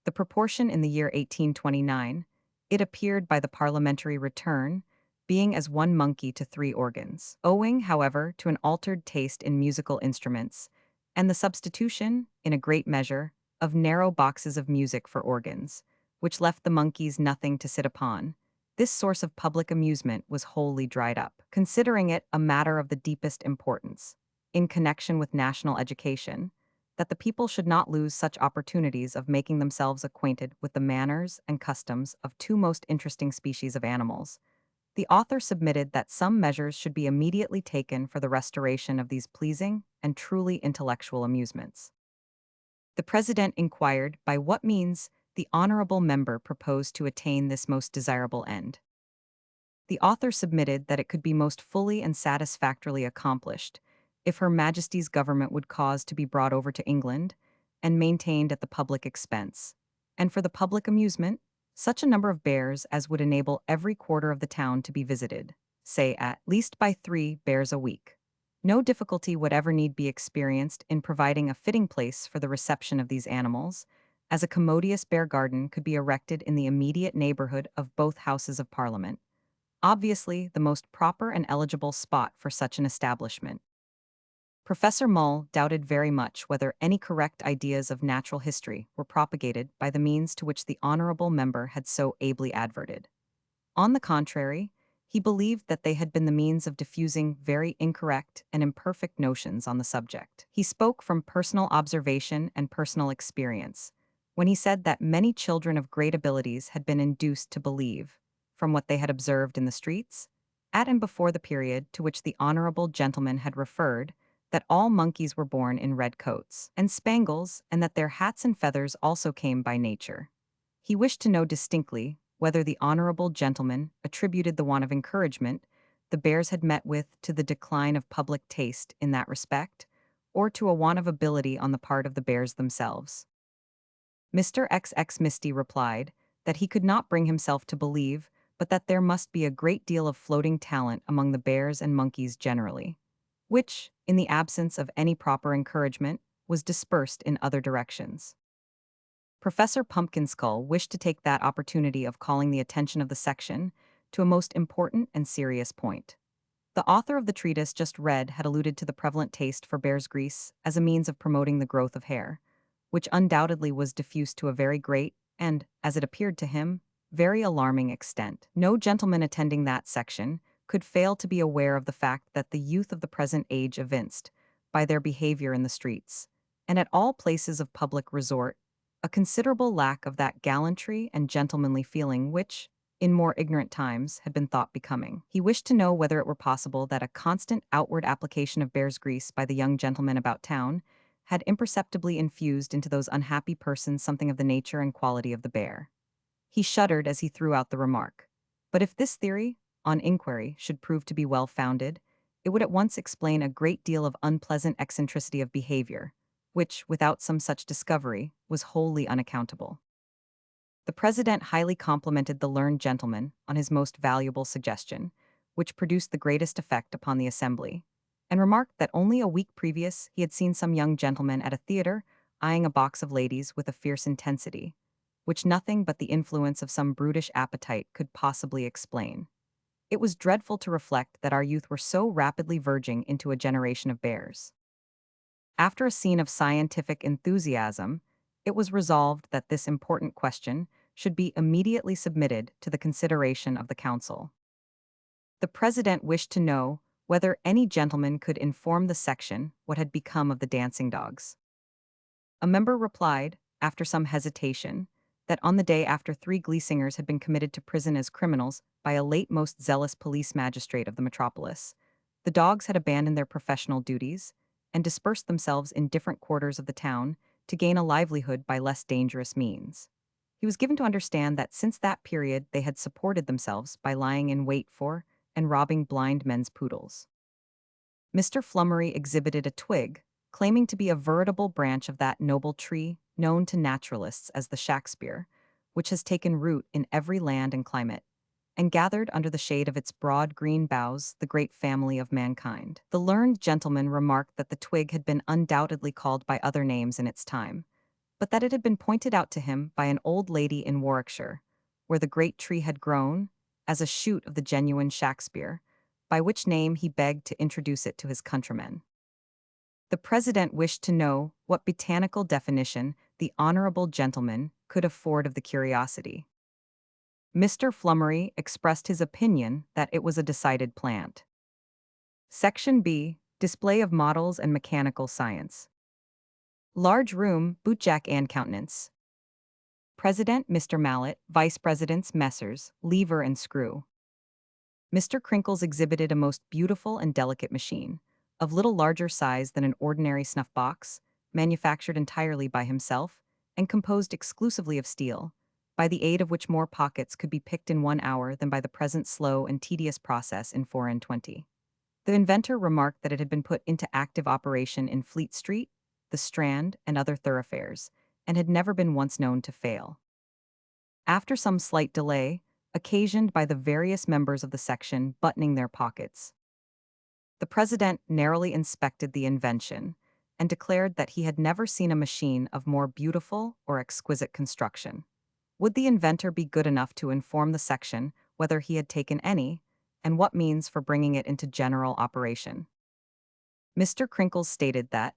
[SPEAKER 1] The proportion in the year 1829, it appeared by the parliamentary return, being as 1 monkey to 3 organs. Owing, however, to an altered taste in musical instruments, and the substitution, in a great measure, of narrow boxes of music for organs, which left the monkeys nothing to sit upon, this source of public amusement was wholly dried up. Considering it a matter of the deepest importance, in connection with national education, that the people should not lose such opportunities of making themselves acquainted with the manners and customs of 2 most interesting species of animals, the author submitted that some measures should be immediately taken for the restoration of these pleasing and truly intellectual amusements. The President inquired by what means the honorable member proposed to attain this most desirable end. The author submitted that it could be most fully and satisfactorily accomplished if Her Majesty's government would cause to be brought over to England and maintained at the public expense, and for the public amusement, such a number of bears as would enable every quarter of the town to be visited, say at least by 3 bears a week. No difficulty whatever need be experienced in providing a fitting place for the reception of these animals, as a commodious bear garden could be erected in the immediate neighborhood of both Houses of Parliament, obviously the most proper and eligible spot for such an establishment. Professor Mull doubted very much whether any correct ideas of natural history were propagated by the means to which the honorable member had so ably adverted. On the contrary, He believed that they had been the means of diffusing very incorrect and imperfect notions on the subject. He spoke from personal observation and personal experience when he said that many children of great abilities had been induced to believe, from what they had observed in the streets, at and before the period to which the honorable gentleman had referred, that all monkeys were born in red coats and spangles, and that their hats and feathers also came by nature. He wished to know distinctly whether the honorable gentleman attributed the want of encouragement the bears had met with to the decline of public taste in that respect, or to a want of ability on the part of the bears themselves. Mr. XX Misty replied that he could not bring himself to believe, but that there must be a great deal of floating talent among the bears and monkeys generally, which, in the absence of any proper encouragement, was dispersed in other directions. Professor Pumpkinskull wished to take that opportunity of calling the attention of the section to a most important and serious point. The author of the treatise just read had alluded to the prevalent taste for bear's grease as a means of promoting the growth of hair, which undoubtedly was diffused to a very great, and, as it appeared to him, very alarming extent. No gentleman attending that section could fail to be aware of the fact that the youth of the present age evinced, by their behavior in the streets, and at all places of public resort, a considerable lack of that gallantry and gentlemanly feeling which, in more ignorant times, had been thought becoming. He wished to know whether it were possible that a constant outward application of bear's grease by the young gentlemen about town had imperceptibly infused into those unhappy persons something of the nature and quality of the bear. He shuddered as he threw out the remark. But if this theory, on inquiry, should prove to be well founded, it would at once explain a great deal of unpleasant eccentricity of behavior, which, without some such discovery, was wholly unaccountable. The president highly complimented the learned gentleman on his most valuable suggestion, which produced the greatest effect upon the assembly, and remarked that only a week previous he had seen some young gentleman at a theater eyeing a box of ladies with a fierce intensity, which nothing but the influence of some brutish appetite could possibly explain. It was dreadful to reflect that our youth were so rapidly verging into a generation of bears. After a scene of scientific enthusiasm, it was resolved that this important question should be immediately submitted to the consideration of the council. The president wished to know whether any gentleman could inform the section what had become of the dancing dogs. A member replied, after some hesitation, that on the day after 3 glee singers had been committed to prison as criminals by a late most zealous police magistrate of the metropolis, the dogs had abandoned their professional duties and dispersed themselves in different quarters of the town to gain a livelihood by less dangerous means. He was given to understand that since that period they had supported themselves by lying in wait for and robbing blind men's poodles. Mr. Flummery exhibited a twig, claiming to be a veritable branch of that noble tree known to naturalists as the Shakespeare, which has taken root in every land and climate, and gathered under the shade of its broad green boughs the great family of mankind. The learned gentleman remarked that the twig had been undoubtedly called by other names in its time, but that it had been pointed out to him by an old lady in Warwickshire, where the great tree had grown, as a shoot of the genuine Shakespeare, by which name he begged to introduce it to his countrymen. The president wished to know what botanical definition the honorable gentleman could afford of the curiosity. Mr. Flummery expressed his opinion that it was a decided plant. Section B. Display of models and mechanical science. Large room, bootjack and countenance. President Mr. Mallet, Vice Presidents Messrs. Lever and Screw. Mr. Crinkles exhibited a most beautiful and delicate machine, of little larger size than an ordinary snuff box, manufactured entirely by himself, and composed exclusively of steel, by the aid of which more pockets could be picked in 1 hour than by the present slow and tedious process in 4 and 20. The inventor remarked that it had been put into active operation in Fleet Street, the Strand, and other thoroughfares, and had never been once known to fail. After some slight delay, occasioned by the various members of the section buttoning their pockets, the president narrowly inspected the invention and declared that he had never seen a machine of more beautiful or exquisite construction. Would the inventor be good enough to inform the section whether he had taken any, and what means for bringing it into general operation? Mr. Crinkles stated that,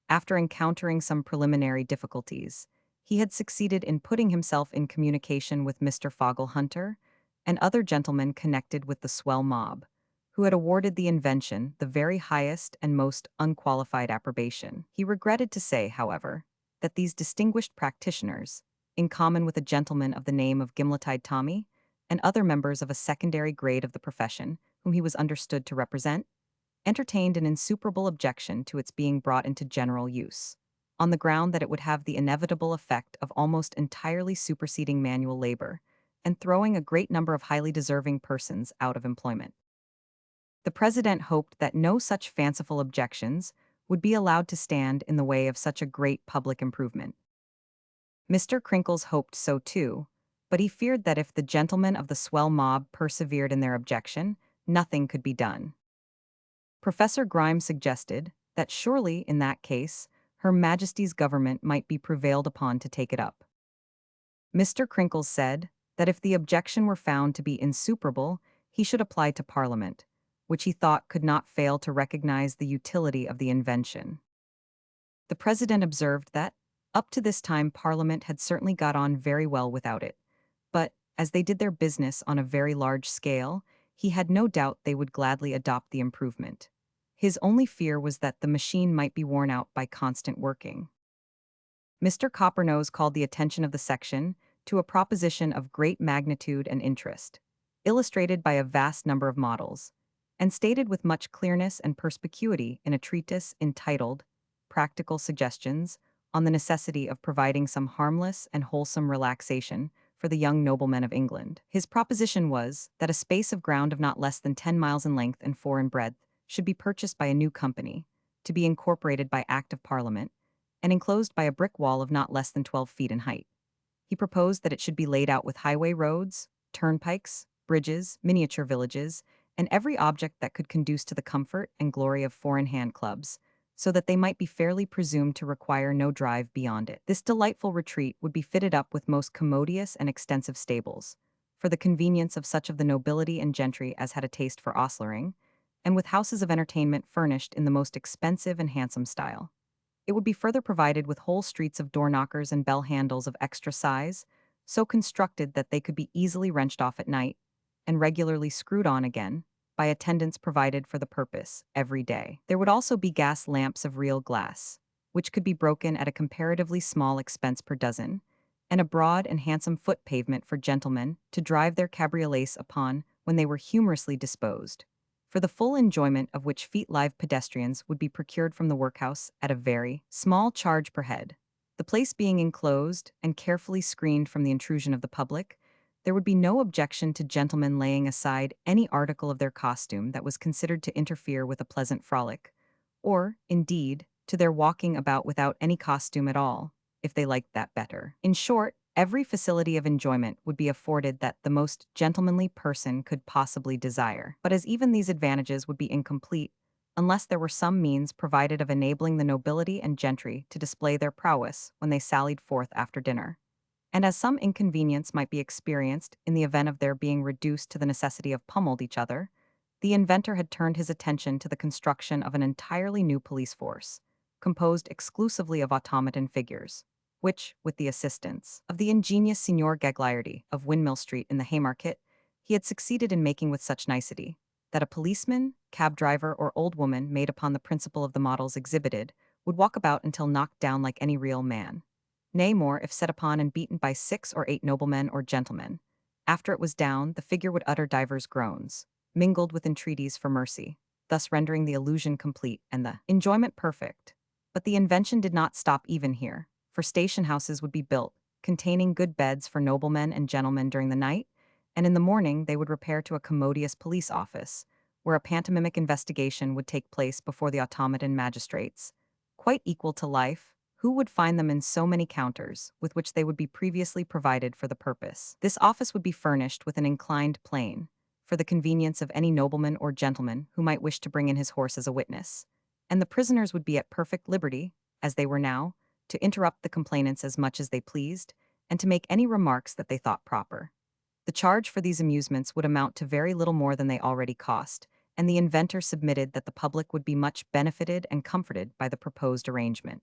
[SPEAKER 1] after encountering some preliminary difficulties, he had succeeded in putting himself in communication with Mr. Foggle Hunter, and other gentlemen connected with the swell mob, who had awarded the invention the very highest and most unqualified approbation. He regretted to say, however, that these distinguished practitioners, in common with a gentleman of the name of Gimletide Tommy, and other members of a secondary grade of the profession, whom he was understood to represent, entertained an insuperable objection to its being brought into general use, on the ground that it would have the inevitable effect of almost entirely superseding manual labor, and throwing a great number of highly deserving persons out of employment. The president hoped that no such fanciful objections would be allowed to stand in the way of such a great public improvement. Mr. Crinkles hoped so too, but he feared that if the gentlemen of the swell mob persevered in their objection, nothing could be done. Professor Grimes suggested that surely, in that case, Her Majesty's government might be prevailed upon to take it up. Mr. Crinkles said that if the objection were found to be insuperable, he should apply to Parliament, which he thought could not fail to recognize the utility of the invention. The President observed that, up to this time, Parliament had certainly got on very well without it, but, as they did their business on a very large scale, he had no doubt they would gladly adopt the improvement. His only fear was that the machine might be worn out by constant working. Mr. Coppernose called the attention of the section to a proposition of great magnitude and interest, illustrated by a vast number of models, and stated with much clearness and perspicuity in a treatise entitled Practical Suggestions on the necessity of providing some harmless and wholesome relaxation for the young noblemen of England. His proposition was that a space of ground of not less than 10 miles in length and 4 in breadth should be purchased by a new company, to be incorporated by Act of Parliament, and enclosed by a brick wall of not less than 12 feet in height. He proposed that it should be laid out with highway roads, turnpikes, bridges, miniature villages, and every object that could conduce to the comfort and glory of four-in-hand clubs, so that they might be fairly presumed to require no drive beyond it. This delightful retreat would be fitted up with most commodious and extensive stables, for the convenience of such of the nobility and gentry as had a taste for ostlering, and with houses of entertainment furnished in the most expensive and handsome style. It would be further provided with whole streets of door-knockers and bell-handles of extra size, so constructed that they could be easily wrenched off at night, and regularly screwed on again, by attendants provided for the purpose, every day. There would also be gas lamps of real glass, which could be broken at a comparatively small expense per dozen, and a broad and handsome foot pavement for gentlemen to drive their cabriolets upon when they were humorously disposed, for the full enjoyment of which feet-live pedestrians would be procured from the workhouse at a very small charge per head. The place being enclosed and carefully screened from the intrusion of the public, there would be no objection to gentlemen laying aside any article of their costume that was considered to interfere with a pleasant frolic, or, indeed, to their walking about without any costume at all, if they liked that better. In short, every facility of enjoyment would be afforded that the most gentlemanly person could possibly desire. But as even these advantages would be incomplete, unless there were some means provided of enabling the nobility and gentry to display their prowess when they sallied forth after dinner, and as some inconvenience might be experienced in the event of their being reduced to the necessity of pummeled each other, the inventor had turned his attention to the construction of an entirely new police force, composed exclusively of automaton figures, which, with the assistance of the ingenious Signor Gagliardi of Windmill Street in the Haymarket, he had succeeded in making with such nicety, that a policeman, cab driver, or old woman made upon the principle of the models exhibited would walk about until knocked down like any real man. Nay more, if set upon and beaten by 6 or 8 noblemen or gentlemen, after it was down, the figure would utter divers groans, mingled with entreaties for mercy, thus rendering the illusion complete and the enjoyment perfect. But the invention did not stop even here, for station houses would be built, containing good beds for noblemen and gentlemen during the night, and in the morning they would repair to a commodious police office, where a pantomimic investigation would take place before the automaton magistrates, quite equal to life, who would find them in so many counters, with which they would be previously provided for the purpose. This office would be furnished with an inclined plane, for the convenience of any nobleman or gentleman who might wish to bring in his horse as a witness, and the prisoners would be at perfect liberty, as they were now, to interrupt the complainants as much as they pleased, and to make any remarks that they thought proper. The charge for these amusements would amount to very little more than they already cost, and the inventor submitted that the public would be much benefited and comforted by the proposed arrangement.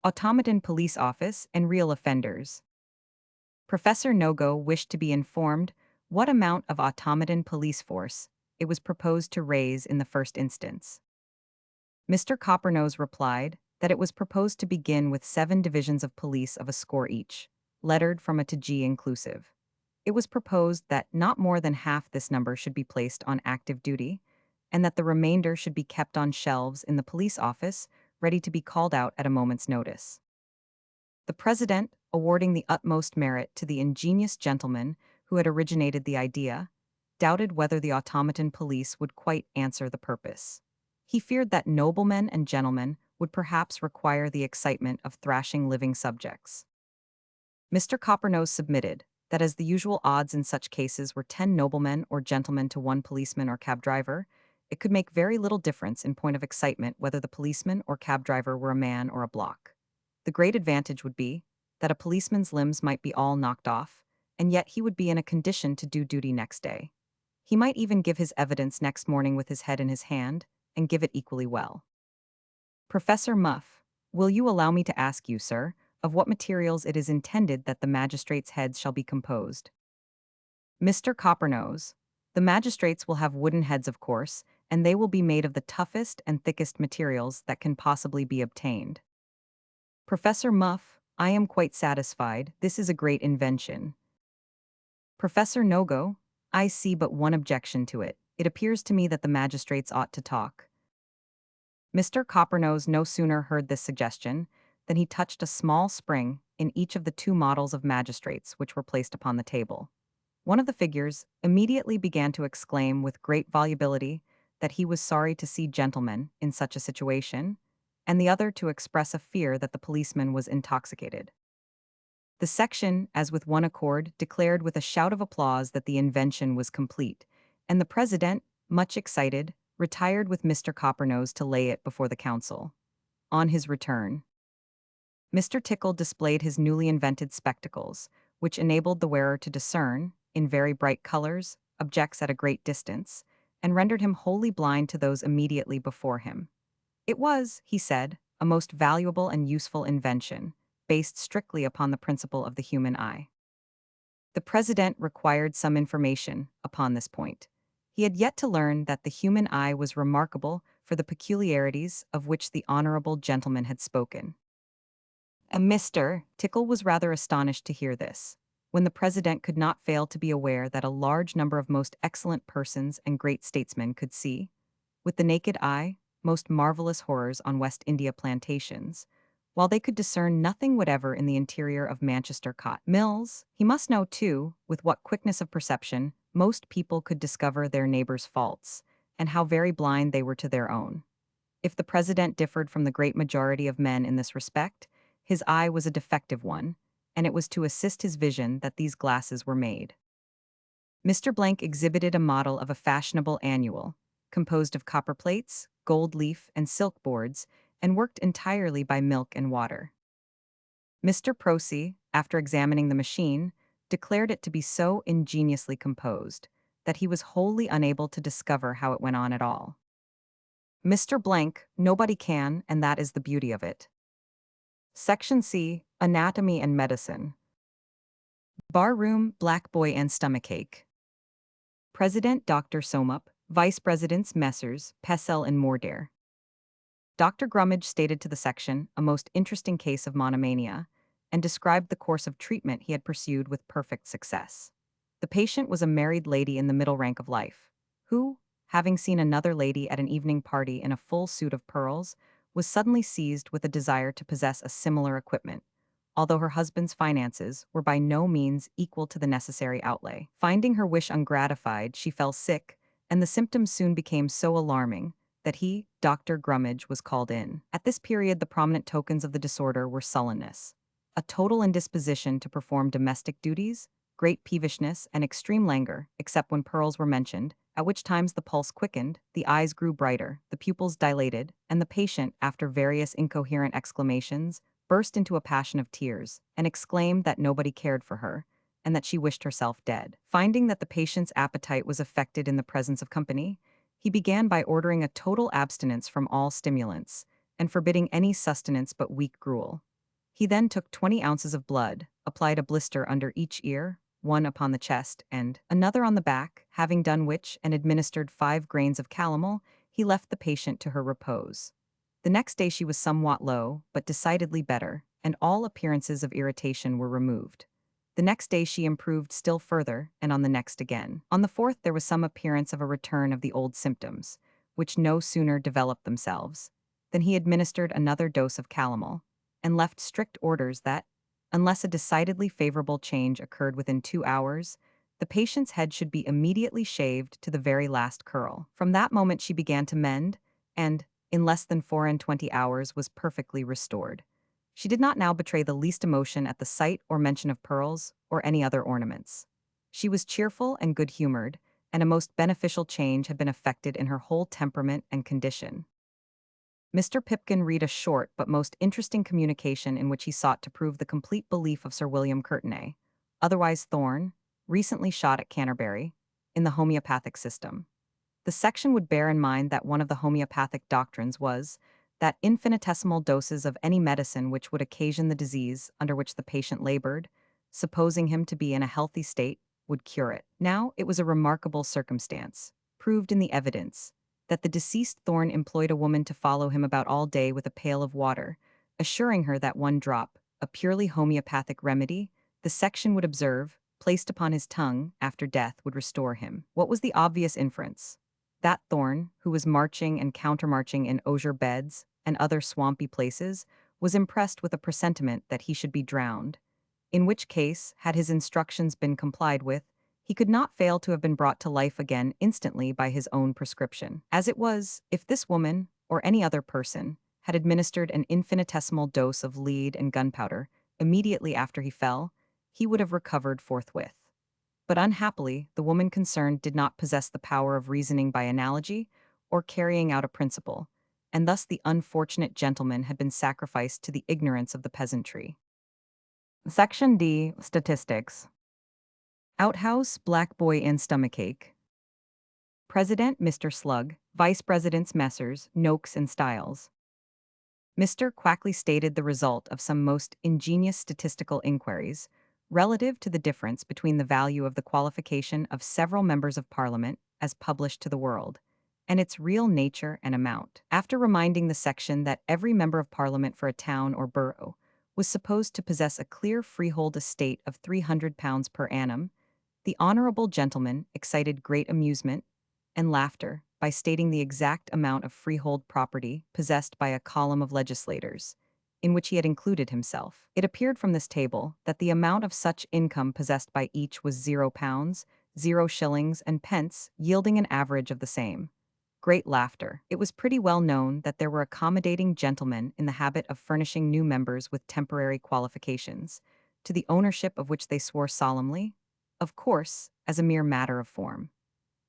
[SPEAKER 1] Automaton Police Office and Real Offenders. Professor Nogo wished to be informed what amount of automaton police force it was proposed to raise in the first instance. Mr. Coppernose replied that it was proposed to begin with 7 divisions of police of a score each, lettered from A to G inclusive. It was proposed that not more than half this number should be placed on active duty, and that the remainder should be kept on shelves in the police office, ready to be called out at a moment's notice. The president, awarding the utmost merit to the ingenious gentleman who had originated the idea, doubted whether the automaton police would quite answer the purpose. He feared that noblemen and gentlemen would perhaps require the excitement of thrashing living subjects. Mr. Coppernose submitted that as the usual odds in such cases were 10 noblemen or gentlemen to 1 policeman or cab driver, it could make very little difference in point of excitement whether the policeman or cab driver were a man or a block. The great advantage would be that a policeman's limbs might be all knocked off, and yet he would be in a condition to do duty next day. He might even give his evidence next morning with his head in his hand, and give it equally well. Professor Muff, will you allow me to ask you, sir, of what materials it is intended that the magistrates' heads shall be composed? Mr. Coppernose, the magistrates will have wooden heads, of course, and they will be made of the toughest and thickest materials that can possibly be obtained. Professor Muff, I am quite satisfied. This is a great invention. Professor Nogo, I see but one objection to it. It appears to me that the magistrates ought to talk. Mr. Coppernose no sooner heard this suggestion than he touched a small spring in each of the 2 models of magistrates which were placed upon the table. One of the figures immediately began to exclaim with great volubility that he was sorry to see gentlemen in such a situation, and the other to express a fear that the policeman was intoxicated. The section, as with one accord, declared with a shout of applause that the invention was complete, and the president, much excited, retired with Mr. Coppernose to lay it before the council. On his return, Mr. Tickle displayed his newly invented spectacles, which enabled the wearer to discern, in very bright colors, objects at a great distance, and rendered him wholly blind to those immediately before him. It was, he said, a most valuable and useful invention, based strictly upon the principle of the human eye. The president required some information upon this point. He had yet to learn that the human eye was remarkable for the peculiarities of which the honorable gentleman had spoken. And Mr. Tickle was rather astonished to hear this, when the president could not fail to be aware that a large number of most excellent persons and great statesmen could see, with the naked eye, most marvelous horrors on West India plantations, while they could discern nothing whatever in the interior of Manchester cotton mills. He must know, too, with what quickness of perception most people could discover their neighbors' faults, and how very blind they were to their own. If the president differed from the great majority of men in this respect, his eye was a defective one, and it was to assist his vision that these glasses were made. Mr. Blank exhibited a model of a fashionable annual, composed of copper plates, gold leaf, and silk boards, and worked entirely by milk and water. Mr. Prosy, after examining the machine, declared it to be so ingeniously composed that he was wholly unable to discover how it went on at all. Mr. Blank, nobody can, and that is the beauty of it. Section C, Anatomy and Medicine. Barroom, Black Boy and Stomachache. President Dr. Somup, Vice Presidents Messrs. Pessell and Mordare. Dr. Grummage stated to the section a most interesting case of monomania, and described the course of treatment he had pursued with perfect success. The patient was a married lady in the middle rank of life, who, having seen another lady at an evening party in a full suit of pearls, was suddenly seized with a desire to possess a similar equipment, although her husband's finances were by no means equal to the necessary outlay. Finding her wish ungratified, she fell sick, and the symptoms soon became so alarming that he, Dr. Grummage, was called in. At this period, the prominent tokens of the disorder were sullenness, a total indisposition to perform domestic duties, great peevishness, and extreme languor, except when pearls were mentioned, at which times the pulse quickened, the eyes grew brighter, the pupils dilated, and the patient, after various incoherent exclamations, burst into a passion of tears, and exclaimed that nobody cared for her, and that she wished herself dead. Finding that the patient's appetite was affected in the presence of company, he began by ordering a total abstinence from all stimulants, and forbidding any sustenance but weak gruel. He then took 20 ounces of blood, applied a blister under each ear, one upon the chest and another on the back, having done which and administered 5 grains of calomel, he left the patient to her repose. The next day she was somewhat low, but decidedly better, and all appearances of irritation were removed. The next day she improved still further, and on the next again. On the fourth there was some appearance of a return of the old symptoms, which no sooner developed themselves than he administered another dose of calomel, and left strict orders that, unless a decidedly favorable change occurred within 2 hours, the patient's head should be immediately shaved to the very last curl. From that moment she began to mend, and, in less than 24 hours, was perfectly restored. She did not now betray the least emotion at the sight or mention of pearls or any other ornaments. She was cheerful and good-humored, and a most beneficial change had been effected in her whole temperament and condition. Mr. Pipkin read a short but most interesting communication in which he sought to prove the complete belief of Sir William Courtenay, otherwise Thorne, recently shot at Canterbury, in the homeopathic system. The section would bear in mind that one of the homeopathic doctrines was that infinitesimal doses of any medicine which would occasion the disease under which the patient labored, supposing him to be in a healthy state, would cure it. Now, it was a remarkable circumstance, proved in the evidence, that the deceased Thorne employed a woman to follow him about all day with a pail of water, assuring her that one drop, a purely homeopathic remedy, the section would observe, placed upon his tongue after death would restore him. What was the obvious inference? That Thorne, who was marching and countermarching in osier beds and other swampy places, was impressed with a presentiment that he should be drowned, in which case, had his instructions been complied with, he could not fail to have been brought to life again instantly by his own prescription. As it was, if this woman, or any other person, had administered an infinitesimal dose of lead and gunpowder immediately after he fell, he would have recovered forthwith. But unhappily, the woman concerned did not possess the power of reasoning by analogy or carrying out a principle, and thus the unfortunate gentleman had been sacrificed to the ignorance of the peasantry. Section D. Statistics. Outhouse, Black Boy and Stomachache. President, Mr. Slug. Vice Presidents, Messrs. Noakes and Styles. Mr. Quackley stated the result of some most ingenious statistical inquiries relative to the difference between the value of the qualification of several members of Parliament as published to the world, and its real nature and amount. After reminding the section that every member of Parliament for a town or borough was supposed to possess a clear freehold estate of £300 per annum, the honourable gentleman excited great amusement and laughter by stating the exact amount of freehold property possessed by a column of legislators, in which he had included himself. It appeared from this table that the amount of such income possessed by each was £0, 0 shillings and pence, yielding an average of the same. Great laughter. It was pretty well known that there were accommodating gentlemen in the habit of furnishing new members with temporary qualifications, to the ownership of which they swore solemnly, of course, as a mere matter of form.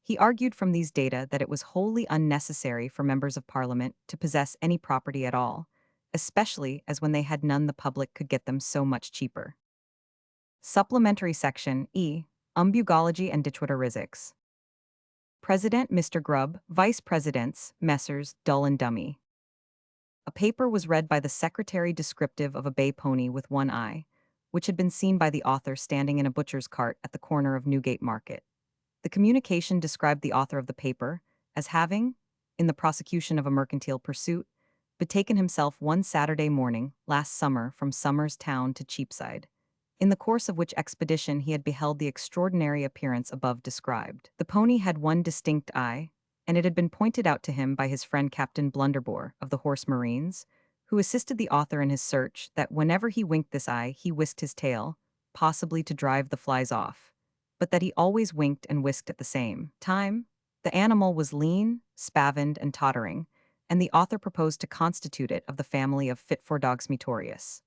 [SPEAKER 1] He argued from these data that it was wholly unnecessary for members of Parliament to possess any property at all, especially as when they had none the public could get them so much cheaper. Supplementary section E. Umbugology and Ditwiterizics. President, Mr. Grubb. Vice Presidents, Messrs. Dull and Dummy. A paper was read by the secretary descriptive of a bay pony with one eye, which had been seen by the author standing in a butcher's cart at the corner of Newgate Market. The communication described the author of the paper as having, in the prosecution of a mercantile pursuit, betaken himself one Saturday morning last summer from Somers Town to Cheapside, in the course of which expedition he had beheld the extraordinary appearance above described. The pony had one distinct eye, and it had been pointed out to him by his friend Captain Blunderbore of the Horse Marines, who assisted the author in his search, that whenever he winked this eye he whisked his tail, possibly to drive the flies off, but that he always winked and whisked at the same time. The animal was lean, spavined, and tottering, and the author proposed to constitute it of the family of fit-for-dogs metorius.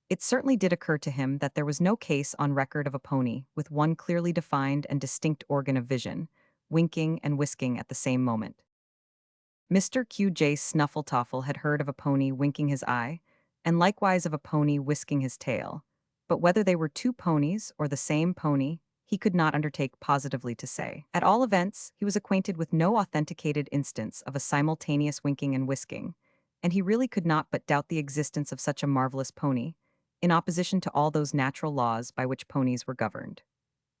[SPEAKER 1] It certainly did occur to him that there was no case on record of a pony with one clearly defined and distinct organ of vision, winking and whisking at the same moment. Mr. Q.J. Snuffletoffle had heard of a pony winking his eye, and likewise of a pony whisking his tail, but whether they were two ponies or the same pony, he could not undertake positively to say. At all events, he was acquainted with no authenticated instance of a simultaneous winking and whisking, and he really could not but doubt the existence of such a marvelous pony, in opposition to all those natural laws by which ponies were governed.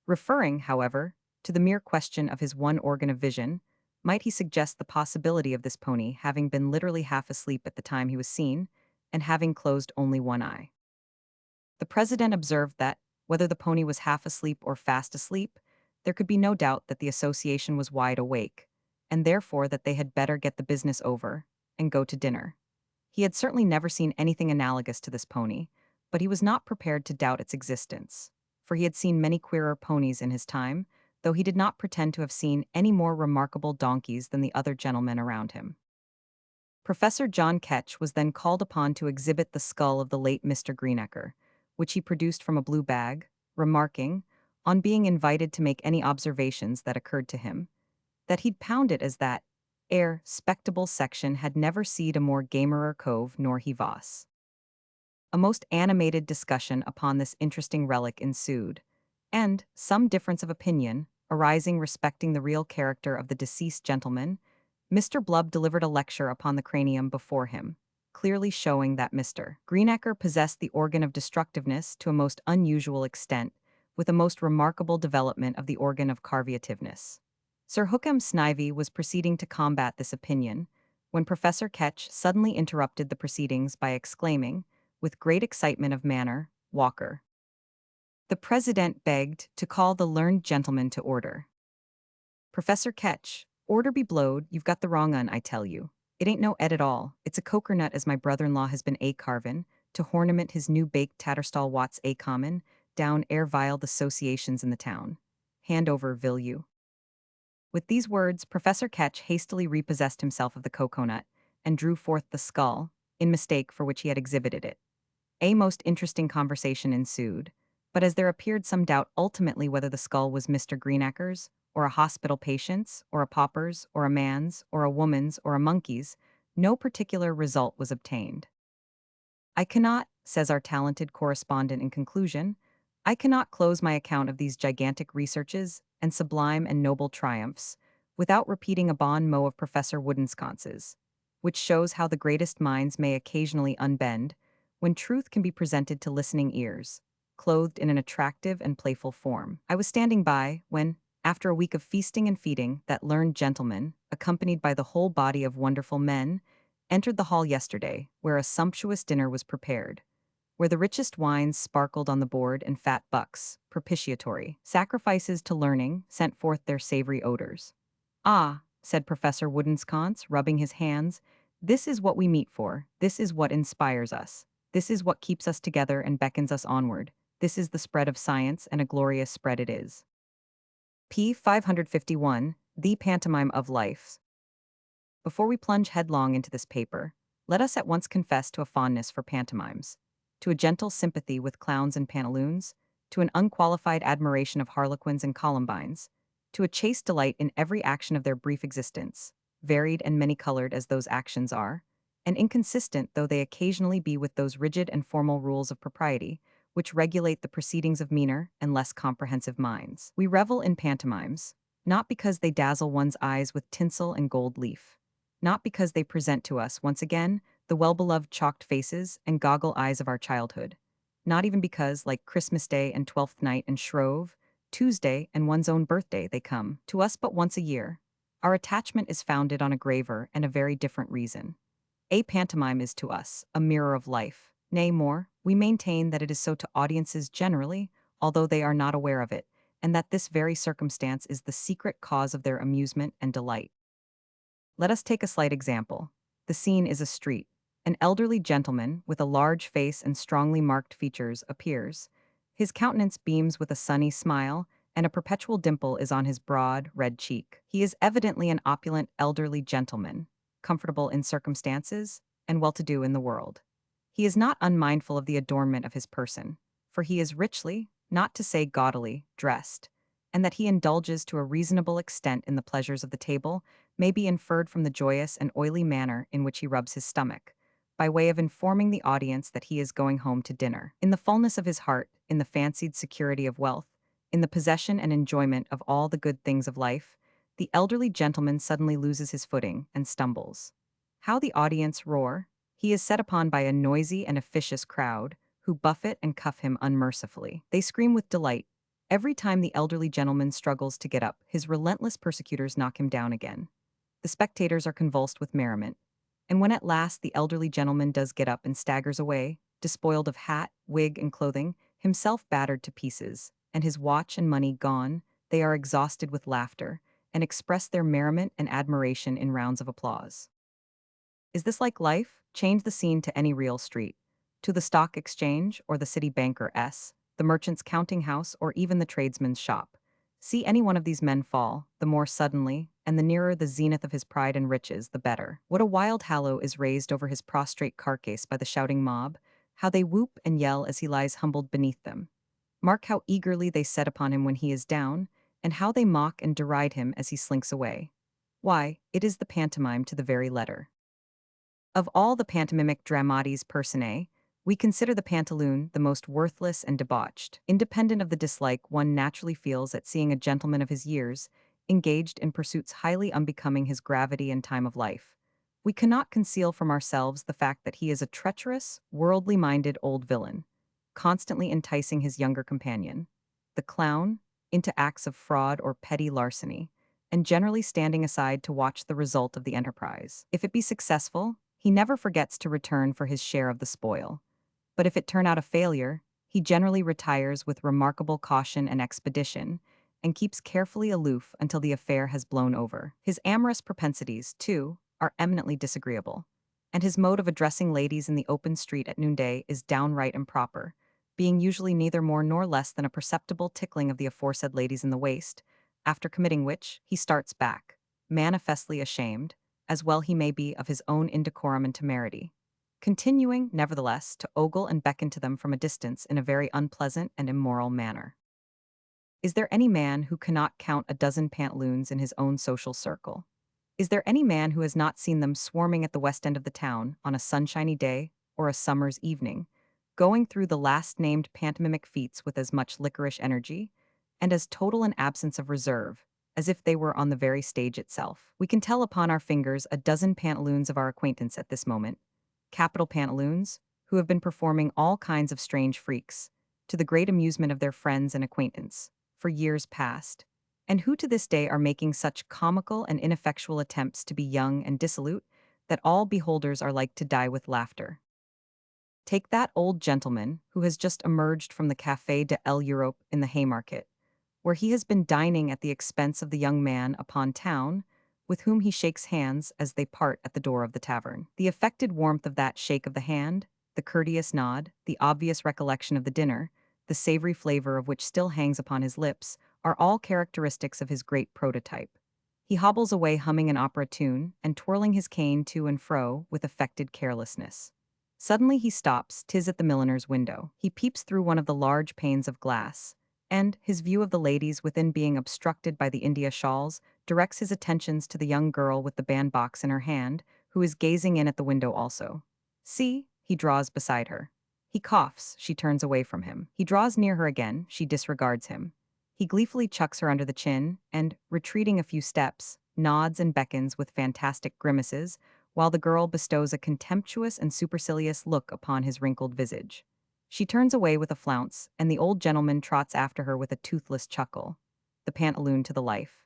[SPEAKER 1] Referring, however, to the mere question of his one organ of vision, might he suggest the possibility of this pony having been literally half asleep at the time he was seen, and having closed only one eye? The president observed that, whether the pony was half asleep or fast asleep, there could be no doubt that the association was wide awake, and therefore that they had better get the business over and go to dinner. He had certainly never seen anything analogous to this pony, but he was not prepared to doubt its existence, for he had seen many queerer ponies in his time, though he did not pretend to have seen any more remarkable donkeys than the other gentlemen around him. Professor John Ketch was then called upon to exhibit the skull of the late Mr. Greenacre, which he produced from a blue bag, remarking, on being invited to make any observations that occurred to him, that he'd pound it as that spectable section had never seed a more gamerer cove nor he vos. A most animated discussion upon this interesting relic ensued, and some difference of opinion, arising respecting the real character of the deceased gentleman, Mr. Blubb delivered a lecture upon the cranium before him, clearly showing that Mr. Greenacre possessed the organ of destructiveness to a most unusual extent, with a most remarkable development of the organ of carviativeness. Sir Hookham Snivy was proceeding to combat this opinion, when Professor Ketch suddenly interrupted the proceedings by exclaiming, with great excitement of manner, "Walker." The president begged to call the learned gentleman to order. "Professor Ketch, order be blowed, you've got the wrong un, I tell you. It ain't no ed at all, it's a cokernut as my brother-in-law has been carvin', to hornament his new baked tatterstall Watts common, down ere vile the associations in the town. Hand over, vil you." With these words, Professor Ketch hastily repossessed himself of the coconut, and drew forth the skull, in mistake for which he had exhibited it. A most interesting conversation ensued, but as there appeared some doubt ultimately whether the skull was Mr. Greenacre's, or a hospital patient's, or a pauper's, or a man's, or a woman's, or a monkey's, no particular result was obtained. "I cannot," says our talented correspondent in conclusion, "I cannot close my account of these gigantic researches and sublime and noble triumphs without repeating a bon mot of Professor Woodensconce's, which shows how the greatest minds may occasionally unbend when truth can be presented to listening ears, clothed in an attractive and playful form. I was standing by when, after a week of feasting and feeding, that learned gentleman, accompanied by the whole body of wonderful men, entered the hall yesterday, where a sumptuous dinner was prepared, where the richest wines sparkled on the board and fat bucks, propitiatory sacrifices to learning, sent forth their savory odors. "Ah," said Professor Woodensconce, rubbing his hands, "this is what we meet for, this is what inspires us. This is what keeps us together and beckons us onward. This is the spread of science, and a glorious spread it is." P. 551, The Pantomime of Life. Before we plunge headlong into this paper, let us at once confess to a fondness for pantomimes, to a gentle sympathy with clowns and pantaloons, to an unqualified admiration of harlequins and columbines, to a chaste delight in every action of their brief existence, varied and many-colored as those actions are, and inconsistent though they occasionally be with those rigid and formal rules of propriety, which regulate the proceedings of meaner and less comprehensive minds. We revel in pantomimes, not because they dazzle one's eyes with tinsel and gold leaf, not because they present to us, once again, the well-beloved chalked faces and goggle eyes of our childhood, not even because, like Christmas Day and Twelfth Night and Shrove, Tuesday and one's own birthday, they come to us but once a year. Our attachment is founded on a graver and a very different reason. A pantomime is to us a mirror of life. Nay, more, we maintain that it is so to audiences generally, although they are not aware of it, and that this very circumstance is the secret cause of their amusement and delight. Let us take a slight example. The scene is a street. An elderly gentleman, with a large face and strongly marked features, appears. His countenance beams with a sunny smile, and a perpetual dimple is on his broad, red cheek. He is evidently an opulent elderly gentleman, comfortable in circumstances, and well-to-do in the world. He is not unmindful of the adornment of his person, for he is richly, not to say gaudily, dressed, and that he indulges to a reasonable extent in the pleasures of the table may be inferred from the joyous and oily manner in which he rubs his stomach, by way of informing the audience that he is going home to dinner. In the fullness of his heart, in the fancied security of wealth, in the possession and enjoyment of all the good things of life, the elderly gentleman suddenly loses his footing and stumbles. How the audience roar! He is set upon by a noisy and officious crowd, who buffet and cuff him unmercifully. They scream with delight, Every time the elderly gentleman struggles to get up, his relentless persecutors knock him down again. The spectators are convulsed with merriment. And when at last the elderly gentleman does get up and staggers away, despoiled of hat, wig, and clothing, himself battered to pieces, and his watch and money gone, they are exhausted with laughter, and express their merriment and admiration in rounds of applause. Is this like life? Change the scene to any real street. To the stock exchange or the city banker's, the merchant's counting house or even the tradesman's shop. See any one of these men fall, the more suddenly, and the nearer the zenith of his pride and riches, the better. What a wild hallow is raised over his prostrate carcass by the shouting mob, how they whoop and yell as he lies humbled beneath them. Mark how eagerly they set upon him when he is down, and how they mock and deride him as he slinks away. Why, it is the pantomime to the very letter. Of all the pantomimic dramatis personae, we consider the pantaloon the most worthless and debauched, independent of the dislike one naturally feels at seeing a gentleman of his years engaged in pursuits highly unbecoming his gravity and time of life. We cannot conceal from ourselves the fact that he is a treacherous, worldly-minded old villain, constantly enticing his younger companion, the clown, into acts of fraud or petty larceny, and generally standing aside to watch the result of the enterprise. If it be successful, he never forgets to return for his share of the spoil. But if it turn out a failure, he generally retires with remarkable caution and expedition, and keeps carefully aloof until the affair has blown over. His amorous propensities, too, are eminently disagreeable, and his mode of addressing ladies in the open street at noonday is downright improper, being usually neither more nor less than a perceptible tickling of the aforesaid ladies in the waist, after committing which he starts back, manifestly ashamed, as well he may be of his own indecorum and temerity, continuing, nevertheless, to ogle and beckon to them from a distance in a very unpleasant and immoral manner. Is there any man who cannot count a dozen pantaloons in his own social circle? Is there any man who has not seen them swarming at the west end of the town on a sunshiny day or a summer's evening, going through the last-named pantomimic feats with as much liquorish energy, and as total an absence of reserve, as if they were on the very stage itself? We can tell upon our fingers a dozen pantaloons of our acquaintance at this moment, capital pantaloons, who have been performing all kinds of strange freaks, to the great amusement of their friends and acquaintance, for years past, and who to this day are making such comical and ineffectual attempts to be young and dissolute that all beholders are like to die with laughter. Take that old gentleman who has just emerged from the Café de l'Europe in the Haymarket, where he has been dining at the expense of the young man upon town, with whom he shakes hands as they part at the door of the tavern. The affected warmth of that shake of the hand, the courteous nod, the obvious recollection of the dinner, the savory flavor of which still hangs upon his lips, are all characteristics of his great prototype. He hobbles away humming an opera tune and twirling his cane to and fro with affected carelessness. Suddenly he stops, 'tis at the milliner's window. He peeps through one of the large panes of glass, and, his view of the ladies within being obstructed by the India shawls, directs his attentions to the young girl with the bandbox in her hand, who is gazing in at the window also. See, he draws beside her. He coughs, she turns away from him. He draws near her again, she disregards him. He gleefully chucks her under the chin, and, retreating a few steps, nods and beckons with fantastic grimaces, while the girl bestows a contemptuous and supercilious look upon his wrinkled visage. She turns away with a flounce, and the old gentleman trots after her with a toothless chuckle, the pantaloon to the life.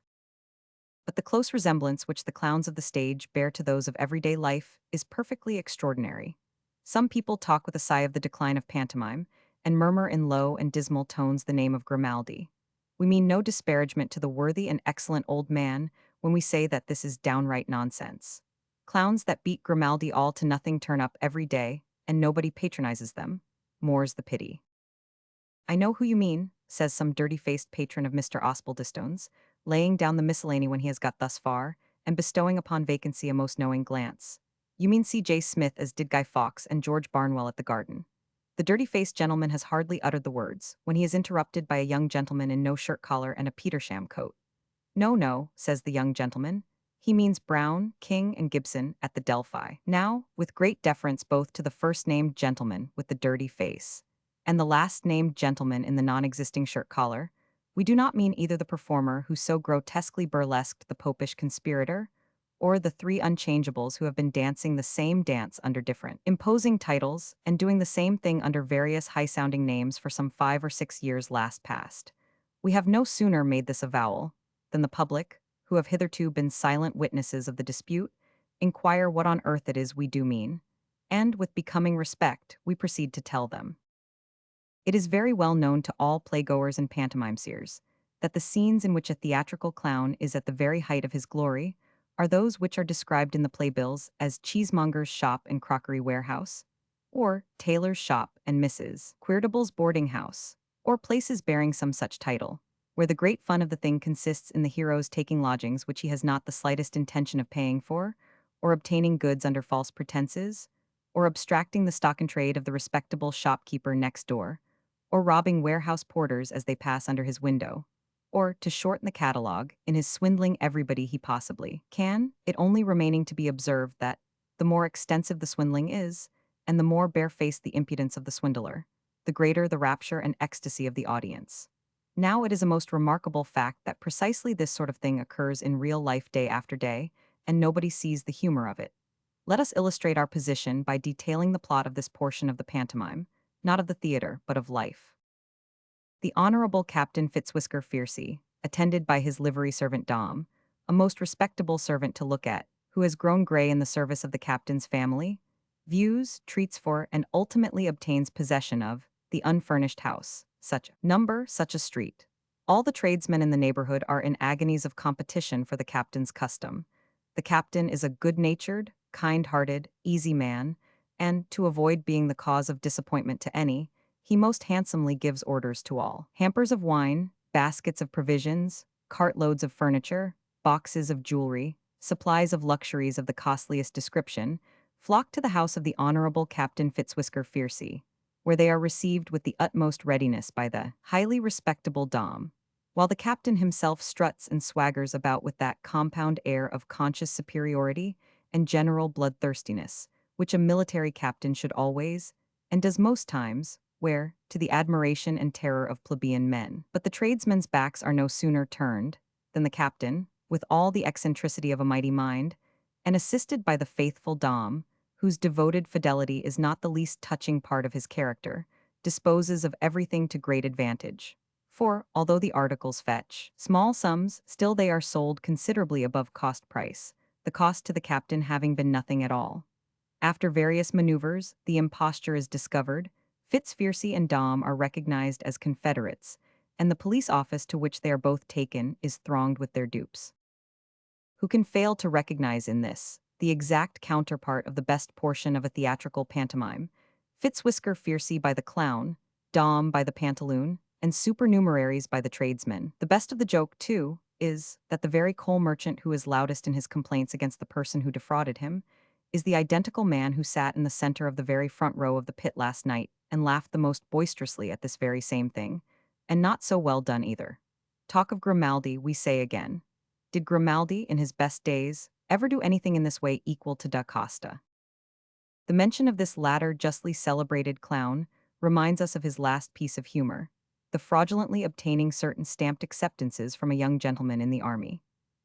[SPEAKER 1] But the close resemblance which the clowns of the stage bear to those of everyday life is perfectly extraordinary. Some people talk with a sigh of the decline of pantomime, and murmur in low and dismal tones the name of Grimaldi. We mean no disparagement to the worthy and excellent old man when we say that this is downright nonsense. Clowns that beat Grimaldi all to nothing turn up every day, and nobody patronizes them. More's the pity. I know who you mean, says some dirty-faced patron of Mr. Osbaldistone's, laying down the miscellany when he has got thus far, and bestowing upon vacancy a most knowing glance. You mean C.J. Smith as did Guy Fawkes and George Barnwell at the Garden. The dirty-faced gentleman has hardly uttered the words, when he is interrupted by a young gentleman in no shirt-collar and a Petersham coat. No, no, says the young gentleman. He means Brown, King, and Gibson at the Delphi. Now, with great deference both to the first-named gentleman with the dirty face, and the last-named gentleman in the non-existing shirt-collar, we do not mean either the performer who so grotesquely burlesqued the popish conspirator, or the three unchangeables who have been dancing the same dance under different imposing titles and doing the same thing under various high-sounding names for some 5 or 6 years last past. We have no sooner made this avowal than the public, who have hitherto been silent witnesses of the dispute, inquire what on earth it is we do mean, and with becoming respect we proceed to tell them. It is very well known to all playgoers and pantomime seers that the scenes in which a theatrical clown is at the very height of his glory are those which are described in the playbills as cheesemonger's shop and crockery warehouse, or tailor's shop and Mrs. Queerdable's boarding house, or places bearing some such title, where the great fun of the thing consists in the hero's taking lodgings which he has not the slightest intention of paying for, or obtaining goods under false pretenses, or abstracting the stock and trade of the respectable shopkeeper next door, or robbing warehouse porters as they pass under his window, or, to shorten the catalogue, in his swindling everybody he possibly can, it only remaining to be observed that the more extensive the swindling is, and the more barefaced the impudence of the swindler, the greater the rapture and ecstasy of the audience. Now it is a most remarkable fact that precisely this sort of thing occurs in real life day after day, and nobody sees the humor of it. Let us illustrate our position by detailing the plot of this portion of the pantomime, not of the theatre, but of life. The Honourable Captain Fitzwhisker Fiercy, attended by his livery servant Dom, a most respectable servant to look at, who has grown grey in the service of the captain's family, views, treats for, and ultimately obtains possession of the unfurnished house, such number, such a street. All the tradesmen in the neighbourhood are in agonies of competition for the captain's custom. The captain is a good-natured, kind-hearted, easy man, and, to avoid being the cause of disappointment to any, he most handsomely gives orders to all. Hampers of wine, baskets of provisions, cartloads of furniture, boxes of jewelry, supplies of luxuries of the costliest description, flock to the house of the Honourable Captain Fitzwhisker Fiercy, where they are received with the utmost readiness by the highly respectable Dom, while the captain himself struts and swaggers about with that compound air of conscious superiority and general bloodthirstiness, which a military captain should always, and does most times, wear, to the admiration and terror of plebeian men. But the tradesmen's backs are no sooner turned than the captain, with all the eccentricity of a mighty mind, and assisted by the faithful Dom, whose devoted fidelity is not the least touching part of his character, disposes of everything to great advantage. For, although the articles fetch small sums, still they are sold considerably above cost price, the cost to the captain having been nothing at all. After various maneuvers, the imposture is discovered, Fitzfiercy and Dom are recognized as confederates, and the police office to which they are both taken is thronged with their dupes. Who can fail to recognize in this the exact counterpart of the best portion of a theatrical pantomime, Fitzwhisker Fiercy by the clown, Dom by the pantaloon, and supernumeraries by the tradesmen. The best of the joke, too, is that the very coal merchant who is loudest in his complaints against the person who defrauded him is the identical man who sat in the center of the very front row of the pit last night and laughed the most boisterously at this very same thing, and not so well done either. Talk of Grimaldi, we say again. Did Grimaldi, in his best days, ever do anything in this way equal to Da Costa? The mention of this latter justly celebrated clown reminds us of his last piece of humor, the fraudulently obtaining certain stamped acceptances from a young gentleman in the army.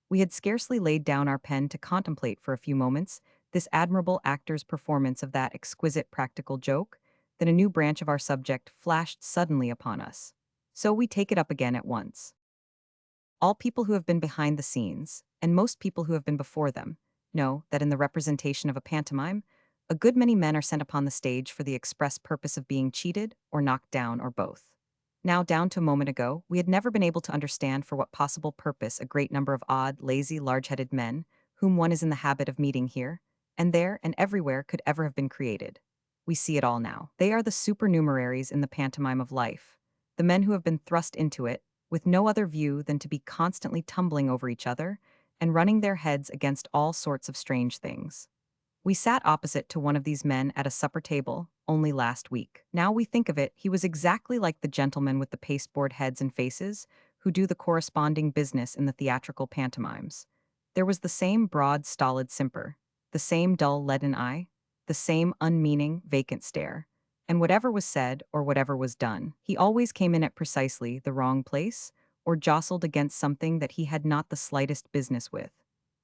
[SPEAKER 1] We had scarcely laid down our pen to contemplate for a few moments this admirable actor's performance of that exquisite practical joke, then a new branch of our subject flashed suddenly upon us. So we take it up again at once. All people who have been behind the scenes, and most people who have been before them, know that in the representation of a pantomime, a good many men are sent upon the stage for the express purpose of being cheated, or knocked down, or both. Now, down to a moment ago, we had never been able to understand for what possible purpose a great number of odd, lazy, large-headed men, whom one is in the habit of meeting here, and there, and everywhere could ever have been created. We see it all now. They are the supernumeraries in the pantomime of life, the men who have been thrust into it, with no other view than to be constantly tumbling over each other, and running their heads against all sorts of strange things. We sat opposite to one of these men at a supper table, only last week. Now we think of it, he was exactly like the gentlemen with the pasteboard heads and faces, who do the corresponding business in the theatrical pantomimes. There was the same broad, stolid simper, the same dull, leaden eye, the same unmeaning, vacant stare. And whatever was said, or whatever was done, he always came in at precisely the wrong place, or jostled against something that he had not the slightest business with.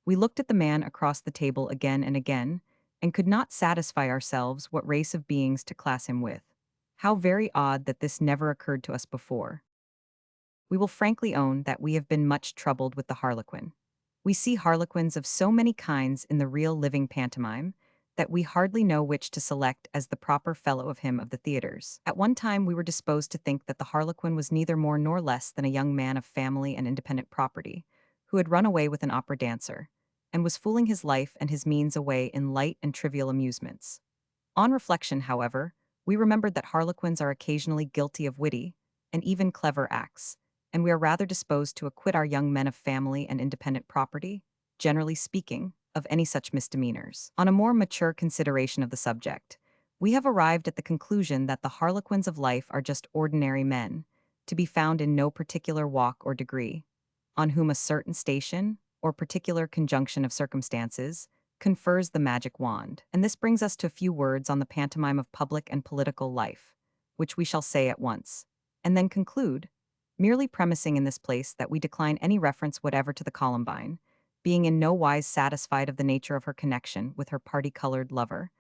[SPEAKER 1] We looked at the man across the table again and again, and could not satisfy ourselves what race of beings to class him with. How very odd that this never occurred to us before. We will frankly own that we have been much troubled with the harlequin. We see harlequins of so many kinds in the real living pantomime that we hardly know which to select as the proper fellow of him of the theaters. At one time, we were disposed to think that the harlequin was neither more nor less than a young man of family and independent property, who had run away with an opera dancer, and was fooling his life and his means away in light and trivial amusements. On reflection, however, we remembered that harlequins are occasionally guilty of witty, and even clever acts, and we are rather disposed to acquit our young men of family and independent property, generally speaking, of any such misdemeanors. On a more mature consideration of the subject, we have arrived at the conclusion that the harlequins of life are just ordinary men, to be found in no particular walk or degree, on whom a certain station, or particular conjunction of circumstances, confers the magic wand. And this brings us to a few words on the pantomime of public and political life, which we shall say at once, and then conclude, merely premising in this place that we decline any reference whatever to the Columbine, being in no wise satisfied of the nature of her connection with her party-colored lover,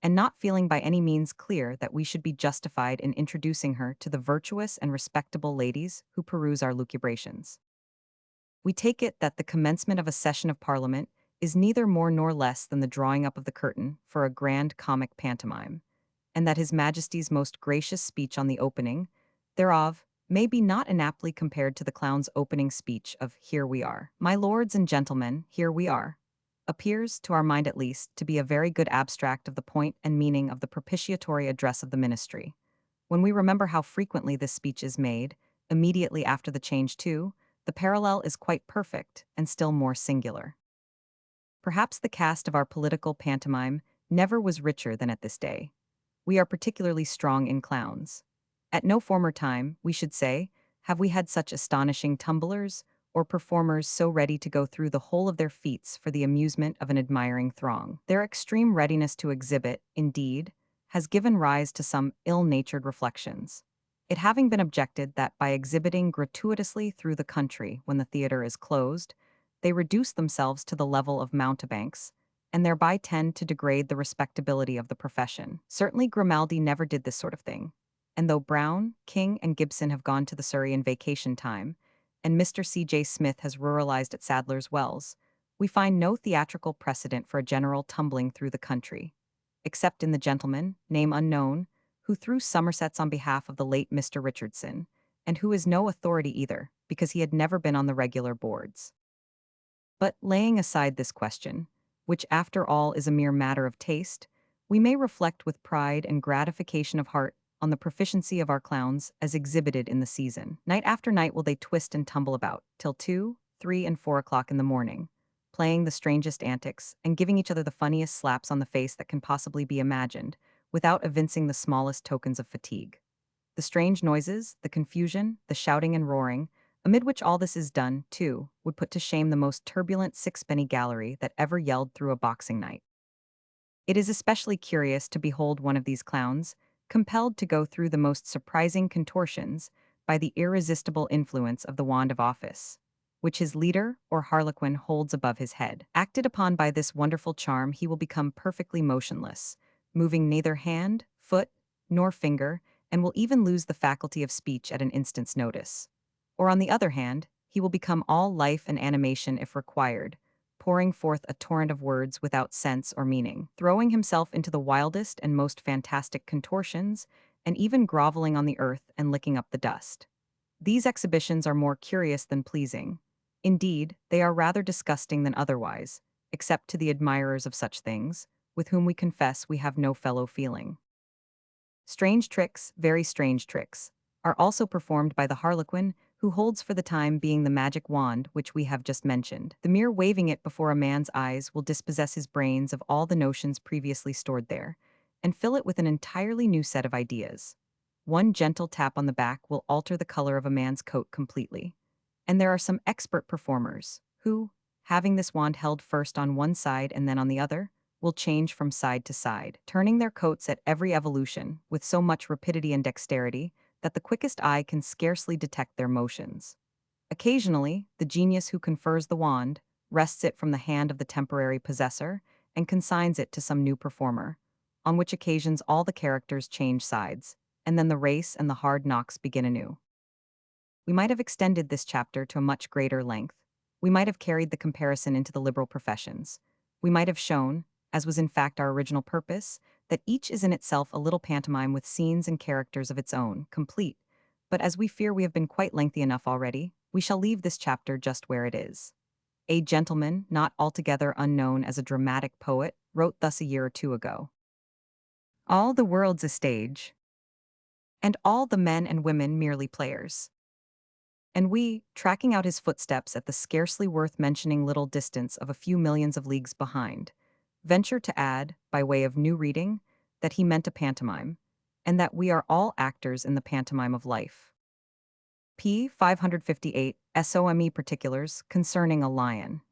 [SPEAKER 1] and not feeling by any means clear that we should be justified in introducing her to the virtuous and respectable ladies who peruse our lucubrations. We take it that the commencement of a session of Parliament is neither more nor less than the drawing up of the curtain for a grand comic pantomime, and that His Majesty's most gracious speech on the opening thereof may be not inaptly compared to the clown's opening speech of "Here we are. My lords and gentlemen, here we are," appears, to our mind at least, to be a very good abstract of the point and meaning of the propitiatory address of the ministry. When we remember how frequently this speech is made, immediately after the change too, the parallel is quite perfect and still more singular. Perhaps the cast of our political pantomime never was richer than at this day. We are particularly strong in clowns. At no former time, we should say, have we had such astonishing tumblers, or performers so ready to go through the whole of their feats for the amusement of an admiring throng. Their extreme readiness to exhibit, indeed, has given rise to some ill-natured reflections. It having been objected that by exhibiting gratuitously through the country when the theatre is closed, they reduce themselves to the level of mountebanks, and thereby tend to degrade the respectability of the profession. Certainly Grimaldi never did this sort of thing, and though Brown, King, and Gibson have gone to the Surrey in vacation time, and Mr. C.J. Smith has ruralized at Sadler's Wells, we find no theatrical precedent for a general tumbling through the country, except in the gentleman, name unknown, who threw somersets on behalf of the late Mr. Richardson, and who is no authority either, because he had never been on the regular boards. But laying aside this question, which after all is a mere matter of taste, we may reflect with pride and gratification of heart on the proficiency of our clowns as exhibited in the season. Night after night will they twist and tumble about, till 2, 3, and 4 o'clock in the morning, playing the strangest antics and giving each other the funniest slaps on the face that can possibly be imagined, without evincing the smallest tokens of fatigue. The strange noises, the confusion, the shouting and roaring, amid which all this is done, too, would put to shame the most turbulent sixpenny gallery that ever yelled through a boxing night. It is especially curious to behold one of these clowns, compelled to go through the most surprising contortions by the irresistible influence of the wand of office, which his leader or harlequin holds above his head. Acted upon by this wonderful charm, he will become perfectly motionless, moving neither hand, foot, nor finger, and will even lose the faculty of speech at an instant's notice. Or on the other hand, he will become all life and animation if required, pouring forth a torrent of words without sense or meaning, throwing himself into the wildest and most fantastic contortions, and even groveling on the earth and licking up the dust. These exhibitions are more curious than pleasing. Indeed, they are rather disgusting than otherwise, except to the admirers of such things, with whom we confess we have no fellow feeling. Strange tricks, very strange tricks, are also performed by the harlequin, who holds for the time being the magic wand which we have just mentioned. The mere waving it before a man's eyes will dispossess his brains of all the notions previously stored there, and fill it with an entirely new set of ideas. One gentle tap on the back will alter the color of a man's coat completely. And there are some expert performers, who, having this wand held first on one side and then on the other, will change from side to side, turning their coats at every evolution with so much rapidity and dexterity that the quickest eye can scarcely detect their motions. Occasionally, the genius who confers the wand wrests it from the hand of the temporary possessor and consigns it to some new performer, on which occasions all the characters change sides, and then the race and the hard knocks begin anew. We might have extended this chapter to a much greater length. We might have carried the comparison into the liberal professions. We might have shown, as was in fact our original purpose, that each is in itself a little pantomime with scenes and characters of its own, complete. But as we fear we have been quite lengthy enough already, we shall leave this chapter just where it is. A gentleman, not altogether unknown as a dramatic poet, wrote thus a year or two ago. All the world's a stage, and all the men and women merely players. And we, tracking out his footsteps at the scarcely worth mentioning little distance of a few millions of leagues behind, venture to add, by way of new reading, that he meant a pantomime, and that we are all actors in the pantomime of life. P. 558 SOME Particulars concerning a lion.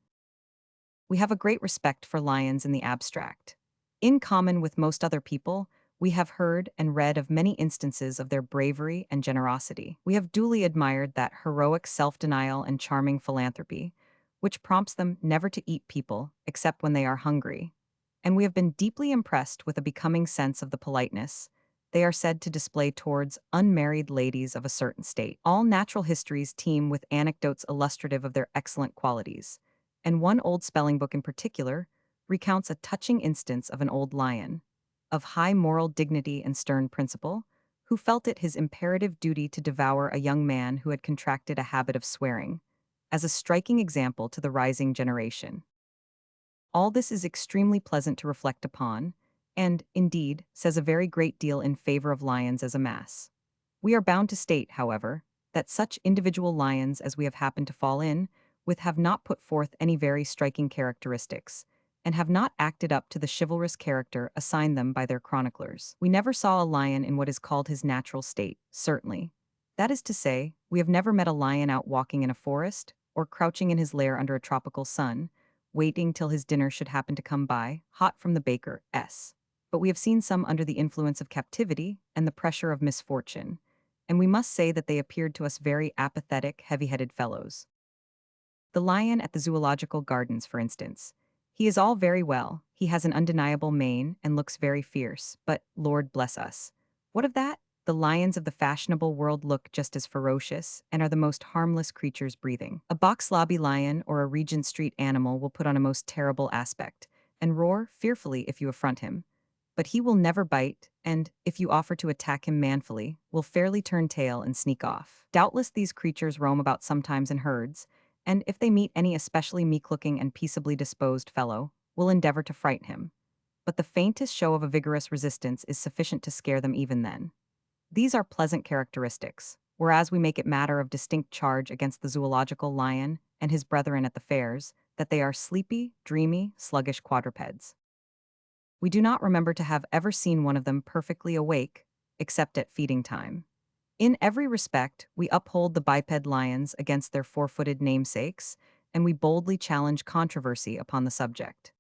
[SPEAKER 1] We have a great respect for lions in the abstract. In common with most other people, we have heard and read of many instances of their bravery and generosity. We have duly admired that heroic self-denial and charming philanthropy, which prompts them never to eat people except when they are hungry. And we have been deeply impressed with a becoming sense of the politeness they are said to display towards unmarried ladies of a certain state. All natural histories teem with anecdotes illustrative of their excellent qualities, and one old spelling book in particular recounts a touching instance of an old lion, of high moral dignity and stern principle, who felt it his imperative duty to devour a young man who had contracted a habit of swearing, as a striking example to the rising generation. All this is extremely pleasant to reflect upon, and, indeed, says a very great deal in favor of lions as a mass. We are bound to state, however, that such individual lions as we have happened to fall in with have not put forth any very striking characteristics, and have not acted up to the chivalrous character assigned them by their chroniclers. We never saw a lion in what is called his natural state, certainly. That is to say, we have never met a lion out walking in a forest, or crouching in his lair under a tropical sun, waiting till his dinner should happen to come by, hot from the baker's. But we have seen some under the influence of captivity and the pressure of misfortune, and we must say that they appeared to us very apathetic, heavy-headed fellows. The lion at the zoological gardens, for instance. He is all very well, he has an undeniable mane and looks very fierce, but, Lord bless us, what of that? The lions of the fashionable world look just as ferocious and are the most harmless creatures breathing. A box lobby lion or a Regent Street animal will put on a most terrible aspect and roar fearfully if you affront him. But he will never bite, and, if you offer to attack him manfully, will fairly turn tail and sneak off. Doubtless these creatures roam about sometimes in herds, and if they meet any especially meek-looking and peaceably disposed fellow, will endeavor to frighten him. But the faintest show of a vigorous resistance is sufficient to scare them even then. These are pleasant characteristics, whereas we make it matter of distinct charge against the zoological lion and his brethren at the fairs, that they are sleepy, dreamy, sluggish quadrupeds. We do not remember to have ever seen one of them perfectly awake, except at feeding time. In every respect, we uphold the biped lions against their four-footed namesakes, and we boldly challenge controversy upon the subject.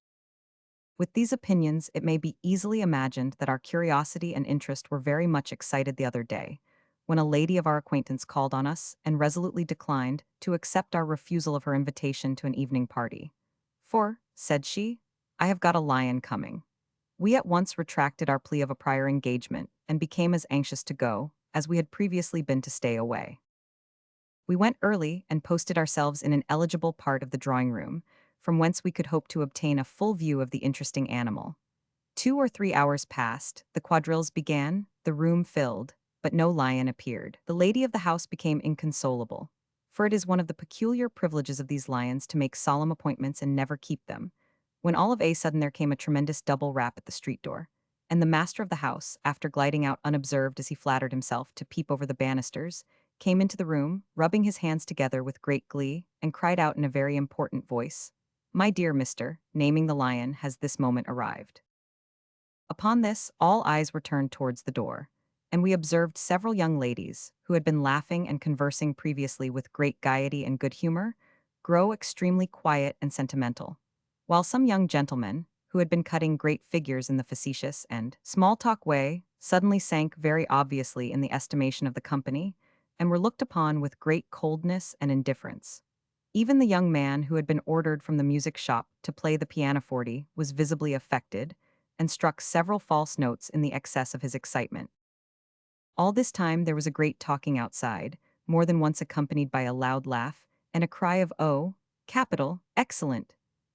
[SPEAKER 1] With these opinions, it may be easily imagined that our curiosity and interest were very much excited the other day, when a lady of our acquaintance called on us and resolutely declined to accept our refusal of her invitation to an evening party. For, said she, I have got a lion coming. We at once retracted our plea of a prior engagement and became as anxious to go as we had previously been to stay away. We went early and posted ourselves in an eligible part of the drawing-room, from whence we could hope to obtain a full view of the interesting animal. 2 or 3 hours passed, the quadrilles began, the room filled, but no lion appeared. The lady of the house became inconsolable, for it is one of the peculiar privileges of these lions to make solemn appointments and never keep them, when all of a sudden there came a tremendous double rap at the street door, and the master of the house, after gliding out unobserved as he flattered himself to peep over the banisters, came into the room, rubbing his hands together with great glee, and cried out in a very important voice, My dear Mr., naming the lion, has this moment arrived. Upon this, all eyes were turned towards the door, and we observed several young ladies, who had been laughing and conversing previously with great gaiety and good humor, grow extremely quiet and sentimental, while some young gentlemen, who had been cutting great figures in the facetious and small-talk way, suddenly sank very obviously in the estimation of the company, and were looked upon with great coldness and indifference. Even the young man who had been ordered from the music shop to play the pianoforte was visibly affected, and struck several false notes in the excess of his excitement. All this time there was a great talking outside, more than once accompanied by a loud laugh and a cry of "Oh, capital, excellent,"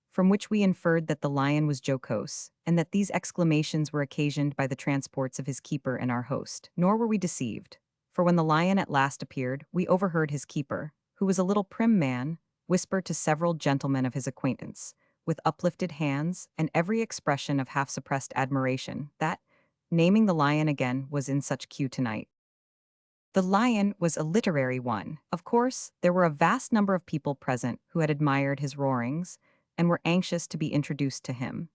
[SPEAKER 1] from which we inferred that the lion was jocose, and that these exclamations were occasioned by the transports of his keeper and our host. Nor were we deceived, for when the lion at last appeared, we overheard his keeper, who was a little prim man, whisper to several gentlemen of his acquaintance, with uplifted hands and every expression of half-suppressed admiration, that, naming the lion again, was in such cue tonight. The lion was a literary one. Of course, there were a vast number of people present who had admired his roarings and were anxious to be introduced to him.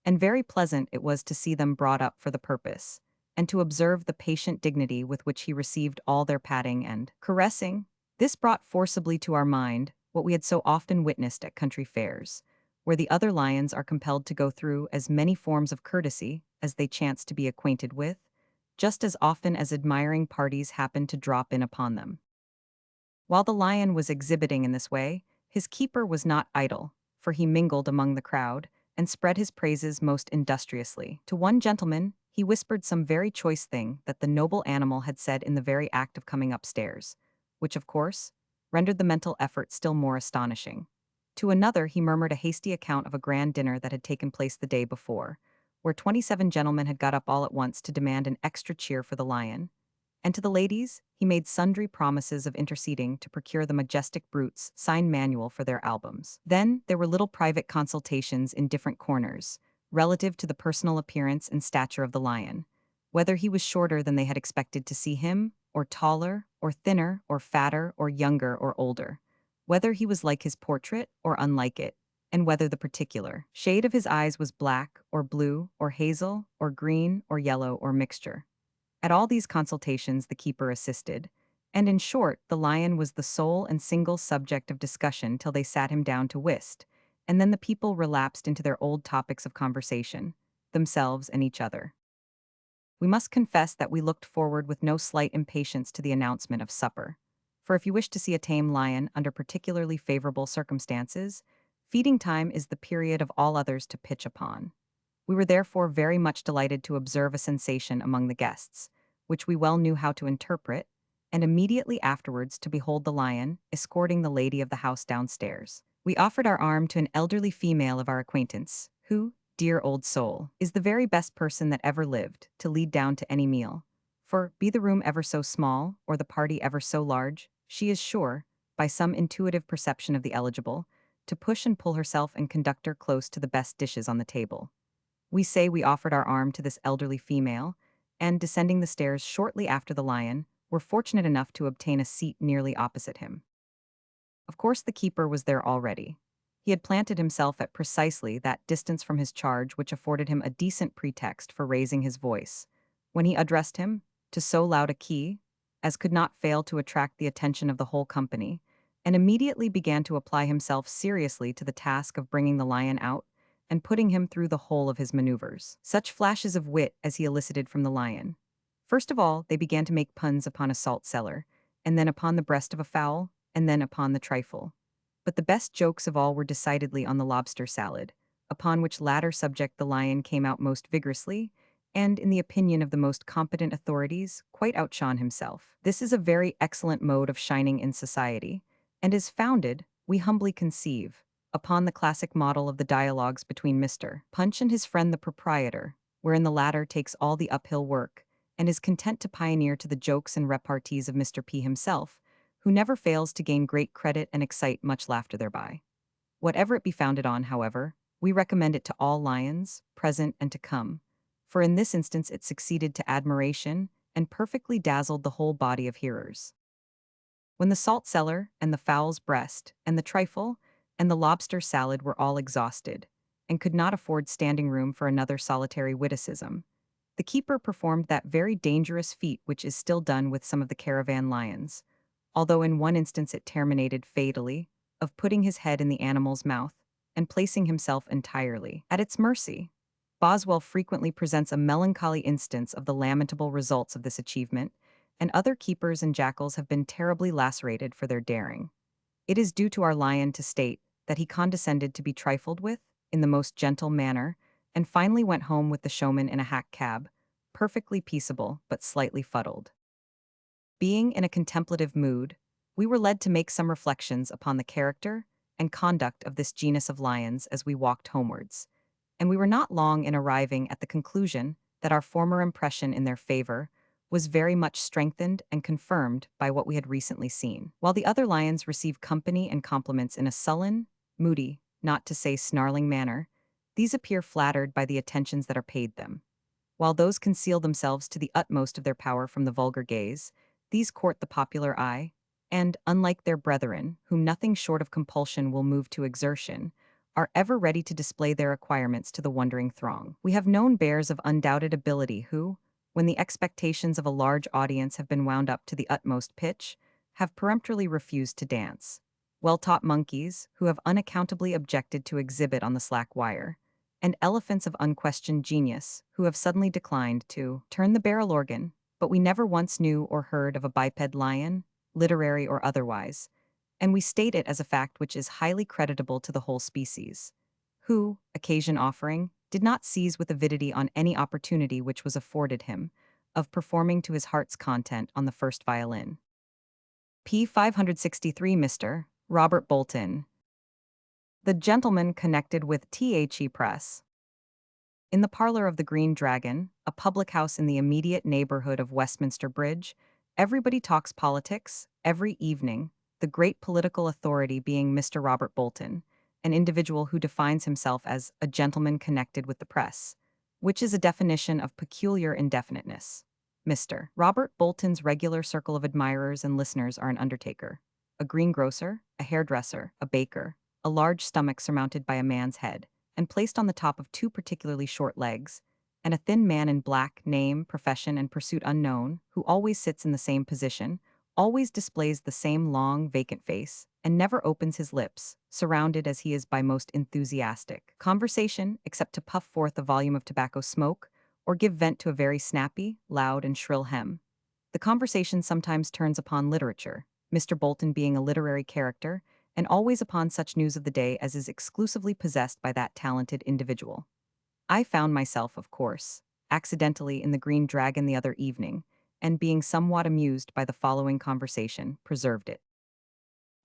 [SPEAKER 1] And very pleasant it was to see them brought up for the purpose, and to observe the patient dignity with which he received all their patting and caressing. This brought forcibly to our mind what we had so often witnessed at country fairs, where the other lions are compelled to go through as many forms of courtesy as they chance to be acquainted with, just as often as admiring parties happen to drop in upon them. While the lion was exhibiting in this way, his keeper was not idle, for he mingled among the crowd and spread his praises most industriously. To one gentleman, he whispered some very choice thing that the noble animal had said in the very act of coming upstairs, which, of course, rendered the mental effort still more astonishing. To another, he murmured a hasty account of a grand dinner that had taken place the day before, where 27 gentlemen had got up all at once to demand an extra cheer for the lion, and to the ladies he made sundry promises of interceding to procure the majestic brute's signed manual for their albums. Then there were little private consultations in different corners, relative to the personal appearance and stature of the lion, whether he was shorter than they had expected to see him, or taller, or thinner, or fatter, or younger, or older, whether he was like his portrait or unlike it, and whether the particular shade of his eyes was black, or blue, or hazel, or green, or yellow, or mixture. At all these consultations the keeper assisted, and in short, the lion was the sole and single subject of discussion till they sat him down to whist, and then the people relapsed into their old topics of conversation, themselves and each other. We must confess that we looked forward with no slight impatience to the announcement of supper. For if you wish to see a tame lion under particularly favorable circumstances, feeding time is the period of all others to pitch upon. We were therefore very much delighted to observe a sensation among the guests, which we well knew how to interpret, and immediately afterwards to behold the lion escorting the lady of the house downstairs. We offered our arm to an elderly female of our acquaintance, who, dear old soul, is the very best person that ever lived to lead down to any meal. For, be the room ever so small, or the party ever so large, she is sure, by some intuitive perception of the eligible, to push and pull herself and conductor close to the best dishes on the table. We say we offered our arm to this elderly female, and, descending the stairs shortly after the lion, were fortunate enough to obtain a seat nearly opposite him. Of course the keeper was there already. He had planted himself at precisely that distance from his charge which afforded him a decent pretext for raising his voice, when he addressed him, to so loud a key, as could not fail to attract the attention of the whole company, and immediately began to apply himself seriously to the task of bringing the lion out, and putting him through the whole of his maneuvers. Such flashes of wit as he elicited from the lion. First of all, they began to make puns upon a salt cellar, and then upon the breast of a fowl, and then upon the trifle. But the best jokes of all were decidedly on the lobster salad, upon which latter subject the lion came out most vigorously, and, in the opinion of the most competent authorities, quite outshone himself. This is a very excellent mode of shining in society, and is founded, we humbly conceive, upon the classic model of the dialogues between Mr. Punch and his friend the proprietor, wherein the latter takes all the uphill work, and is content to pioneer to the jokes and repartees of Mr. P himself, who never fails to gain great credit and excite much laughter thereby. Whatever it be founded on, however, we recommend it to all lions, present and to come, for in this instance it succeeded to admiration and perfectly dazzled the whole body of hearers. When the salt cellar, and the fowl's breast, and the trifle, and the lobster salad were all exhausted, and could not afford standing room for another solitary witticism, the keeper performed that very dangerous feat which is still done with some of the caravan lions, although in one instance it terminated fatally, of putting his head in the animal's mouth, and placing himself entirely at its mercy. Boswell frequently presents a melancholy instance of the lamentable results of this achievement, and other keepers and jackals have been terribly lacerated for their daring. It is due to our lion to state that he condescended to be trifled with, in the most gentle manner, and finally went home with the showman in a hack cab, perfectly peaceable but slightly fuddled. Being in a contemplative mood, We were led to make some reflections upon the character and conduct of this genus of lions as we walked homewards, and we were not long in arriving at the conclusion that our former impression in their favor was very much strengthened and confirmed by what we had recently seen. While the other lions receive company and compliments in a sullen, moody, not to say snarling manner, these appear flattered by the attentions that are paid them. While those conceal themselves to the utmost of their power from the vulgar gaze, these court the popular eye, and, unlike their brethren, whom nothing short of compulsion will move to exertion, are ever ready to display their acquirements to the wondering throng. We have known bears of undoubted ability who, when the expectations of a large audience have been wound up to the utmost pitch, have peremptorily refused to dance. Well-taught monkeys, who have unaccountably objected to exhibit on the slack wire, and elephants of unquestioned genius, who have suddenly declined to turn the barrel organ, but we never once knew or heard of a biped lion, literary or otherwise, and we state it as a fact which is highly creditable to the whole species, who, occasion offering, did not seize with avidity on any opportunity which was afforded him of performing to his heart's content on the first violin. P. 563 Mr. Robert Bolton, the gentleman connected with The Press. In the parlor of the Green Dragon, a public house in the immediate neighborhood of Westminster Bridge, everybody talks politics, every evening, the great political authority being Mr. Robert Bolton, an individual who defines himself as a gentleman connected with the press, which is a definition of peculiar indefiniteness. Mr. Robert Bolton's regular circle of admirers and listeners are an undertaker, a greengrocer, a hairdresser, a baker, a large stomach surmounted by a man's head, and placed on the top of two particularly short legs, and a thin man in black, name, profession, and pursuit unknown, who always sits in the same position, always displays the same long, vacant face, and never opens his lips, surrounded as he is by most enthusiastic conversation, except to puff forth a volume of tobacco smoke, or give vent to a very snappy, loud, and shrill hem. The conversation sometimes turns upon literature, Mr. Bolton being a literary character, and always upon such news of the day as is exclusively possessed by that talented individual. I found myself, of course, accidentally in the Green Dragon the other evening, and being somewhat amused by the following conversation, preserved it.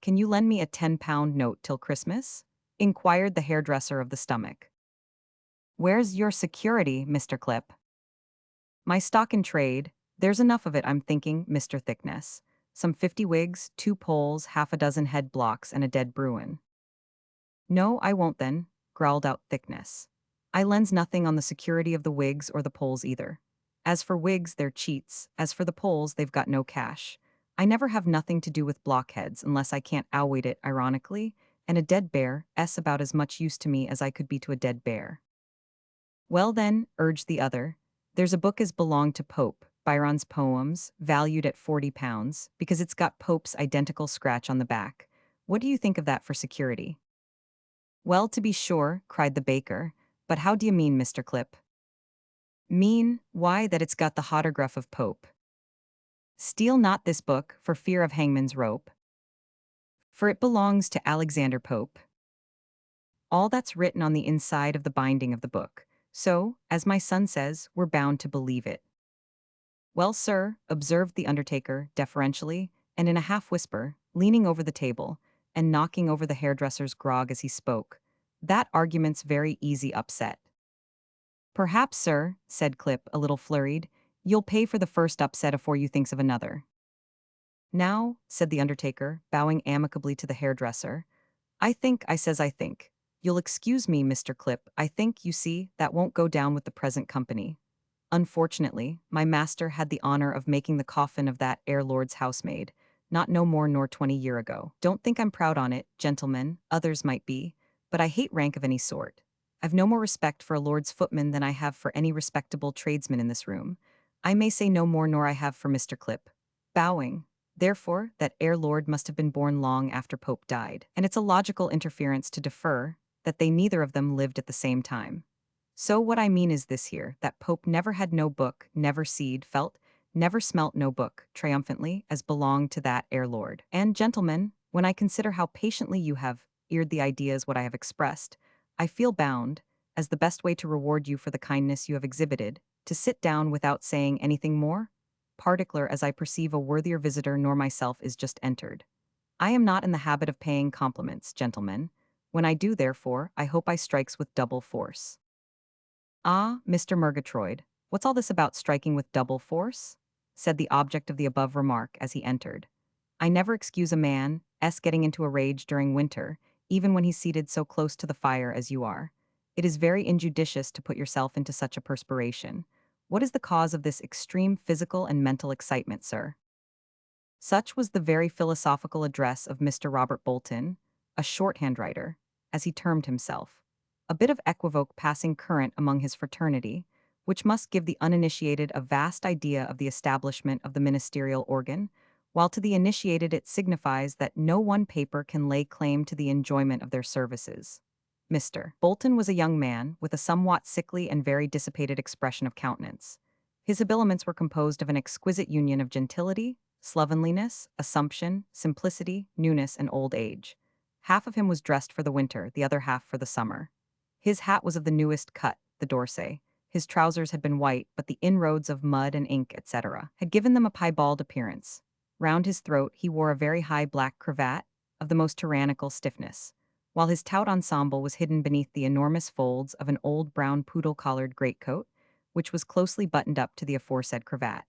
[SPEAKER 1] "Can you lend me a 10-pound note till Christmas?" inquired the hairdresser of the stomach. "Where's your security, Mr. Clip?" "My stock in trade, there's enough of it, I'm thinking, Mr. Thickness. Some 50 wigs, 2 poles, half a dozen head blocks, and a dead bruin." "No, I won't then," growled out Thickness. "I lends nothing on the security of the wigs or the poles either. As for wigs, they're cheats. As for the poles, they've got no cash. I never have nothing to do with blockheads unless I can't outwait it ironically, and a dead bear's about as much use to me as I could be to a dead bear." "Well then," urged the other, "there's a book as belonged to Pope, Byron's poems, valued at £40, because it's got Pope's identical scratch on the back. What do you think of that for security?" "Well, to be sure," cried the baker, "but how do you mean, Mr. Clip?" "Mean, why, that it's got the autograph of Pope. Steal not this book, for fear of hangman's rope, for it belongs to Alexander Pope. All that's written on the inside of the binding of the book, so, as my son says, we're bound to believe it." "Well, sir," observed the undertaker, deferentially, and in a half-whisper, leaning over the table, and knocking over the hairdresser's grog as he spoke, "that argument's very easy upset." "Perhaps, sir," said Clip, a little flurried, "you'll pay for the first upset afore you thinks of another." "Now," said the undertaker, bowing amicably to the hairdresser, I think. You'll excuse me, Mr. Clip, I think, you see, that won't go down with the present company. Unfortunately, my master had the honor of making the coffin of that ere lord's housemaid, not no more nor 20 year ago. Don't think I'm proud on it, gentlemen, others might be, but I hate rank of any sort. I've no more respect for a lord's footman than I have for any respectable tradesman in this room. I may say no more nor I have for Mr. Clip. Bowing. Therefore, that ere lord must have been born long after Pope died, and it's a logical interference to defer that they neither of them lived at the same time. So what I mean is this here, that Pope never had no book, never seed, felt, never smelt no book, triumphantly, as belonged to that ere lord. And, gentlemen, when I consider how patiently you have eared the ideas what I have expressed, I feel bound, as the best way to reward you for the kindness you have exhibited, to sit down without saying anything more, particular as I perceive a worthier visitor nor myself is just entered. I am not in the habit of paying compliments, gentlemen. When I do, therefore, I hope I strikes with double force. Ah, Mr. Murgatroyd, what's all this about striking with double force? Said the object of the above remark as he entered. I never excuse a man getting into a rage during winter, even when he's seated so close to the fire as you are. It is very injudicious to put yourself into such a perspiration. What is the cause of this extreme physical and mental excitement, sir? Such was the very philosophical address of Mr. Robert Bolton, a shorthand writer, as he termed himself, a bit of equivoque passing current among his fraternity, which must give the uninitiated a vast idea of the establishment of the ministerial organ, while to the initiated it signifies that no one paper can lay claim to the enjoyment of their services. Mr. Bolton was a young man with a somewhat sickly and very dissipated expression of countenance. His habiliments were composed of an exquisite union of gentility, slovenliness, assumption, simplicity, newness, and old age. Half of him was dressed for the winter, the other half for the summer. His hat was of the newest cut, the D'Orsay. His trousers had been white, but the inroads of mud and ink, etc., had given them a piebald appearance. Round his throat he wore a very high black cravat, of the most tyrannical stiffness, while his tout ensemble was hidden beneath the enormous folds of an old brown poodle-collared greatcoat, which was closely buttoned up to the aforesaid cravat.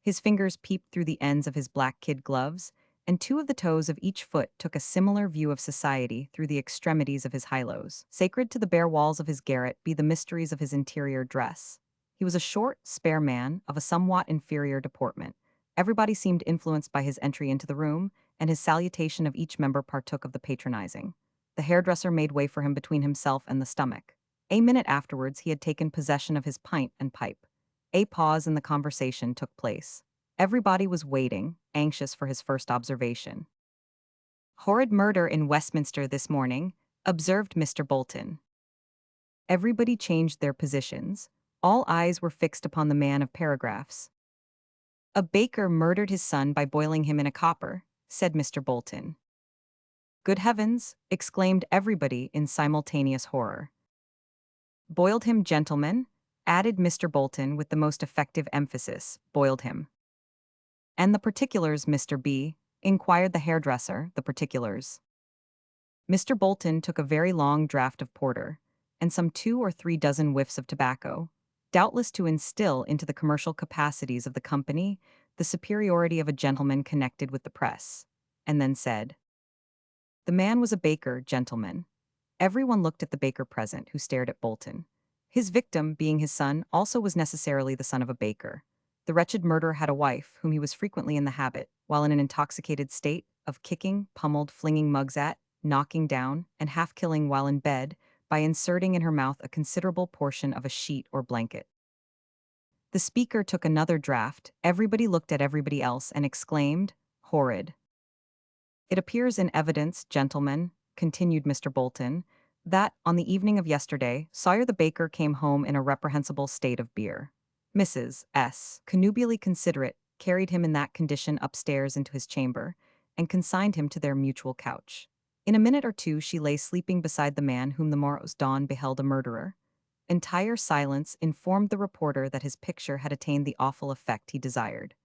[SPEAKER 1] His fingers peeped through the ends of his black kid gloves, and two of the toes of each foot took a similar view of society through the extremities of his highlows. Sacred to the bare walls of his garret be the mysteries of his interior dress. He was a short, spare man, of a somewhat inferior deportment. Everybody seemed influenced by his entry into the room, and his salutation of each member partook of the patronizing. The hairdresser made way for him between himself and the stomach. A minute afterwards he had taken possession of his pint and pipe. A pause in the conversation took place. Everybody was waiting, anxious for his first observation. "Horrid murder in Westminster this morning," observed Mr. Bolton. Everybody changed their positions. All eyes were fixed upon the man of paragraphs. "A baker murdered his son by boiling him in a copper," said Mr. Bolton. "Good heavens!" exclaimed everybody in simultaneous horror. "Boiled him, gentlemen," added Mr. Bolton with the most effective emphasis, "boiled him." "And the particulars, Mr. B?" inquired the hairdresser, "the particulars." Mr. Bolton took a very long draught of porter, and some 2 or 3 dozen whiffs of tobacco, doubtless to instill into the commercial capacities of the company the superiority of a gentleman connected with the press, and then said, "The man was a baker, gentlemen." Everyone looked at the baker present, who stared at Bolton. His victim, being his son, also was necessarily the son of a baker. The wretched murderer had a wife, whom he was frequently in the habit, while in an intoxicated state, of kicking, pummeled, flinging mugs at, knocking down, and half killing while in bed, by inserting in her mouth a considerable portion of a sheet or blanket. The speaker took another draught, everybody looked at everybody else, and exclaimed, "Horrid." "It appears in evidence, gentlemen," continued Mr. Bolton, "that, on the evening of yesterday, Sawyer the baker came home in a reprehensible state of beer. Mrs. S., connubially considerate, carried him in that condition upstairs into his chamber, and consigned him to their mutual couch. In a minute or two she lay sleeping beside the man whom the morrow's dawn beheld a murderer. Entire silence informed the reporter that his picture had attained the awful effect he desired.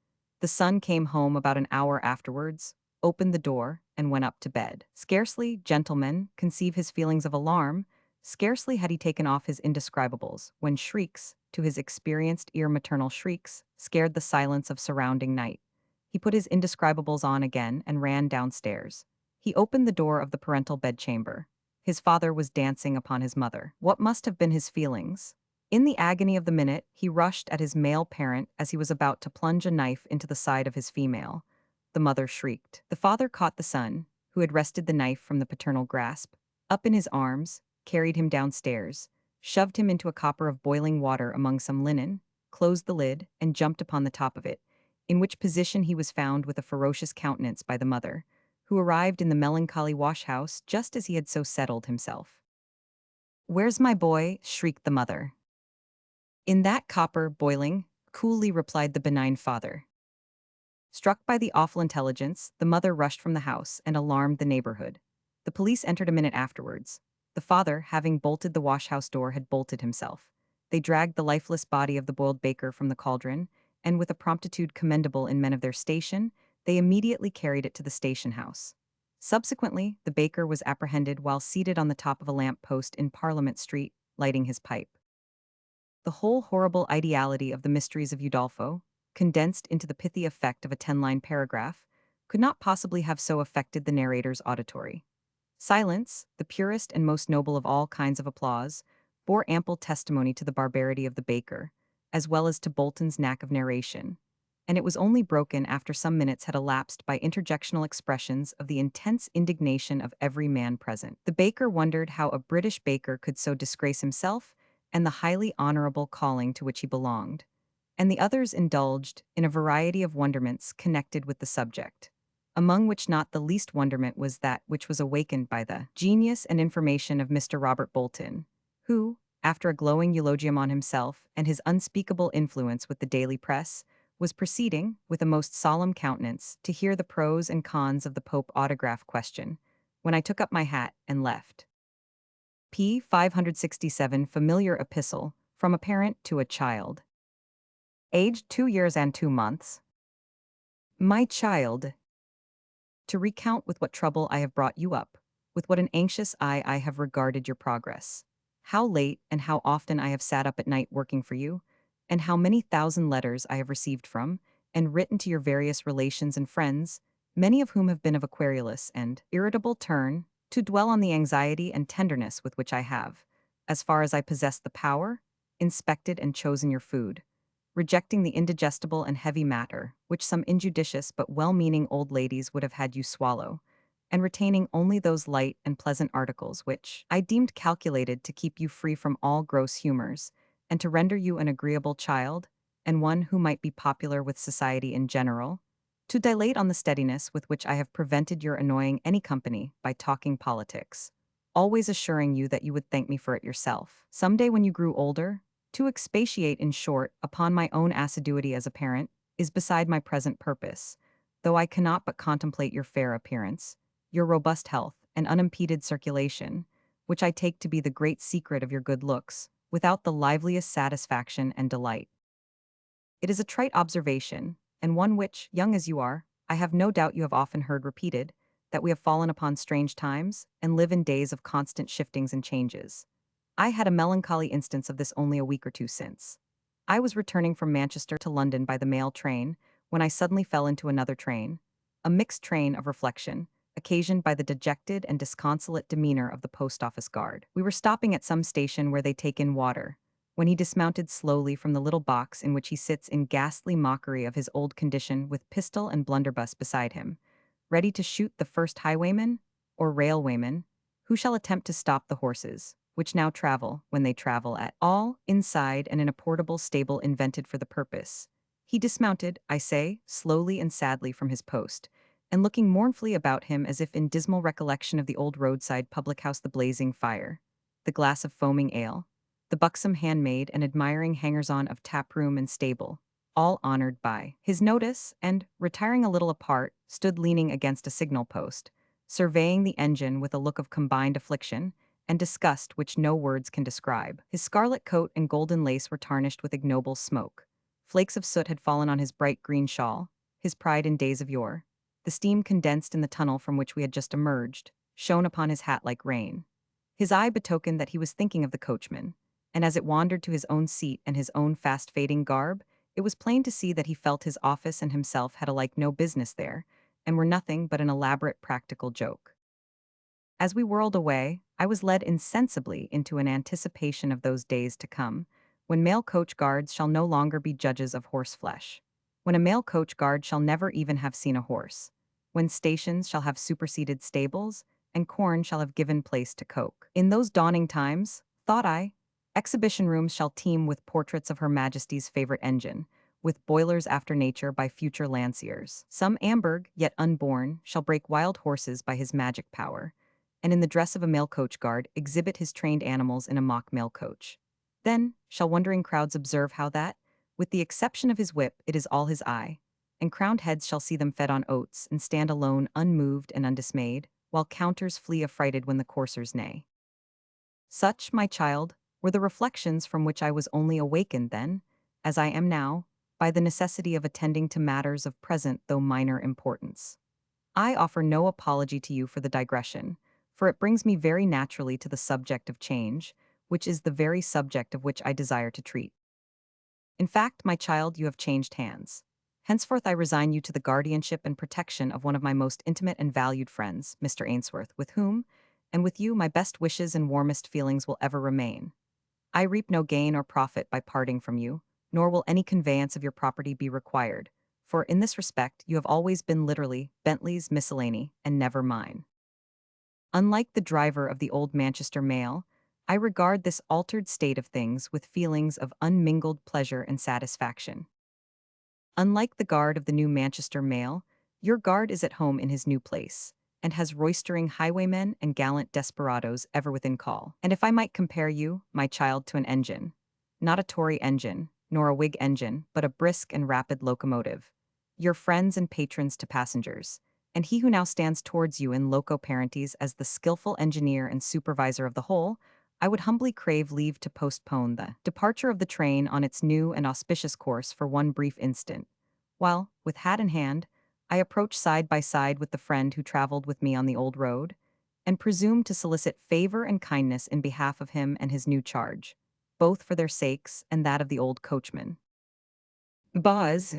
[SPEAKER 1] The son came home about an hour afterwards, opened the door, and went up to bed. Scarcely, gentlemen, conceive his feelings of alarm, scarcely had he taken off his indescribables, when shrieks, to his experienced ear maternal shrieks, scared the silence of surrounding night. He put his indescribables on again and ran downstairs. He opened the door of the parental bedchamber. His father was dancing upon his mother. What must have been his feelings? In the agony of the minute, he rushed at his male parent as he was about to plunge a knife into the side of his female. The mother shrieked. The father caught the son, who had wrested the knife from the paternal grasp, up in his arms, carried him downstairs, shoved him into a copper of boiling water among some linen, closed the lid, and jumped upon the top of it, in which position he was found with a ferocious countenance by the mother, who arrived in the melancholy wash-house just as he had so settled himself. "Where's my boy?" shrieked the mother. "In that copper, boiling," coolly replied the benign father. Struck by the awful intelligence, the mother rushed from the house and alarmed the neighborhood. The police entered a minute afterwards. The father, having bolted the wash-house door, had bolted himself. They dragged the lifeless body of the boiled baker from the cauldron, and with a promptitude commendable in men of their station, they immediately carried it to the station house. Subsequently, the baker was apprehended while seated on the top of a lamp post in Parliament Street, lighting his pipe. The whole horrible ideality of the mysteries of Udolpho, condensed into the pithy effect of a 10-line paragraph, could not possibly have so affected the narrator's auditory. Silence, the purest and most noble of all kinds of applause, bore ample testimony to the barbarity of the baker, as well as to Bolton's knack of narration, and it was only broken after some minutes had elapsed by interjectional expressions of the intense indignation of every man present. The baker wondered how a British baker could so disgrace himself and the highly honorable calling to which he belonged, and the others indulged in a variety of wonderments connected with the subject, among which not the least wonderment was that which was awakened by the genius and information of Mr. Robert Bolton, who, after a glowing eulogium on himself and his unspeakable influence with the daily press, was proceeding, with a most solemn countenance, to hear the pros and cons of the Pope autograph question, when I took up my hat and left. P. 567 Familiar Epistle, from a Parent to a Child. Aged 2 years and 2 months. My child, to recount with what trouble I have brought you up, with what an anxious eye I have regarded your progress, how late and how often I have sat up at night working for you, and how many thousand letters I have received from, and written to your various relations and friends, many of whom have been of a querulous and irritable turn, to dwell on the anxiety and tenderness with which I have, as far as I possess the power, inspected and chosen your food, rejecting the indigestible and heavy matter, which some injudicious but well-meaning old ladies would have had you swallow, and retaining only those light and pleasant articles which I deemed calculated to keep you free from all gross humors, and to render you an agreeable child, and one who might be popular with society in general, to dilate on the steadiness with which I have prevented your annoying any company by talking politics, always assuring you that you would thank me for it yourself. Some day when you grew older, to expatiate, in short, upon my own assiduity as a parent, is beside my present purpose, though I cannot but contemplate your fair appearance, your robust health, and unimpeded circulation, which I take to be the great secret of your good looks, without the liveliest satisfaction and delight. It is a trite observation, and one which, young as you are, I have no doubt you have often heard repeated, that we have fallen upon strange times, and live in days of constant shiftings and changes. I had a melancholy instance of this only a week or two since. I was returning from Manchester to London by the mail train, when I suddenly fell into another train, a mixed train of reflection, occasioned by the dejected and disconsolate demeanor of the post office guard. We were stopping at some station where they take in water, when he dismounted slowly from the little box in which he sits in ghastly mockery of his old condition, with pistol and blunderbuss beside him, ready to shoot the first highwayman, or railwayman, who shall attempt to stop the horses, which now travel, when they travel at all, inside and in a portable stable invented for the purpose. He dismounted, I say, slowly and sadly from his post, and looking mournfully about him as if in dismal recollection of the old roadside public-house, the blazing fire, the glass of foaming ale, the buxom handmaid and admiring hangers-on of tap-room and stable, all honored by his notice, and, retiring a little apart, stood leaning against a signal post, surveying the engine with a look of combined affliction and disgust which no words can describe. His scarlet coat and golden lace were tarnished with ignoble smoke. Flakes of soot had fallen on his bright green shawl, his pride in days of yore. The steam condensed in the tunnel from which we had just emerged shone upon his hat like rain. His eye betokened that he was thinking of the coachman, and as it wandered to his own seat and his own fast-fading garb, it was plain to see that he felt his office and himself had alike no business there, and were nothing but an elaborate practical joke. As we whirled away, I was led insensibly into an anticipation of those days to come, when male coach guards shall no longer be judges of horseflesh, when a male coach guard shall never even have seen a horse, when stations shall have superseded stables, and corn shall have given place to coke. In those dawning times, thought I, exhibition rooms shall teem with portraits of Her Majesty's favorite engine, with boilers after nature by future lanciers. Some Amberg, yet unborn, shall break wild horses by his magic power, and in the dress of a male coach guard exhibit his trained animals in a mock mail coach. Then shall wondering crowds observe how that, with the exception of his whip, it is all his eye, and crowned heads shall see them fed on oats and stand alone unmoved and undismayed, while counters flee affrighted when the coursers neigh. Such, my child, were the reflections from which I was only awakened then, as I am now, by the necessity of attending to matters of present though minor importance. I offer no apology to you for the digression, for it brings me very naturally to the subject of change, which is the very subject of which I desire to treat. In fact, my child, you have changed hands. Henceforth, I resign you to the guardianship and protection of one of my most intimate and valued friends, Mr. Ainsworth, with whom, and with you, my best wishes and warmest feelings will ever remain. I reap no gain or profit by parting from you, nor will any conveyance of your property be required, for in this respect you have always been literally Bentley's miscellany and never mine. Unlike the driver of the old Manchester mail, I regard this altered state of things with feelings of unmingled pleasure and satisfaction. Unlike the guard of the new Manchester mail, your guard is at home in his new place, and has roistering highwaymen and gallant desperadoes ever within call. And if I might compare you, my child, to an engine, not a Tory engine, nor a Whig engine, but a brisk and rapid locomotive, your friends and patrons to passengers, and he who now stands towards you in loco parentis as the skillful engineer and supervisor of the whole, I would humbly crave leave to postpone the departure of the train on its new and auspicious course for one brief instant, while, with hat in hand, I approach side by side with the friend who traveled with me on the old road, and presume to solicit favor and kindness in behalf of him and his new charge, both for their sakes and that of the old coachman. Boz,